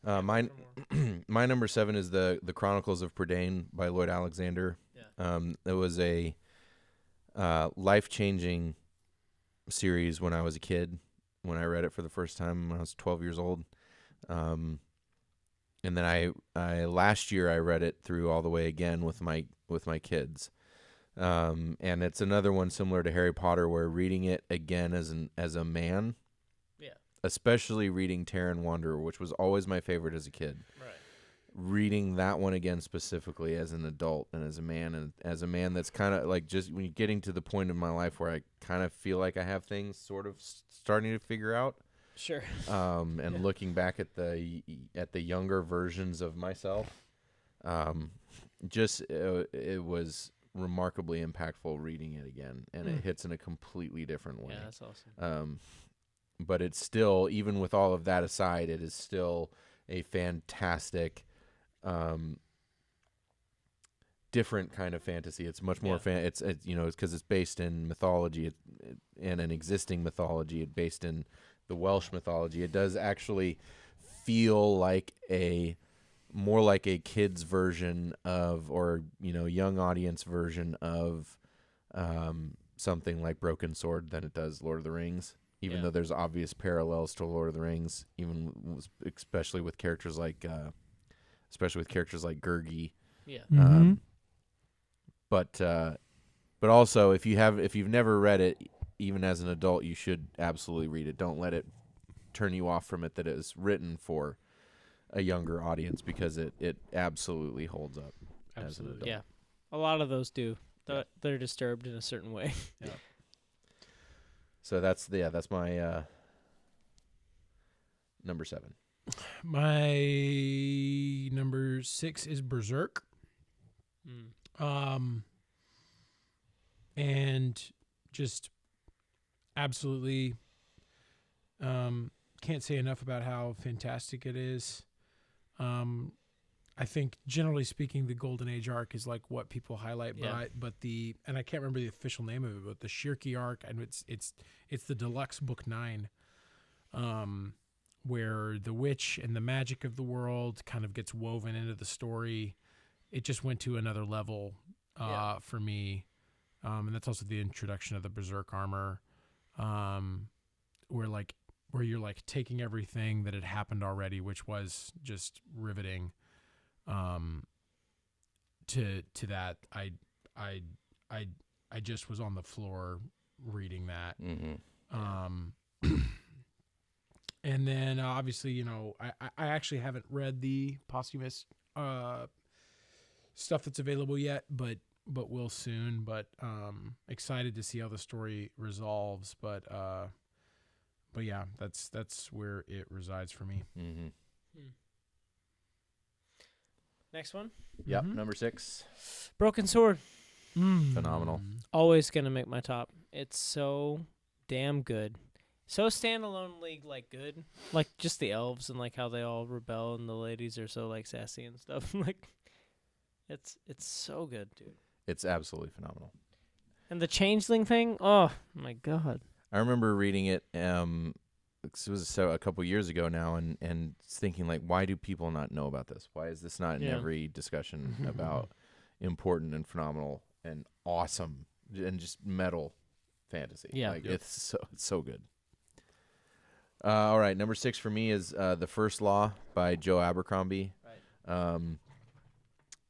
Yeah. My number 7 is the Chronicles of Prydain by Lloyd Alexander. Yeah. It was a life-changing series when I was a kid, when I read it for the first time when I was 12 years old. And then I last year I read it through all the way again with my kids. And it's another one similar to Harry Potter, where reading it again as a man, especially reading Terran Wanderer, which was always my favorite as a kid. Right. Reading that one again specifically as an adult and as a man that's kind of like, just when you're getting to the point in my life where I kind of feel like I have things sort of starting to figure out. Sure. And looking back at the younger versions of myself, it was remarkably impactful reading it again, and it hits in a completely different way. Yeah, that's awesome. But it's still, even with all of that aside, it is still a fantastic, different kind of fantasy. It's much more it's because it's based in mythology, in an existing mythology. It's based in the Welsh mythology. It does actually feel like more like a kid's version of, or young audience version of, something like Broken Sword than it does Lord of the Rings. Even though there's obvious parallels to Lord of the Rings, especially with characters like Gurgi. Yeah. Mm-hmm. But also, if you've never read it, even as an adult, you should absolutely read it. Don't let it turn you off from it that it is written for a younger audience, because it absolutely holds up as an adult. Yeah. A lot of those do. They're disturbed in a certain way. Yeah. So that's my number 7. My number 6 is Berserk. And just absolutely can't say enough about how fantastic it is. I think generally speaking, the Golden Age arc is like what people highlight, but and I can't remember the official name of it, but the Shirky arc, and it's the deluxe book 9, where the witch and the magic of the world kind of gets woven into the story. It just went to another level for me, and that's also the introduction of the Berserk armor, where you're like taking everything that had happened already, which was just riveting. To that, I just was on the floor reading that. Mm-hmm. And then obviously, I actually haven't read the posthumous stuff that's available yet, but will soon. But excited to see how the story resolves. But yeah, that's where it resides for me. Mm-hmm. Next one. Yep, number 6. Broken Sword. Phenomenal. Always gonna make my top. It's so damn good. So standalone-ly, like, good. Like, just the elves and, like, how they all rebel and the ladies are so, like, sassy and stuff. Like, it's so good, dude. It's absolutely phenomenal. And the changeling thing, oh, my God. I remember reading it, it was a couple years ago now, and thinking, like, why do people not know about this? Why is this not in every discussion about important and phenomenal and awesome and just metal fantasy? Yeah. Like, it's so good. All right, number 6 for me is The First Law by Joe Abercrombie. Right.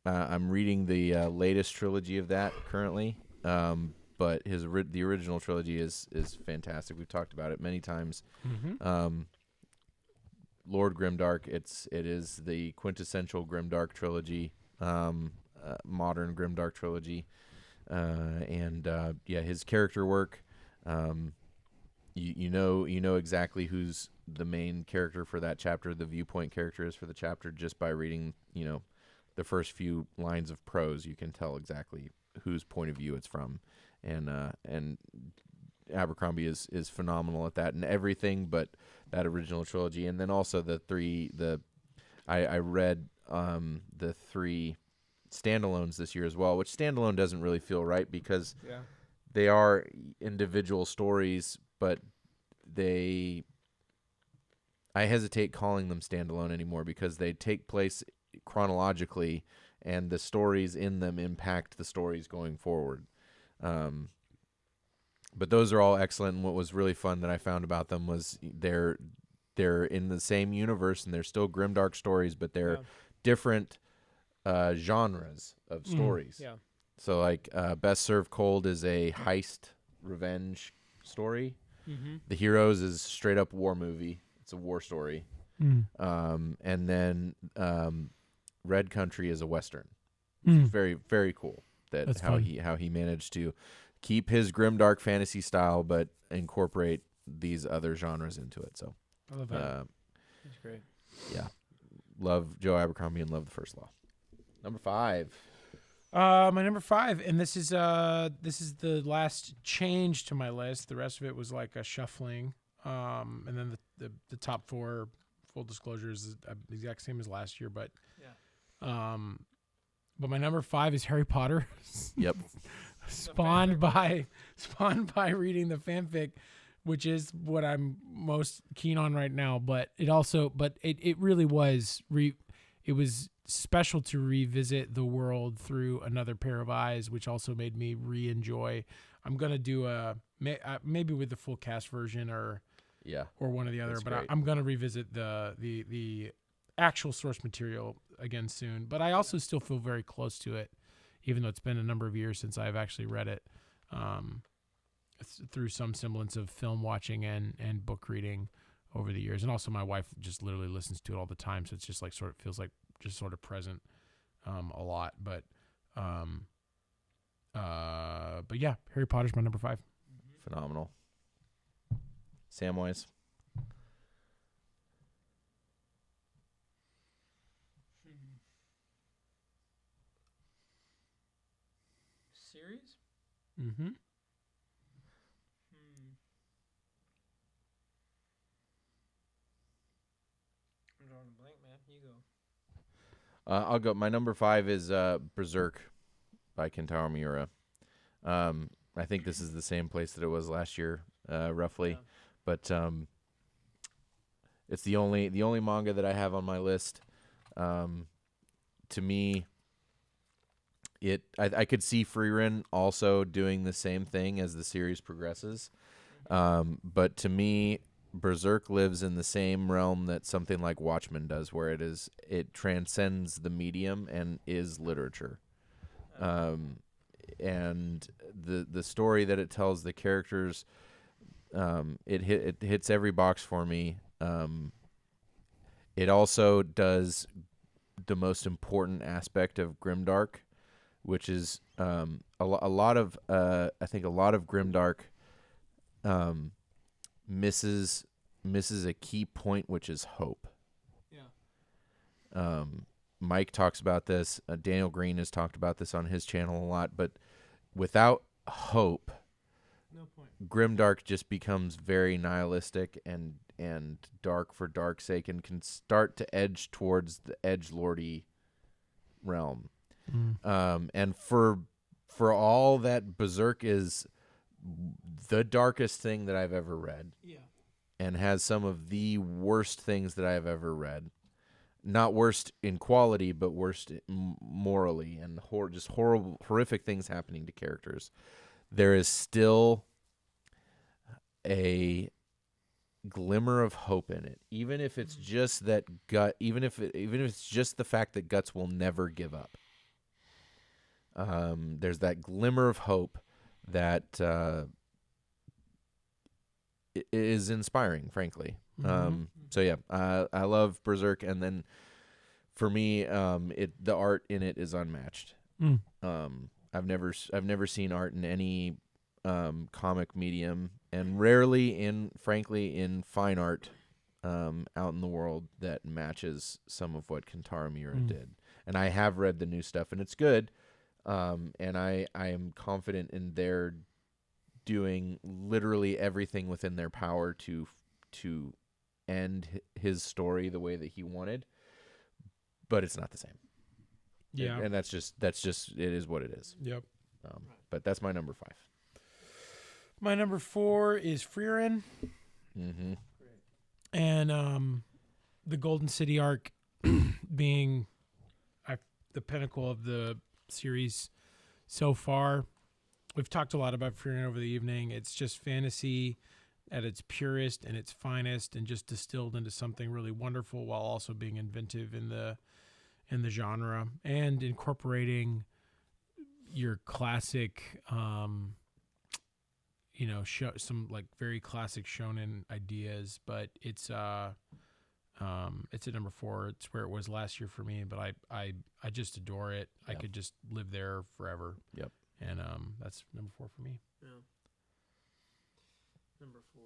I'm reading the latest trilogy of that currently, but the original trilogy is fantastic. We've talked about it many times. Mm-hmm. Lord Grimdark, it is the quintessential Grimdark trilogy, modern Grimdark trilogy, and his character work. You know exactly who's the main character for that chapter, the viewpoint character is for the chapter, just by reading the first few lines of prose. You can tell exactly whose point of view it's from, and Abercrombie is phenomenal at that and everything but that original trilogy. And then also I read the 3 standalones this year as well, which standalone doesn't really feel right because they are individual stories, but I hesitate calling them standalone anymore because they take place chronologically and the stories in them impact the stories going forward. But those are all excellent, and what was really fun that I found about them was they're in the same universe and they're still grimdark stories, but they're different genres of stories. Yeah. So like Best Served Cold is a heist revenge story. Mm-hmm. The Heroes is straight up war movie. It's a war story. And then Red Country is a Western. It's very, very cool That's how fun. he managed to keep his grimdark fantasy style, but incorporate these other genres into it. So, I love that. That's great. yeah, love Joe Abercrombie and love The First Law. Number 5. My number 5, and this is the last change to my list. The rest of it was like a shuffling. And then the top 4, full disclosure, is the exact same as last year, but but my number 5 is Harry Potter. Yep. spawned by reading the fanfic, which is what I'm most keen on right now. But it really was it was special to revisit the world through another pair of eyes, which also made me re-enjoy. I'm gonna do maybe with the full cast version or one or the other, but I'm gonna revisit the actual source material again soon. But I also still feel very close to it, even though it's been a number of years since I've actually read it. Through some semblance of film watching and book reading over the years, and also my wife just literally listens to it all the time, so it's just like feels like just sort of present a lot. But yeah, Harry Potter's my number 5. Phenomenal. Samwise. Series? Mm-hmm. I'm drawing a blank, man. You go. I'll go. My number 5 is Berserk by Kentaro Miura. I think this is the same place that it was last year, roughly, but it's the only manga that I have on my list. To me, I could see Frieren also doing the same thing as the series progresses, but to me, Berserk lives in the same realm that something like Watchmen does, where it transcends the medium and is literature. And the story that it tells, the characters, it hits every box for me. It also does the most important aspect of grimdark, which is a lot of I think a lot of grimdark misses a key point, which is hope. Yeah. Mike talks about this. Daniel Green has talked about this on his channel a lot. But without hope, No point. grimdark just becomes very nihilistic and dark for dark's sake, and can start to edge towards the edgelordy realm. And for all that, Berserk is the darkest thing that I've ever read. Yeah. And has some of the worst things that I have ever read. Not worst in quality, but worst morally, and just horrific things happening to characters. There is still a glimmer of hope in it, even if it's just that even if it's just the fact that Guts will never give up. There's that glimmer of hope that is inspiring, frankly. So yeah, I love Berserk, and then for me, the art in it is unmatched. I've never seen art in any comic medium, and rarely frankly in fine art out in the world that matches some of what Kentaro Miura did. And I have read the new stuff, and it's good. And I am confident in their doing literally everything within their power to end his story the way that he wanted, but it's not the same. Yeah, and that's just it is what it is. Yep. But that's my number 5. My number 4 is Frieren. Mm-hmm. And the Golden City arc being the pinnacle of the series so far. We've talked a lot about Frieren over the evening. It's just fantasy at its purest and its finest, and just distilled into something really wonderful, while also being inventive in the genre, and incorporating your classic some like very classic shonen ideas, but it's at number 4. It's where it was last year for me, but I just adore it. I Yep. could just live there forever. Yep. And that's number 4 for me. Yeah. Number 4.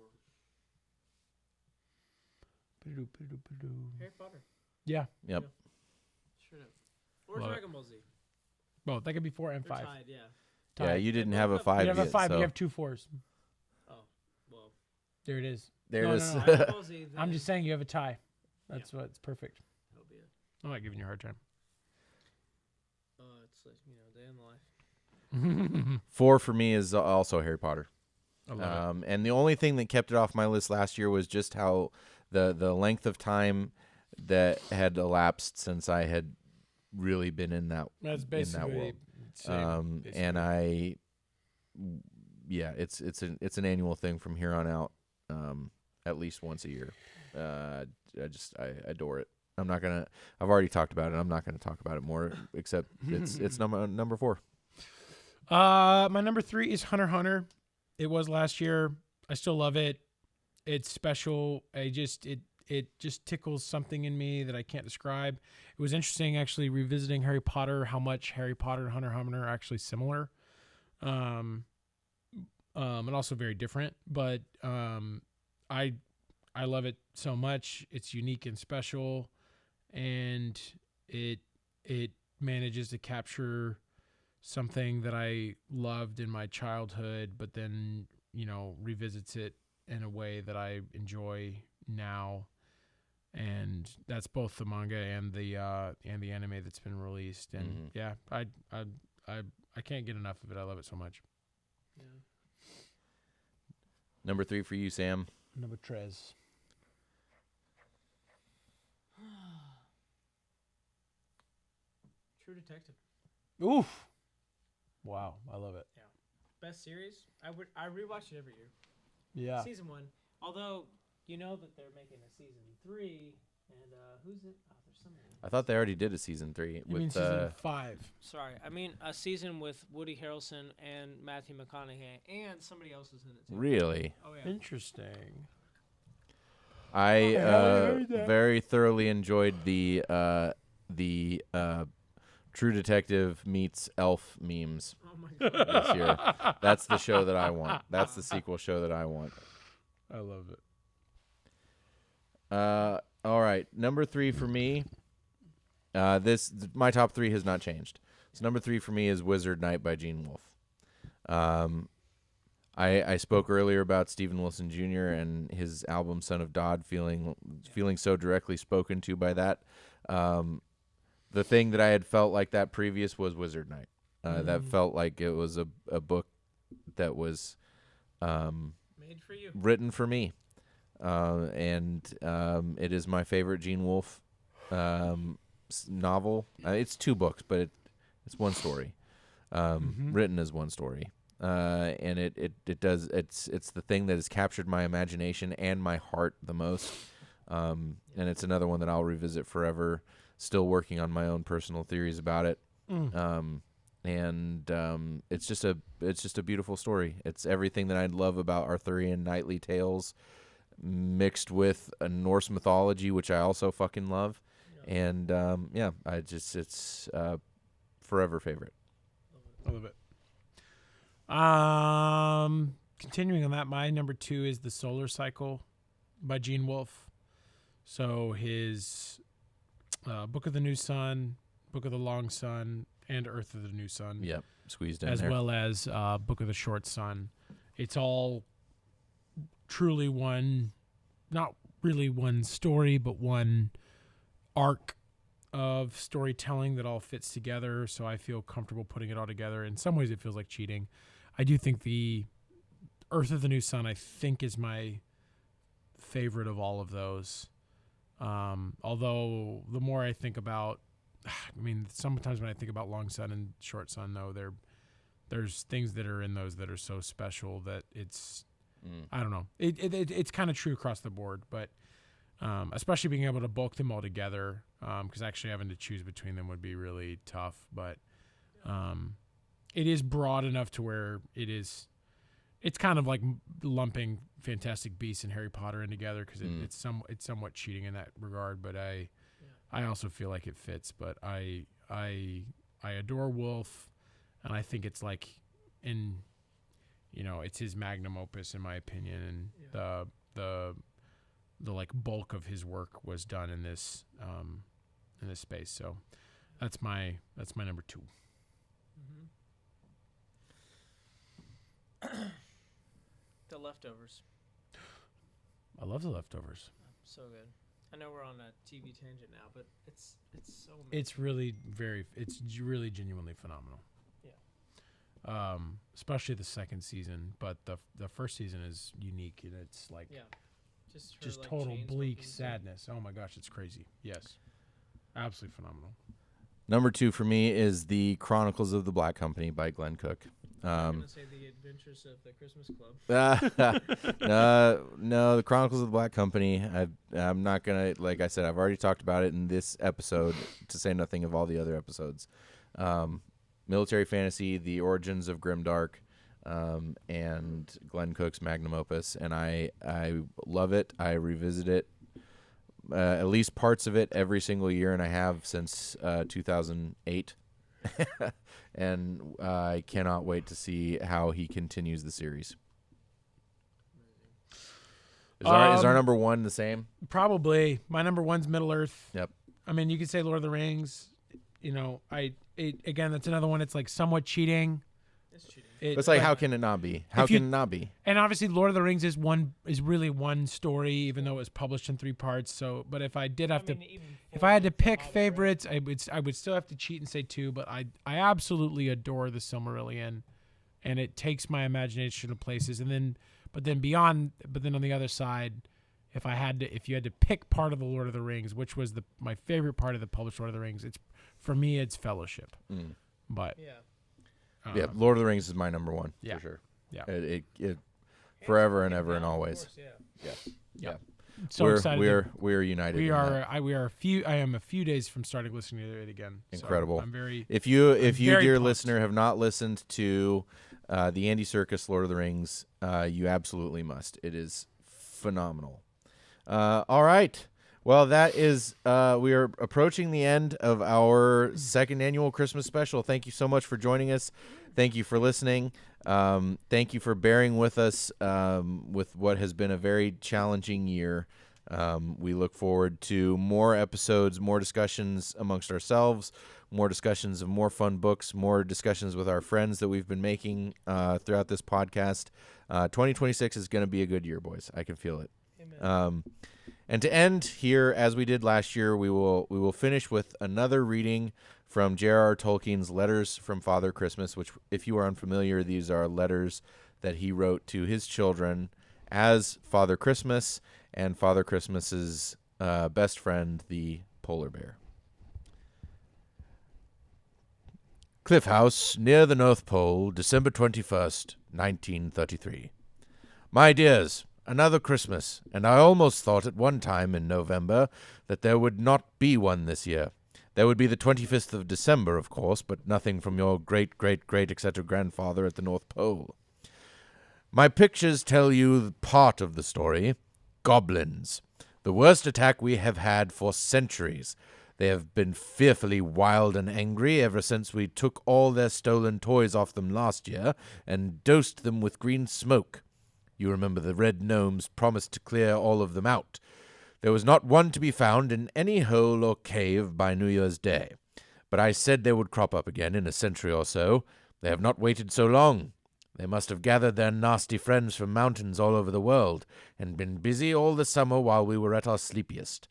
Harry Potter. Yeah. Yep. Straight up. Or Love it. Dragon Ball Z. Well, that could be 4 and They're 5. tied, yeah. Yeah, you didn't both have a have- 5 You have yet. a 5. So You have 2 4s. Oh, well. There it is. there No, it no, is. no. Dragon Ball Z, I'm then just saying you have a tie. That's what's perfect. that'll be it. I'm not giving you a hard time. It's like, day in the life. 4 for me is also Harry Potter. I love And the only thing that kept it off my list last year was just how the length of time that had elapsed since I had really been in that it. That's in basically that world. same, And it's an annual thing from here on out, at least once a year. I adore it. I've already talked about it. I'm not gonna talk about it more, except it's number 4. My number 3 is Hunter x Hunter. It was last year. I still love it. It's special. It just tickles something in me that I can't describe. It was interesting actually revisiting Harry Potter, how much Harry Potter and Hunter x Hunter are actually similar. And also very different, but I love it so much. It's unique and special, and it manages to capture something that I loved in my childhood, but then revisits it in a way that I enjoy now, and that's both the manga and the anime that's been released. And yeah, I can't get enough of it. I love it so much. Yeah. Number 3 for you, Sam. Number 3. True Detective. Oof. Wow, I love it. Best series? I rewatch it every year. Yeah. Season 1. Although, that they're making a season 3. And who's it? Oh, there's someone. I thought they already did a season 3 You mean with season 5? Sorry, I mean a season with Woody Harrelson and Matthew McConaughey, and somebody else is in it too. really. Oh yeah. Interesting. I heard that. very thoroughly enjoyed the True Detective meets Elf memes Oh my god. this year. That's the show that I want. That's the sequel show that I want. I love it. All right, number 3 for me. My top 3 has not changed. So number 3 for me is Wizard Knight by Gene Wolfe. I spoke earlier about Stephen Wilson Jr. and his album Son of Dodd feeling so directly spoken to by that. The thing that I had felt like that previous was Wizard Knight. That felt like it was a book that was Made for you. written for me. And it is my favorite Gene Wolfe novel. It's 2 books, but it's one story, written as one story. And it's the thing that has captured my imagination and my heart the most. And it's another one that I'll revisit forever. Still working on my own personal theories about it. It's just a beautiful story. It's everything that I love about Arthurian knightly tales, mixed with a Norse mythology, which I also fucking love. And it's forever favorite. I love it. Continuing on that, my number 2 is The Solar Cycle by Gene Wolfe. So his Book of the New Sun, Book of the Long Sun, and Earth of the New Sun. Yep, squeezed in as there. well as Book of the Short Sun. It's all truly one, not really one story, but one arc of storytelling that all fits together. So I feel comfortable putting it all together. In some ways, it feels like cheating. I do think the Earth of the New Sun, I think, is my favorite of all of those. Although the more I think about, sometimes when I think about Long Sun and Short Sun, though, there's things that are in those that are so special that it's, I don't know. It's kind of true across the board, but especially being able to bulk them all together, because actually having to choose between them would be really tough. But it is broad enough to where it's it's kind of like lumping Fantastic Beasts and Harry Potter in together because it's somewhat cheating in that regard. But I also feel like it fits. But I adore Wolf, and I think it's like it's his magnum opus in my opinion, and the like bulk of his work was done in this space. So that's my number 2. The Leftovers. I love The Leftovers. So good. I know we're on a TV tangent now, but it's so amazing. It's really genuinely phenomenal. Yeah. Especially the second season, but the first season is unique, and it's like just like total bleak chain-smoking sadness. Oh my gosh, it's crazy. Yes, absolutely phenomenal. Number 2 for me is The Chronicles of the Black Company by Glenn Cook. I'm going to say The Adventures of the Christmas Club. No, The Chronicles of the Black Company. I'm not going to, like I said, I've already talked about it in this episode, to say nothing of all the other episodes. Military fantasy, the origins of Grimdark, and Glenn Cook's magnum opus. And I love it. I revisit it, at least parts of it, every single year, and I have since 2008. And I cannot wait to see how he continues the series. Is our number 1 the same? Probably. My number 1's Middle Earth. Yep. I mean, you could say Lord of the Rings. Again, that's another one. It's like somewhat cheating. It's cheating. It's like, how can it not be? How can it not be? And obviously, Lord of the Rings is really one story, even though it was published in 3 parts. So, but if I did have if I had to pick favorites, I would still have to cheat and say 2. But I absolutely adore the Silmarillion, and it takes my imagination to places. And then on the other side, if you had to pick part of the Lord of the Rings, which was my favorite part of the published Lord of the Rings, for me it's Fellowship. But Lord of the Rings is my number 1 for sure. Yeah, it forever and ever and always. Course, Yeah. So excited. We're united. We are. I am a few days from starting listening to it again. Incredible. So I'm very. If you, dear pumped. listener, have not listened to the Andy Serkis Lord of the Rings, you absolutely must. It is phenomenal. All right. Well, that is, we are approaching the end of our second annual Christmas special. Thank you so much for joining us. Thank you for listening. Thank you for bearing with us with what has been a very challenging year. We look forward to more episodes, more discussions amongst ourselves, more discussions of more fun books, more discussions with our friends that we've been making throughout this podcast. 2026 is going to be a good year, boys. I can feel it. Amen. And to end here, as we did last year, we will finish with another reading from J.R.R. Tolkien's Letters from Father Christmas, which, if you are unfamiliar, these are letters that he wrote to his children as Father Christmas and Father Christmas's best friend, the polar bear. Cliff House, near the North Pole, December 21st, 1933. My dears, another Christmas, and I almost thought at one time in November that there would not be one this year. There would be the 25th of December, of course, but nothing from your great, etc. grandfather at the North Pole. My pictures tell you part of the story. Goblins. The worst attack we have had for centuries. They have been fearfully wild and angry ever since we took all their stolen toys off them last year and dosed them with green smoke. You remember the red gnomes promised to clear all of them out. There was not one to be found in any hole or cave by New Year's Day. But I said they would crop up again in a century or so. They have not waited so long. They must have gathered their nasty friends from mountains all over the world, and been busy all the summer while we were at our sleepiest.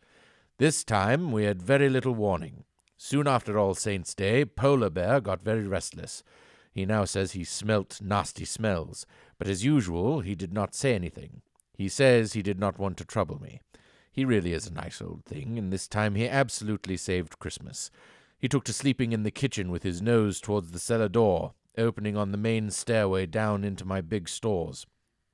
This time we had very little warning. Soon after All Saints' Day, Polar Bear got very restless. He now says he smelt nasty smells, but as usual he did not say anything. He says he did not want to trouble me. He really is a nice old thing, and this time he absolutely saved Christmas. He took to sleeping in the kitchen with his nose towards the cellar door, opening on the main stairway down into my big stores.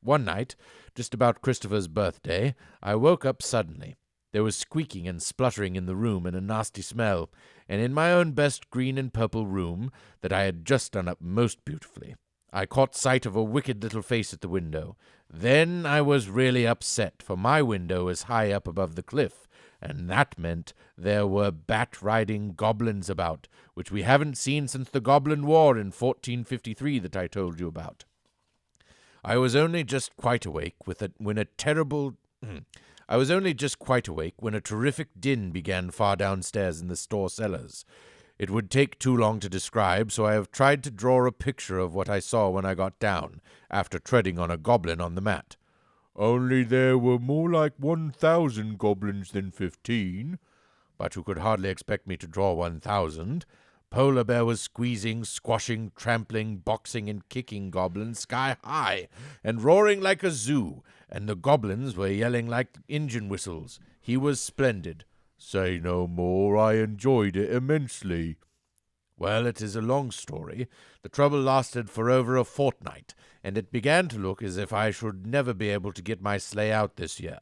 One night, just about Christopher's birthday, I woke up suddenly. There was squeaking and spluttering in the room and a nasty smell, and in my own best green and purple room that I had just done up most beautifully. I caught sight of a wicked little face at the window. Then I was really upset, for my window is high up above the cliff, and that meant there were bat-riding goblins about, which we haven't seen since the Goblin War in 1453 that I told you about. I was only just quite awake when a terrific din began far downstairs in the store cellars. It would take too long to describe, so I have tried to draw a picture of what I saw when I got down, after treading on a goblin on the mat. Only there were more like 1,000 goblins than 15. But you could hardly expect me to draw 1,000. Polar Bear was squeezing, squashing, trampling, boxing, and kicking goblins sky high, and roaring like a zoo, and the goblins were yelling like engine whistles. He was splendid. Say no more, I enjoyed it immensely. Well, it is a long story. The trouble lasted for over a fortnight, and it began to look as if I should never be able to get my sleigh out this year.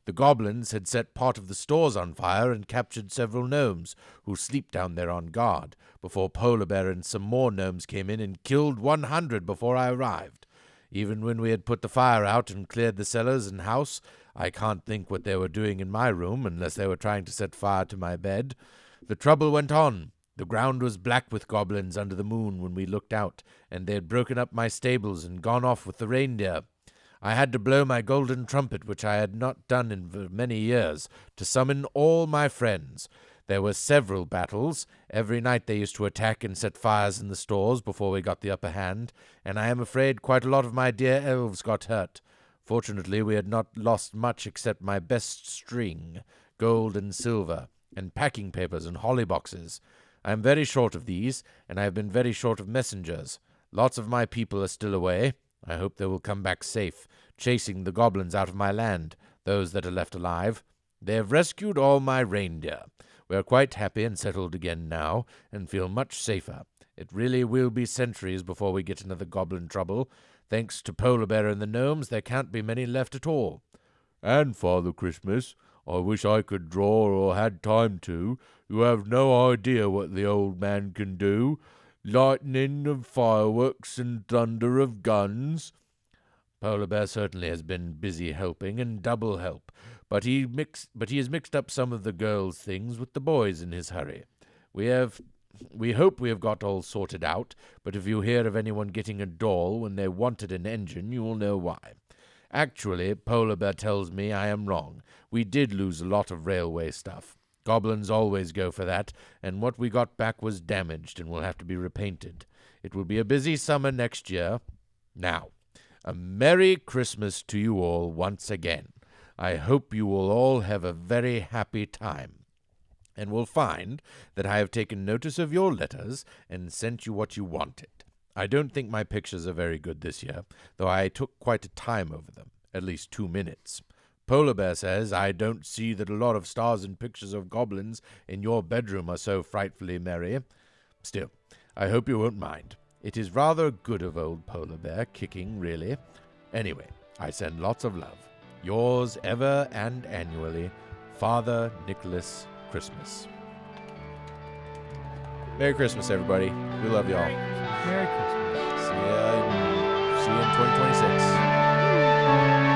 The goblins had set part of the stores on fire and captured several gnomes, who sleep down there on guard, before Polar Bear and some more gnomes came in and killed 100 before I arrived. Even when we had put the fire out and cleared the cellars and house, I can't think what they were doing in my room, unless they were trying to set fire to my bed. The trouble went on. The ground was black with goblins under the moon when we looked out, and they had broken up my stables and gone off with the reindeer. I had to blow my golden trumpet, which I had not done in many years, to summon all my friends. There were several battles. Every night they used to attack and set fires in the stores before we got the upper hand, and I am afraid quite a lot of my dear elves got hurt. Fortunately, we had not lost much except my best string, gold and silver, and packing papers and holly boxes. I am very short of these, and I have been very short of messengers. Lots of my people are still away. I hope they will come back safe, chasing the goblins out of my land, those that are left alive. They have rescued all my reindeer. We are quite happy and settled again now, and feel much safer. It really will be centuries before we get another goblin trouble. Thanks to Polar Bear and the gnomes, there can't be many left at all. And, Father Christmas, I wish I could draw or had time to. You have no idea what the old man can do. Lightning of fireworks and thunder of guns. Polar Bear certainly has been busy helping, and double help, but he has mixed up some of the girls' things with the boys in his hurry. We hope we have got all sorted out, but if you hear of anyone getting a doll when they wanted an engine, you will know why. Actually, Polar Bear tells me I am wrong. We did lose a lot of railway stuff. Goblins always go for that, and what we got back was damaged and will have to be repainted. It will be a busy summer next year. Now, a Merry Christmas to you all once again. I hope you will all have a very happy time, and will find that I have taken notice of your letters and sent you what you wanted. I don't think my pictures are very good this year, though I took quite a time over them, at least 2 minutes. Polar Bear says I don't see that a lot of stars and pictures of goblins in your bedroom are so frightfully merry. Still, I hope you won't mind. It is rather good of old Polar Bear kicking, really. Anyway, I send lots of love. Yours ever and annually, Father Nicholas Christmas. Merry Christmas, everybody. We love y'all. Merry Christmas. See ya in 2026.